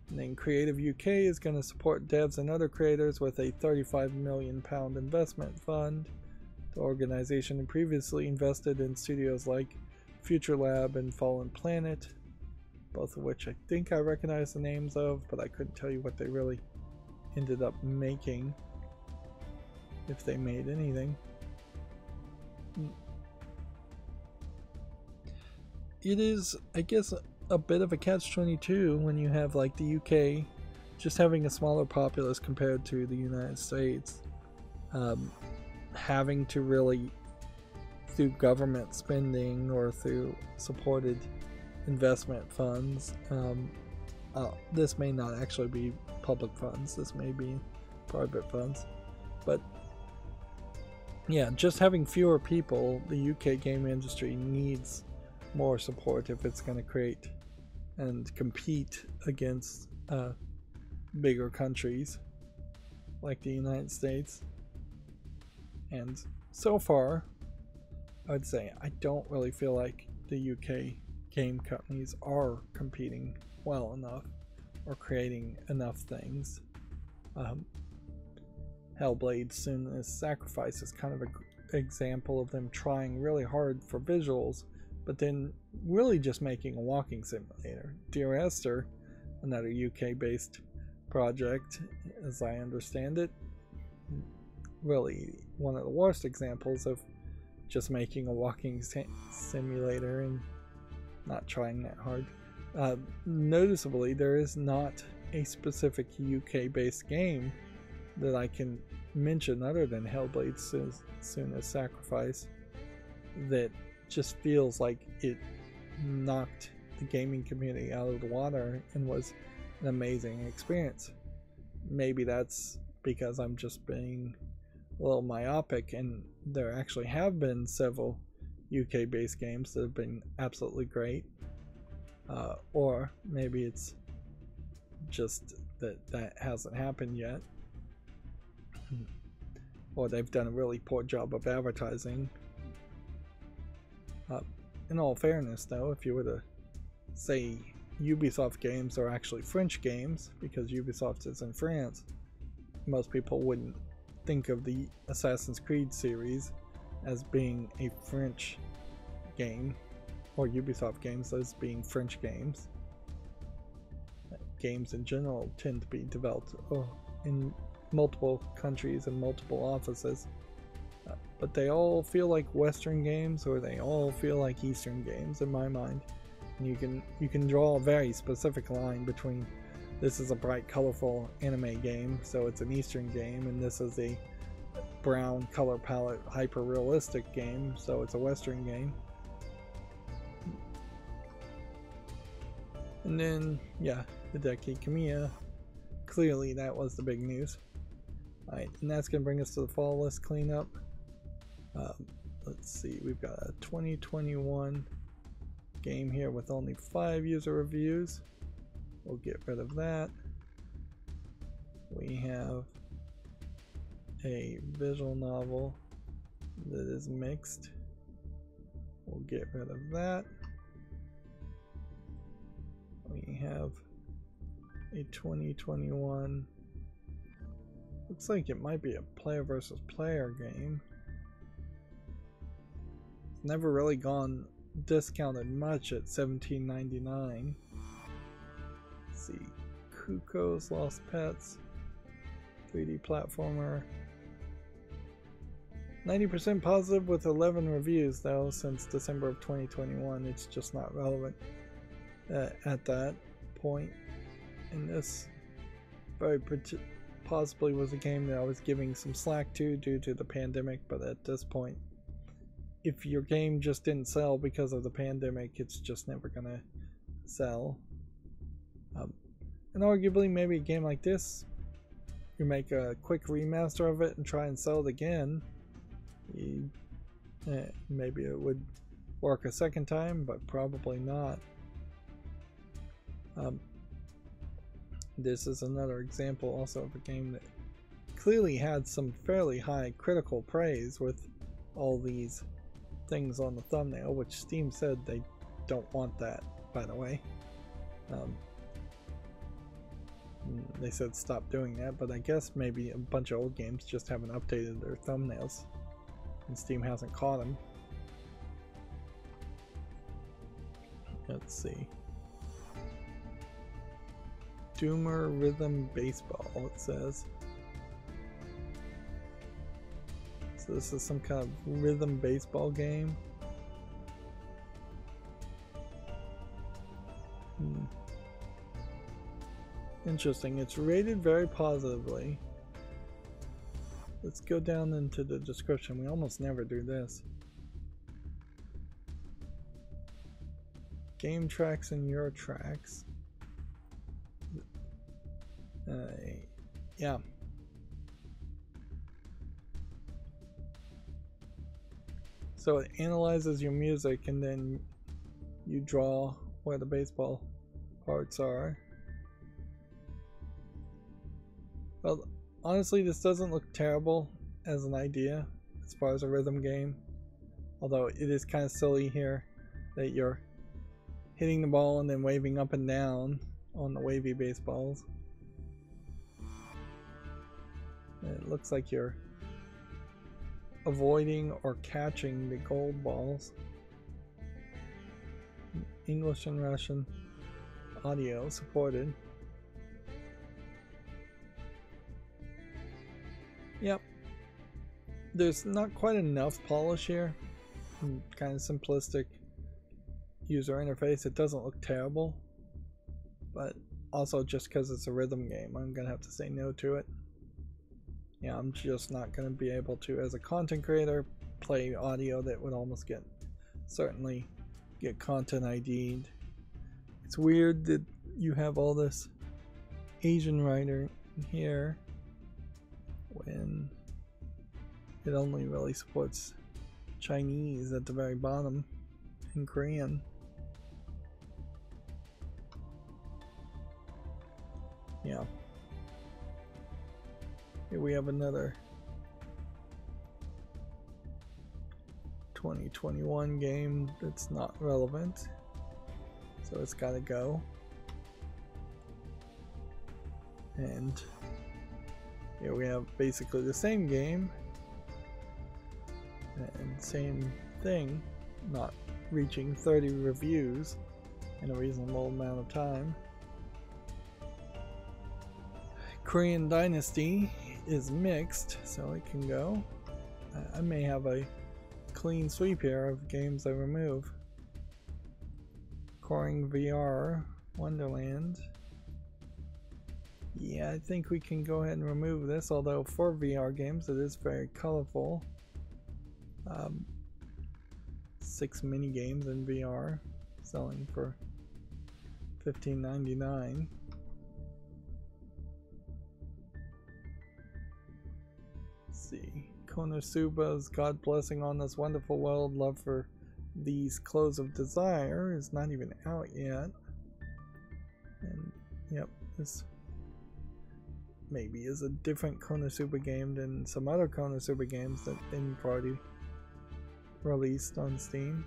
And then Creative UK is going to support devs and other creators with a £35 million investment fund. The organization had previously invested in studios like Future Lab and Fallen Planet, both of which I think I recognize the names of, but I couldn't tell you what they really ended up making, if they made anything. It is, I guess, a bit of a catch-22 when you have like the UK just having a smaller populace compared to the United States, having to really, through government spending or through supported investment funds, this may not actually be public funds, this may be private funds, but yeah, just having fewer people, the UK game industry needs more support if it's going to create and compete against bigger countries like the United States. And so far, I'd say I don't really feel like the UK game companies are competing well enough or creating enough things. Hellblade: Senua's Sacrifice is kind of an example of them trying really hard for visuals, but then really just making a walking simulator. Dear Esther, another UK-based project, as I understand it, really one of the worst examples of just making a walking simulator and not trying that hard. Noticeably, there is not a specific UK-based game that I can mention other than Hellblade: Senua's Sacrifice that just feels like it knocked the gaming community out of the water and was an amazing experience. Maybe that's because I'm just being a little myopic, and there actually have been several UK based games that have been absolutely great, or maybe it's just that hasn't happened yet, or they've done a really poor job of advertising. In all fairness though, if you were to say Ubisoft games are actually French games, because Ubisoft is in France, most people wouldn't think of the Assassin's Creed series as being a French game, or Ubisoft games as being French games. Games in general tend to be developed in multiple countries and multiple offices, but they all feel like Western games, or they all feel like Eastern games in my mind. And you can draw a very specific line between this is a bright, colorful anime game, so it's an Eastern game, and this is a brown color palette, hyper realistic game, so it's a Western game. And then, yeah, Hideki Kamiya. Clearly, that was the big news. Alright, and that's going to bring us to the fall list cleanup. Let's see, we've got a 2021 game here with only 5 user reviews. We'll get rid of that. We have a visual novel that is mixed. We'll get rid of that. We have a 2021, looks like it might be a player versus player game. It's never really gone discounted much at $17.99. Let's see, Kuko's Lost Pets, 3D platformer. 90% positive with 11 reviews though since December of 2021. It's just not relevant at that point. And this very possibly was a game that I was giving some slack to due to the pandemic, but at this point, if your game just didn't sell because of the pandemic, it's just never gonna sell. And arguably, maybe a game like this, you make a quick remaster of it and try and sell it again, maybe it would work a second time, but probably not. This is another example also of a game that clearly had some fairly high critical praise with all these things on the thumbnail, which Steam said they don't want that, by the way. They said stop doing that, but I guess maybe a bunch of old games just haven't updated their thumbnails and Steam hasn't caught them. Let's see. Doomer Rhythm Baseball, it says. So this is some kind of rhythm baseball game. Interesting. It's rated very positively. Let's go down into the description. We almost never do this. Game tracks and your tracks. Yeah. So it analyzes your music and then you draw where the baseball parts are. Well, honestly, this doesn't look terrible as an idea as far as a rhythm game. Although it is kind of silly here that you're hitting the ball and then waving up and down on the wavy baseballs. It looks like you're avoiding or catching the gold balls. English and Russian audio supported. Yep. There's not quite enough polish here. Kind of simplistic user interface. It doesn't look terrible. But also just because it's a rhythm game, I'm going to have to say no to it. Yeah, I'm just not going to be able to, as a content creator, play audio that would almost certainly get content ID'd. It's weird that you have all this Asian writer here when it only really supports Chinese at the very bottom and Korean. Yeah. Here we have another 2021 game that's not relevant, so it's gotta go. And here we have basically the same game and same thing, not reaching 30 reviews in a reasonable amount of time. Korean Dynasty is mixed, so it can go. I may have a clean sweep here of games I remove. Coring VR, Wonderland. Yeah, I think we can go ahead and remove this, although for VR games it is very colorful. 6 mini games in VR, selling for $15.99. Let's see, Konosuba's God Blessing on This Wonderful World, Love for These Clothes of Desire is not even out yet. And yep, this maybe is a different Konosuba game than some other Konosuba games that didn't already released on Steam.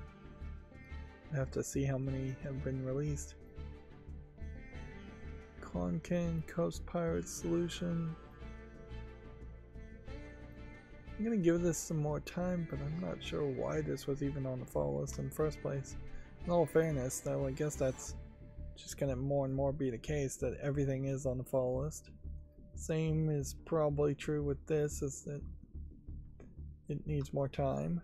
I have to see how many have been released. Konkan Coast Pirate Solution. I'm gonna give this some more time, but I'm not sure why this was even on the fall list in the first place. In all fairness, though, I guess that's just gonna more and more be the case, that everything is on the fall list. Same is probably true with this, is that it needs more time.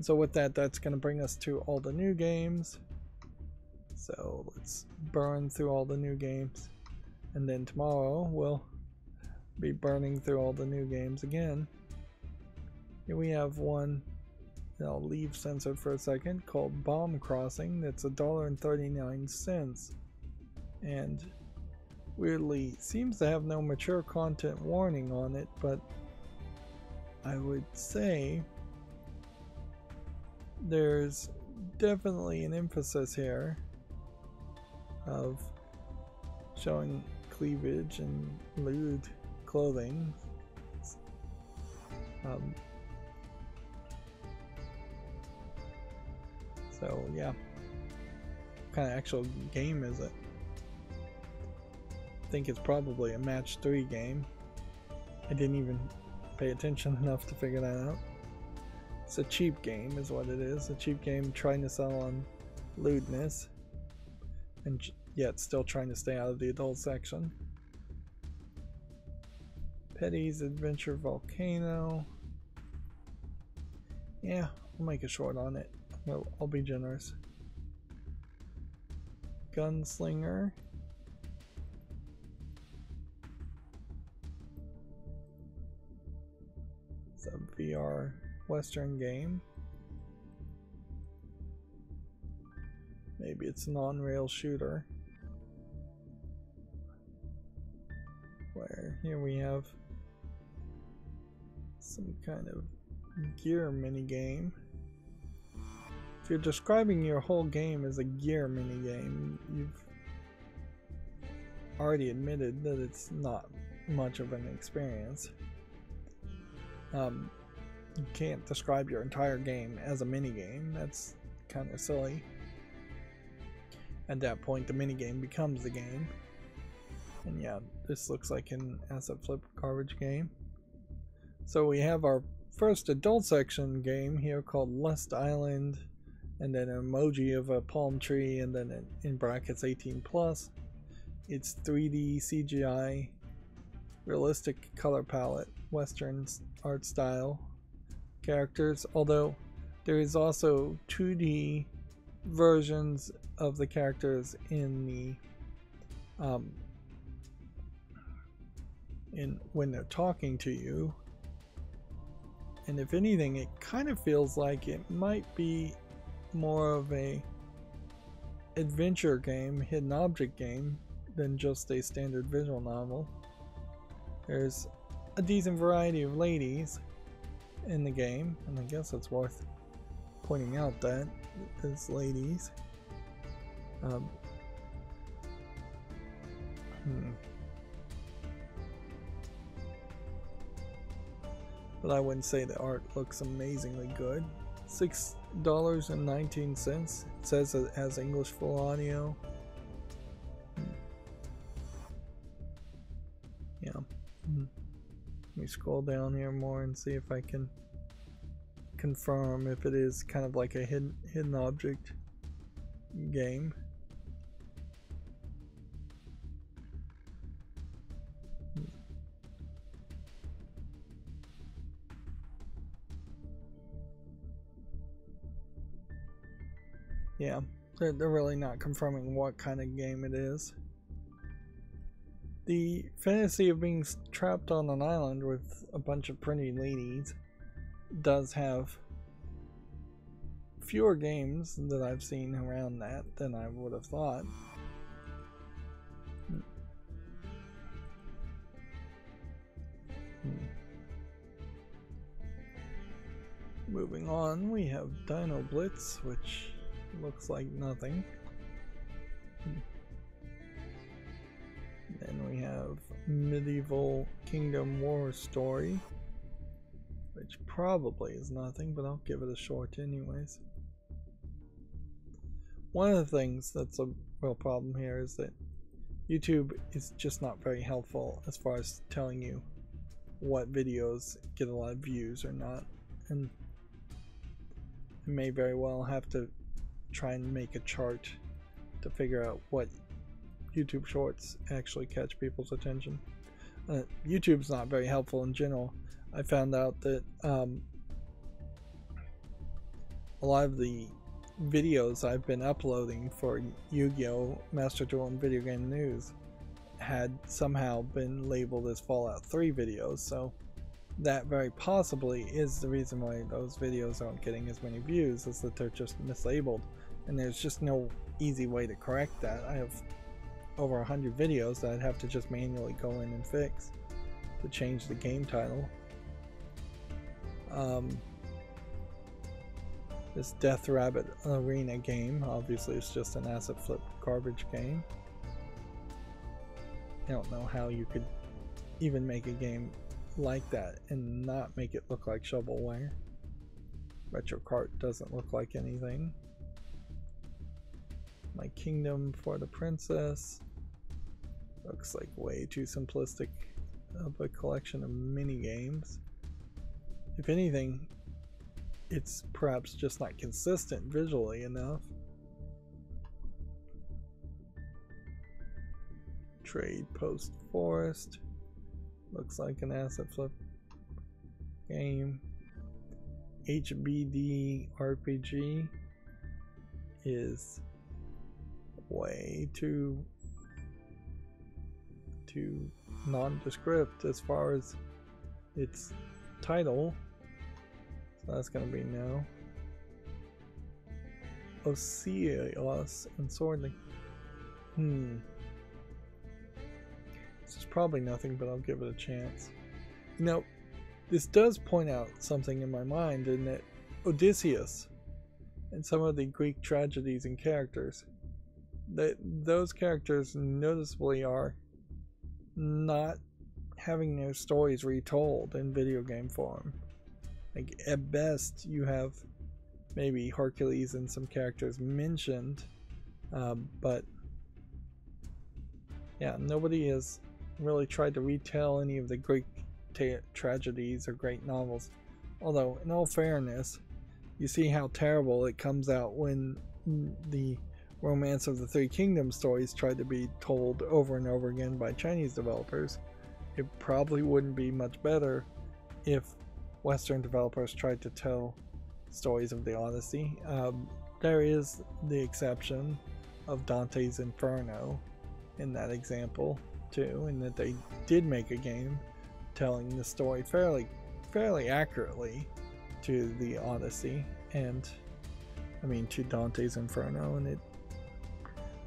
So with that, that's going to bring us to all the new games. So let's burn through all the new games. And then tomorrow we'll be burning through all the new games again. Here we have one that I'll leave censored for a second, called Bomb Crossing. That's $1.39. And weirdly seems to have no mature content warning on it, but I would say there's definitely an emphasis here of showing cleavage and lewd clothing. So yeah, what kind of actual game is it? I think it's probably a match 3 game. I didn't even pay attention enough to figure that out. It's a cheap game is what it is. A cheap game trying to sell on lewdness and yet still trying to stay out of the adult section. Petty's Adventure Volcano. Yeah, I'll make a short on it. I'll be generous. Gunslinger. It's a VR Western game. Maybe it's an on-rail shooter. Where here we have some kind of gear mini game. If you're describing your whole game as a gear mini game, you've already admitted that it's not much of an experience. You can't describe your entire game as a mini game. That's kind of silly. At that point, the mini game becomes the game. And yeah, this looks like an asset flip garbage game. So we have our first adult section game here called Lust Island, and then an emoji of a palm tree, and then in brackets 18+. It's 3D CGI, realistic color palette, Western art style characters, although there is also 2D versions of the characters in the when they're talking to you. And if anything, it kind of feels like it might be more of a adventure game, hidden object game, than just a standard visual novel. There's a decent variety of ladies in the game, and I guess it's worth pointing out that there's ladies. But I wouldn't say the art looks amazingly good. $6.19. It says it has English full audio. Yeah. Let me scroll down here more and see if I can confirm if it is kind of like a hidden object game. Yeah, they're really not confirming what kind of game it is. The fantasy of being trapped on an island with a bunch of pretty ladies does have fewer games that I've seen around that than I would have thought. Moving on, we have Dino Blitz, which looks like nothing. Then we have Medieval Kingdom War Story, which probably is nothing, but I'll give it a short anyways. One of the things that's a real problem here is that YouTube is just not very helpful as far as telling you what videos get a lot of views or not, and you may very well have to try and make a chart to figure out what YouTube shorts actually catch people's attention. YouTube's not very helpful in general. I found out that a lot of the videos I've been uploading for Yu-Gi-Oh! Master Duel and Video Game News had somehow been labeled as Fallout 3 videos, so that very possibly is the reason why those videos aren't getting as many views, is that they're just mislabeled, and there's just no easy way to correct that. I have over 100 videos that I'd have to just manually go in and fix to change the game title. This Death Rabbit Arena game, obviously it's just an asset flip garbage game. I don't know how you could even make a game like that and not make it look like shovelware. Retro Cart doesn't look like anything. My Kingdom for the Princess looks like way too simplistic of a collection of mini games. If anything, it's perhaps just not consistent visually enough. Trade Post Forest looks like an asset flip game. HBD RPG is way too nondescript as far as its title, so that's gonna be no. Oceos and Swordling. This is probably nothing, but I'll give it a chance. You know, this does point out something in my mind, in that Odysseus and some of the Greek tragedies and characters, that those characters noticeably are not having their stories retold in video game form. Like, at best you have maybe Hercules and some characters mentioned, but yeah, nobody has really tried to retell any of the Greek tragedies or great novels. Although, in all fairness, you see how terrible it comes out when the Romance of the Three Kingdoms stories tried to be told over and over again by Chinese developers. It probably wouldn't be much better if Western developers tried to tell stories of the Odyssey. There is the exception of Dante's Inferno in that example too, in that they did make a game telling the story fairly accurately to the Odyssey, and I mean, to Dante's Inferno, and it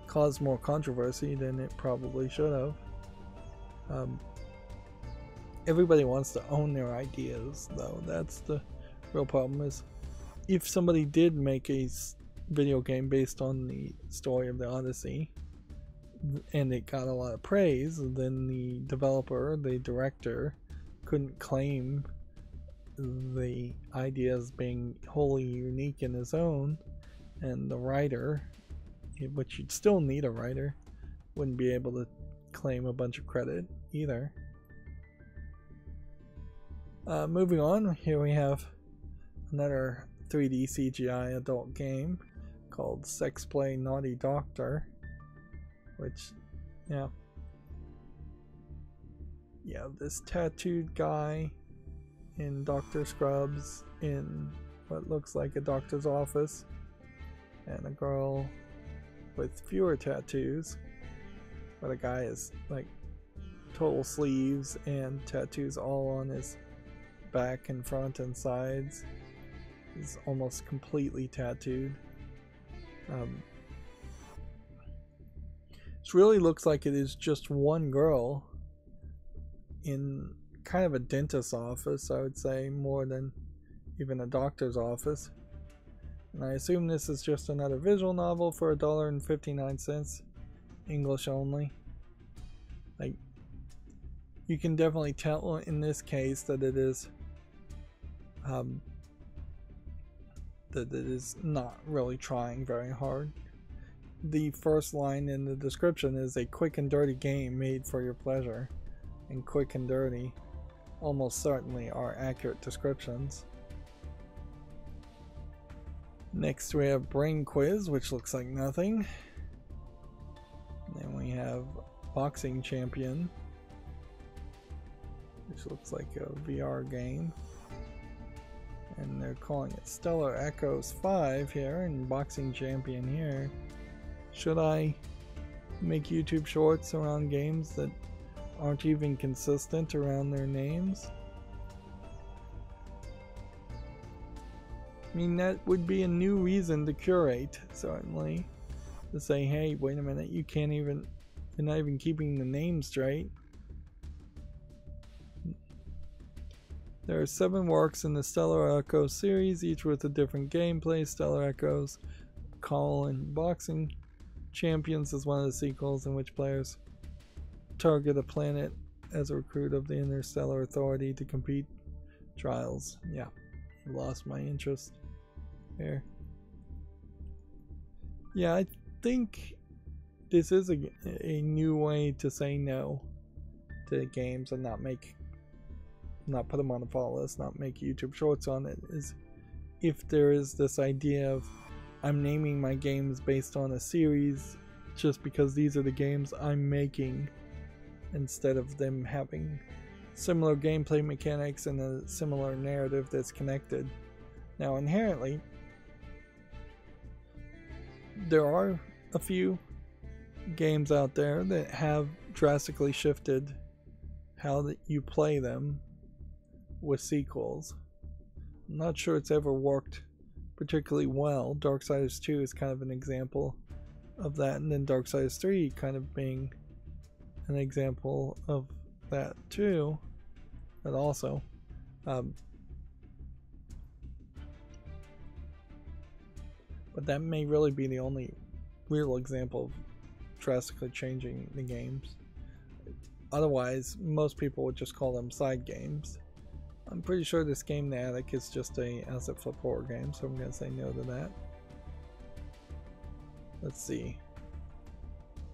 caused more controversy than it probably should have. Everybody wants to own their ideas, though. That's the real problem. Is if somebody did make a video game based on the story of the Odyssey, and it got a lot of praise, then the developer, the director, couldn't claim the idea as being wholly unique in his own, and the writer, which you'd still need a writer, wouldn't be able to claim a bunch of credit either. Moving on, here we have another 3D CGI adult game called Sex Play Naughty Doctor, which, yeah, this tattooed guy in doctor scrubs in what looks like a doctor's office, and a girl with fewer tattoos, but a guy is like total sleeves and tattoos all on his back and front and sides. He's almost completely tattooed. It really looks like it is just one girl in kind of a dentist's office, I would say, more than even a doctor's office. And I assume this is just another visual novel for $1.59, English only. Like, you can definitely tell in this case that it is not really trying very hard. The first line in the description is a quick and dirty game made for your pleasure, and quick and dirty almost certainly are accurate descriptions. Next we have Brain Quiz, which looks like nothing. Then we have Boxing Champion, which looks like a VR game. And they're calling it Stellar Echoes 5 here, and Boxing Champion here. Should I make YouTube shorts around games that aren't even consistent around their names? I mean, that would be a new reason to curate, certainly. To say, hey, wait a minute, you're not even keeping the name straight. There are 7 works in the Stellar Echoes series, each with a different gameplay. Stellar Echoes: Boxing Champions is one of the sequels in which players target a planet as a recruit of the Interstellar Authority to compete trials. Yeah, lost my interest there. Yeah, I think this is a new way to say no to games and not put them on the follow list, not make YouTube shorts on it. Is if there is this idea of I'm naming my games based on a series just because these are the games I'm making, instead of them having similar gameplay mechanics and a similar narrative that's connected. Now, inherently, there are a few games out there that have drastically shifted how that you play them with sequels. I'm not sure it's ever worked particularly well. Darksiders 2 is kind of an example of that, and then Darksiders 3 kind of being an example of that too. But also, but that may really be the only real example of drastically changing the games. Otherwise, most people would just call them side games. I'm pretty sure this game, The Attic, is just a asset flip horror game, so I'm going to say no to that. Let's see.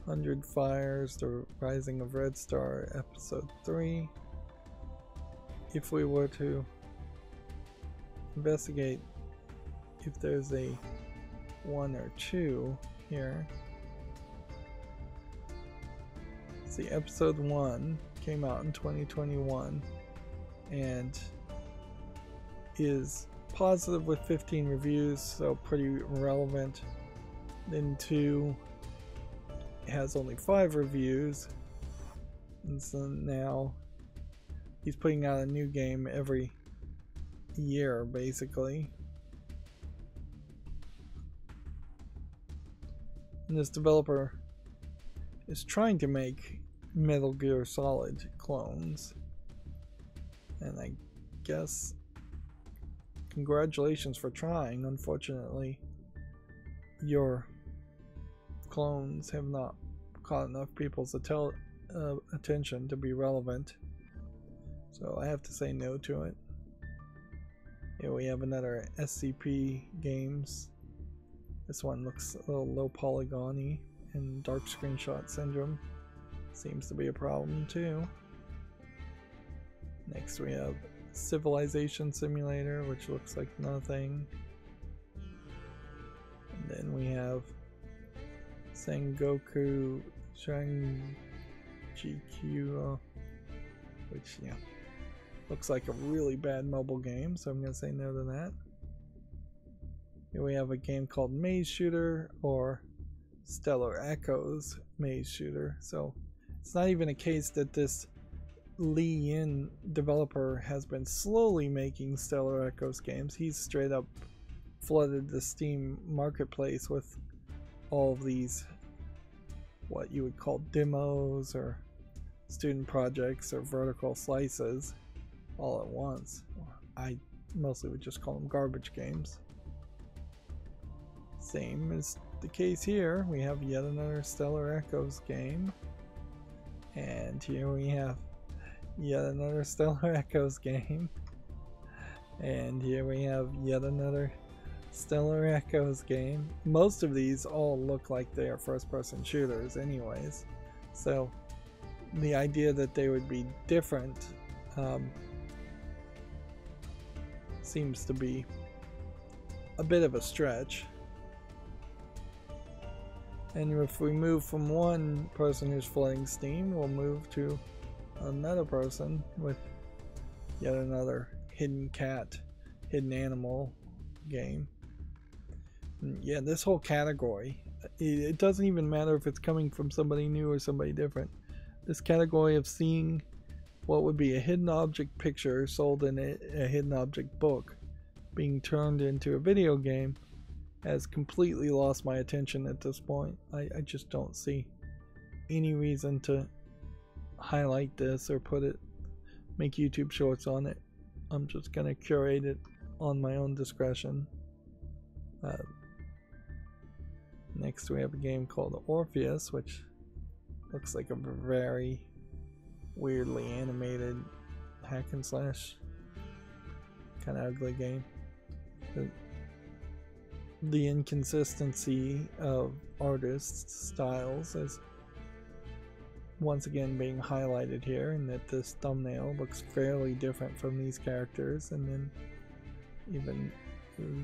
100 Fires, The Rising of Red Star, Episode 3. If we were to investigate if there's a 1 or 2 here. See, Episode 1 came out in 2021 and is positive with 15 reviews, so pretty relevant. Then 2 has only 5 reviews, and so now he's putting out a new game every year basically. And this developer is trying to make Metal Gear Solid clones. And I guess congratulations for trying. Unfortunately, your clones have not caught enough people's attention to be relevant. So I have to say no to it. Here we have another SCP games. This one looks a little low polygon-y, and dark screenshot syndrome seems to be a problem too. Next we have Civilization Simulator, which looks like nothing. And then we have Sengoku Shangikyo, which, yeah, looks like a really bad mobile game, so I'm going to say no to that. Here we have a game called Maze Shooter, or Stellar Echoes Maze Shooter. So it's not even a case that this Lee Yin developer has been slowly making Stellar Echoes games. He's straight up flooded the Steam marketplace with all of these, what you would call demos or student projects or vertical slices all at once. I mostly would just call them garbage games. Same is the case here. We have yet another Stellar Echoes game, and here we have yet another Stellar Echoes game, and here we have yet another Stellar Echoes game. Most of these all look like they are first-person shooters anyways, so the idea that they would be different seems to be a bit of a stretch. And if we move from one person who's flooding Steam, we'll move to another person with yet another hidden cat, hidden animal game. And yeah, this whole category, it doesn't even matter if it's coming from somebody new or somebody different. This category of seeing what would be a hidden object picture sold in a hidden object book being turned into a video game has completely lost my attention at this point. I just don't see any reason to highlight this or make YouTube shorts on it. I'm just gonna curate it on my own discretion. Next we have a game called Orpheus, which looks like a very weirdly animated hack and slash kind of ugly game. The inconsistency of artists' styles is once again being highlighted here, in that this thumbnail looks fairly different from these characters, and then even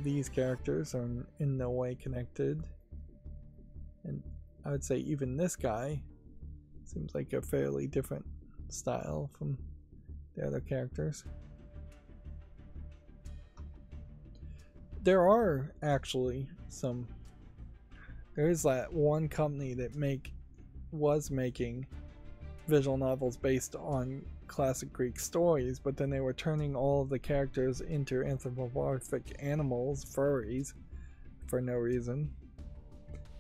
these characters are in no way connected. And I would say even this guy seems like a fairly different style from the other characters. There are actually there is that one company that was making visual novels based on classic Greek stories, but then they were turning all of the characters into anthropomorphic animals, furries, for no reason.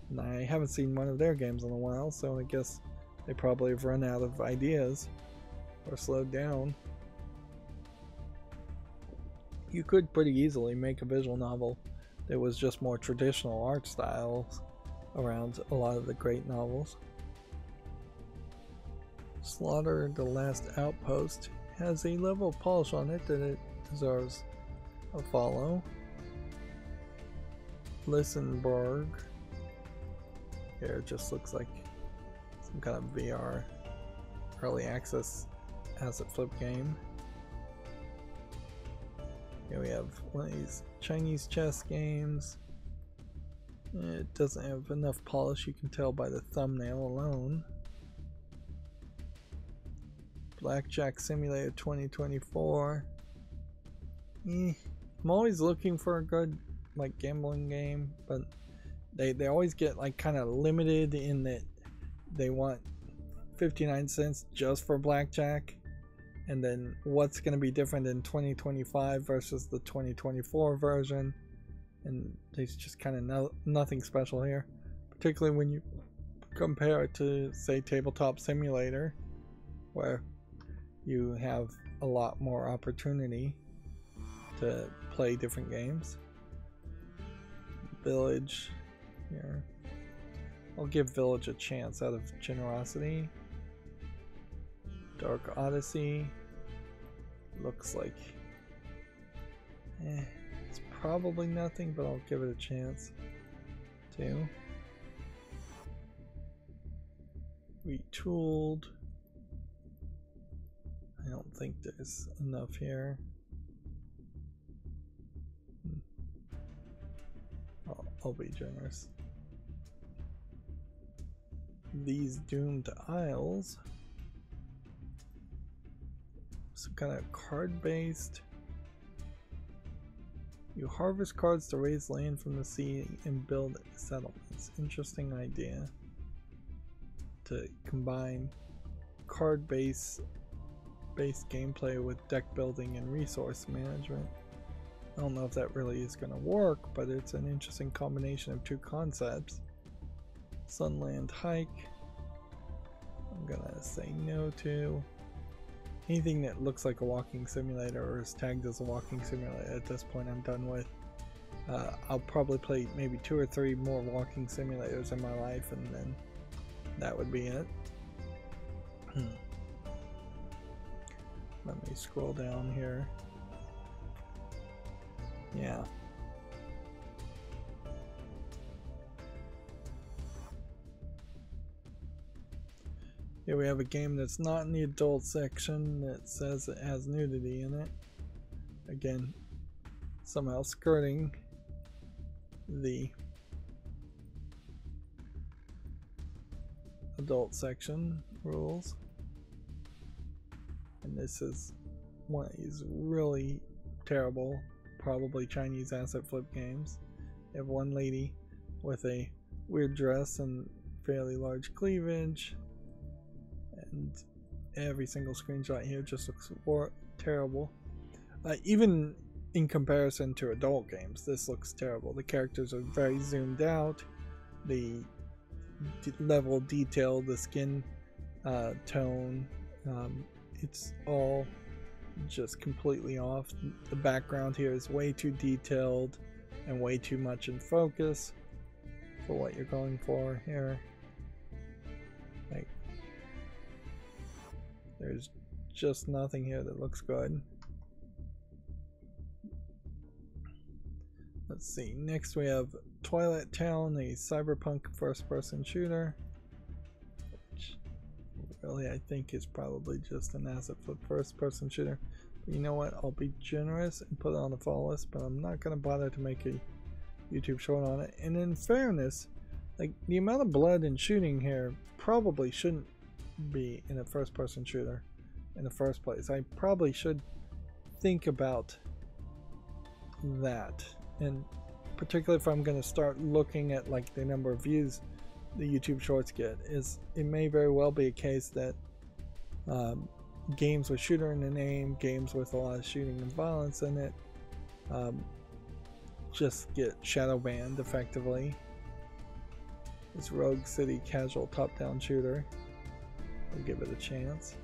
And I haven't seen one of their games in a while, so I guess they probably have run out of ideas or slowed down. You could pretty easily make a visual novel that was just more traditional art styles around a lot of the great novels. Slaughter the Last Outpost has a level of polish on it that it deserves a follow. Lisenberg, here it just looks like some kind of VR early access asset flip game. Here we have one of these Chinese chess games. It doesn't have enough polish, you can tell by the thumbnail alone. Blackjack Simulator 2024. I'm always looking for a good gambling game, but they always get kind of limited in that they want 59 cents just for blackjack. And then what's going to be different in 2025 versus the 2024 version, and there's just kind of nothing special here. particularly when you compare it to, say, Tabletop Simulator, where you have a lot more opportunity to play different games. Village here. I'll give Village a chance out of generosity. Dark Odyssey. Looks like it's probably nothing, but I'll give it a chance too. Retooled. I don't think there's enough here. I'll be generous. These Doomed Isles. Some kind of card-based. You harvest cards to raise land from the sea and build settlements. Interesting idea. To combine card-based gameplay with deck building and resource management. I don't know if that really is going to work, but it's an interesting combination of two concepts. Sunland Hike. I'm gonna say no to. Anything that looks like a walking simulator or is tagged as a walking simulator at this point I'm done with. I'll probably play maybe 2 or 3 more walking simulators in my life, and then that would be it. Let me scroll down here. Yeah. Here we have a game that's not in the adult section that says it has nudity in it. Again, somehow skirting the adult section rules. And this is one of these really terrible, probably Chinese asset flip games. You have one lady with a weird dress and fairly large cleavage. And every single screenshot here just looks terrible. Even in comparison to adult games, this looks terrible. The characters are very zoomed out. The level of detail, the skin tone, it's all just completely off. The background here is way too detailed and way too much in focus for what you're going for here. Like, there's just nothing here that looks good. Let's see, next we have Twilight Town, a cyberpunk first-person shooter, which really I think is probably just an asset flip first-person shooter. But you know what, I'll be generous and put it on the follow list, but I'm not going to bother to make a YouTube short on it. And in fairness, like, the amount of blood and shooting here probably shouldn't be in a first-person shooter in the first place. I probably should think about that, and particularly if I'm going to start looking at like the number of views the YouTube shorts get, is it may very well be a case that games with shooter in the name, games with a lot of shooting and violence in it, just get shadow banned effectively. This Rogue City casual top-down shooter, I'll give it a chance.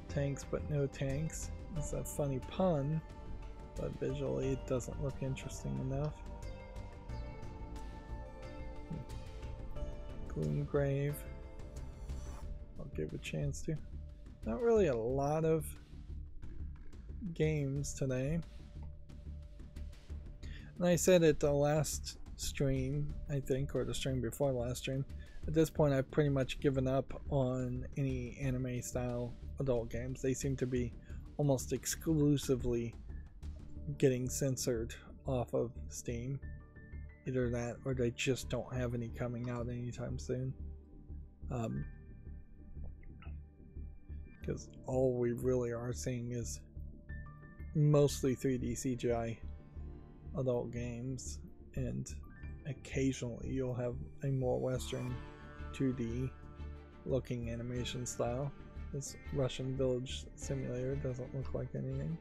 Tanks but no tanks. It's a funny pun, but visually it doesn't look interesting enough. Gloomgrave, I'll give a chance to. Not really a lot of games today. And I said at the last stream, I think, or the stream before the last stream, at this point I've pretty much given up on any anime style adult games. They seem to be almost exclusively getting censored off of Steam. Either that or they just don't have any coming out anytime soon. Because all we really are seeing is mostly 3D CGI adult games, and occasionally you'll have a more Western 2D looking animation style. This Russian village simulator doesn't look like anything.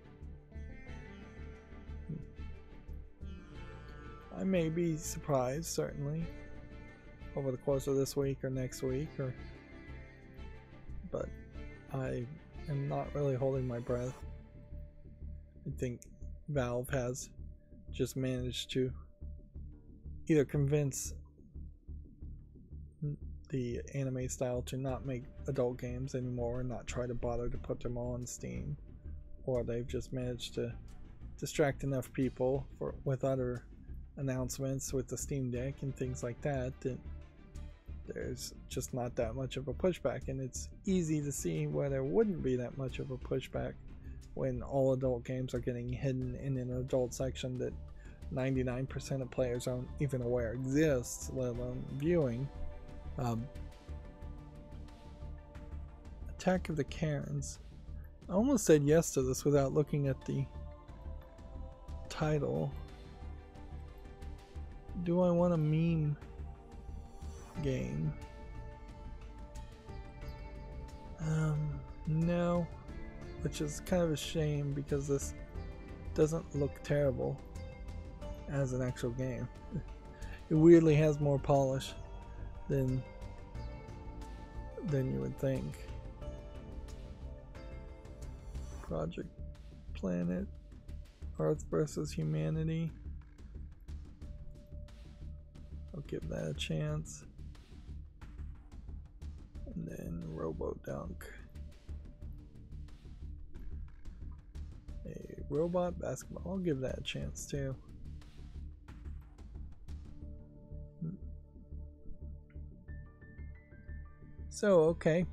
I may be surprised, certainly, over the course of this week or next week, but I am not really holding my breath. I think Valve has just managed to either convince the anime style to not make adult games anymore and not try to bother to put them all on Steam, or they've just managed to distract enough people with other announcements with the Steam Deck and things like that there's just not that much of a pushback. And it's easy to see where there wouldn't be that much of a pushback when all adult games are getting hidden in an adult section that 99% of players aren't even aware exists, let alone viewing. Attack of the Karens. I almost said yes to this without looking at the title. Do I want a meme game? No, which is kind of a shame because this doesn't look terrible as an actual game. It weirdly has more polish than you would think. Project Planet, Earth versus Humanity. I'll give that a chance. And then RoboDunk. A robot basketball. I'll give that a chance too. So, okay.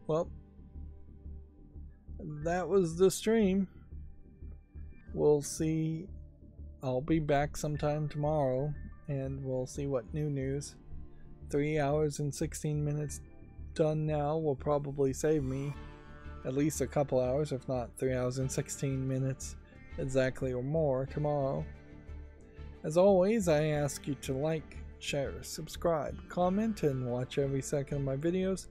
Well, that was the stream. We'll see. I'll be back sometime tomorrow and we'll see what new news. 3 hours and 16 minutes done now will probably save me at least a couple hours, if not 3 hours and 16 minutes exactly or more tomorrow. As always, I ask you to like, share, subscribe, comment, and watch every second of my videos.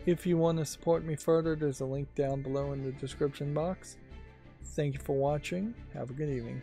If you want to support me further, there's a link down below in the description box. Thank you for watching. Have a good evening.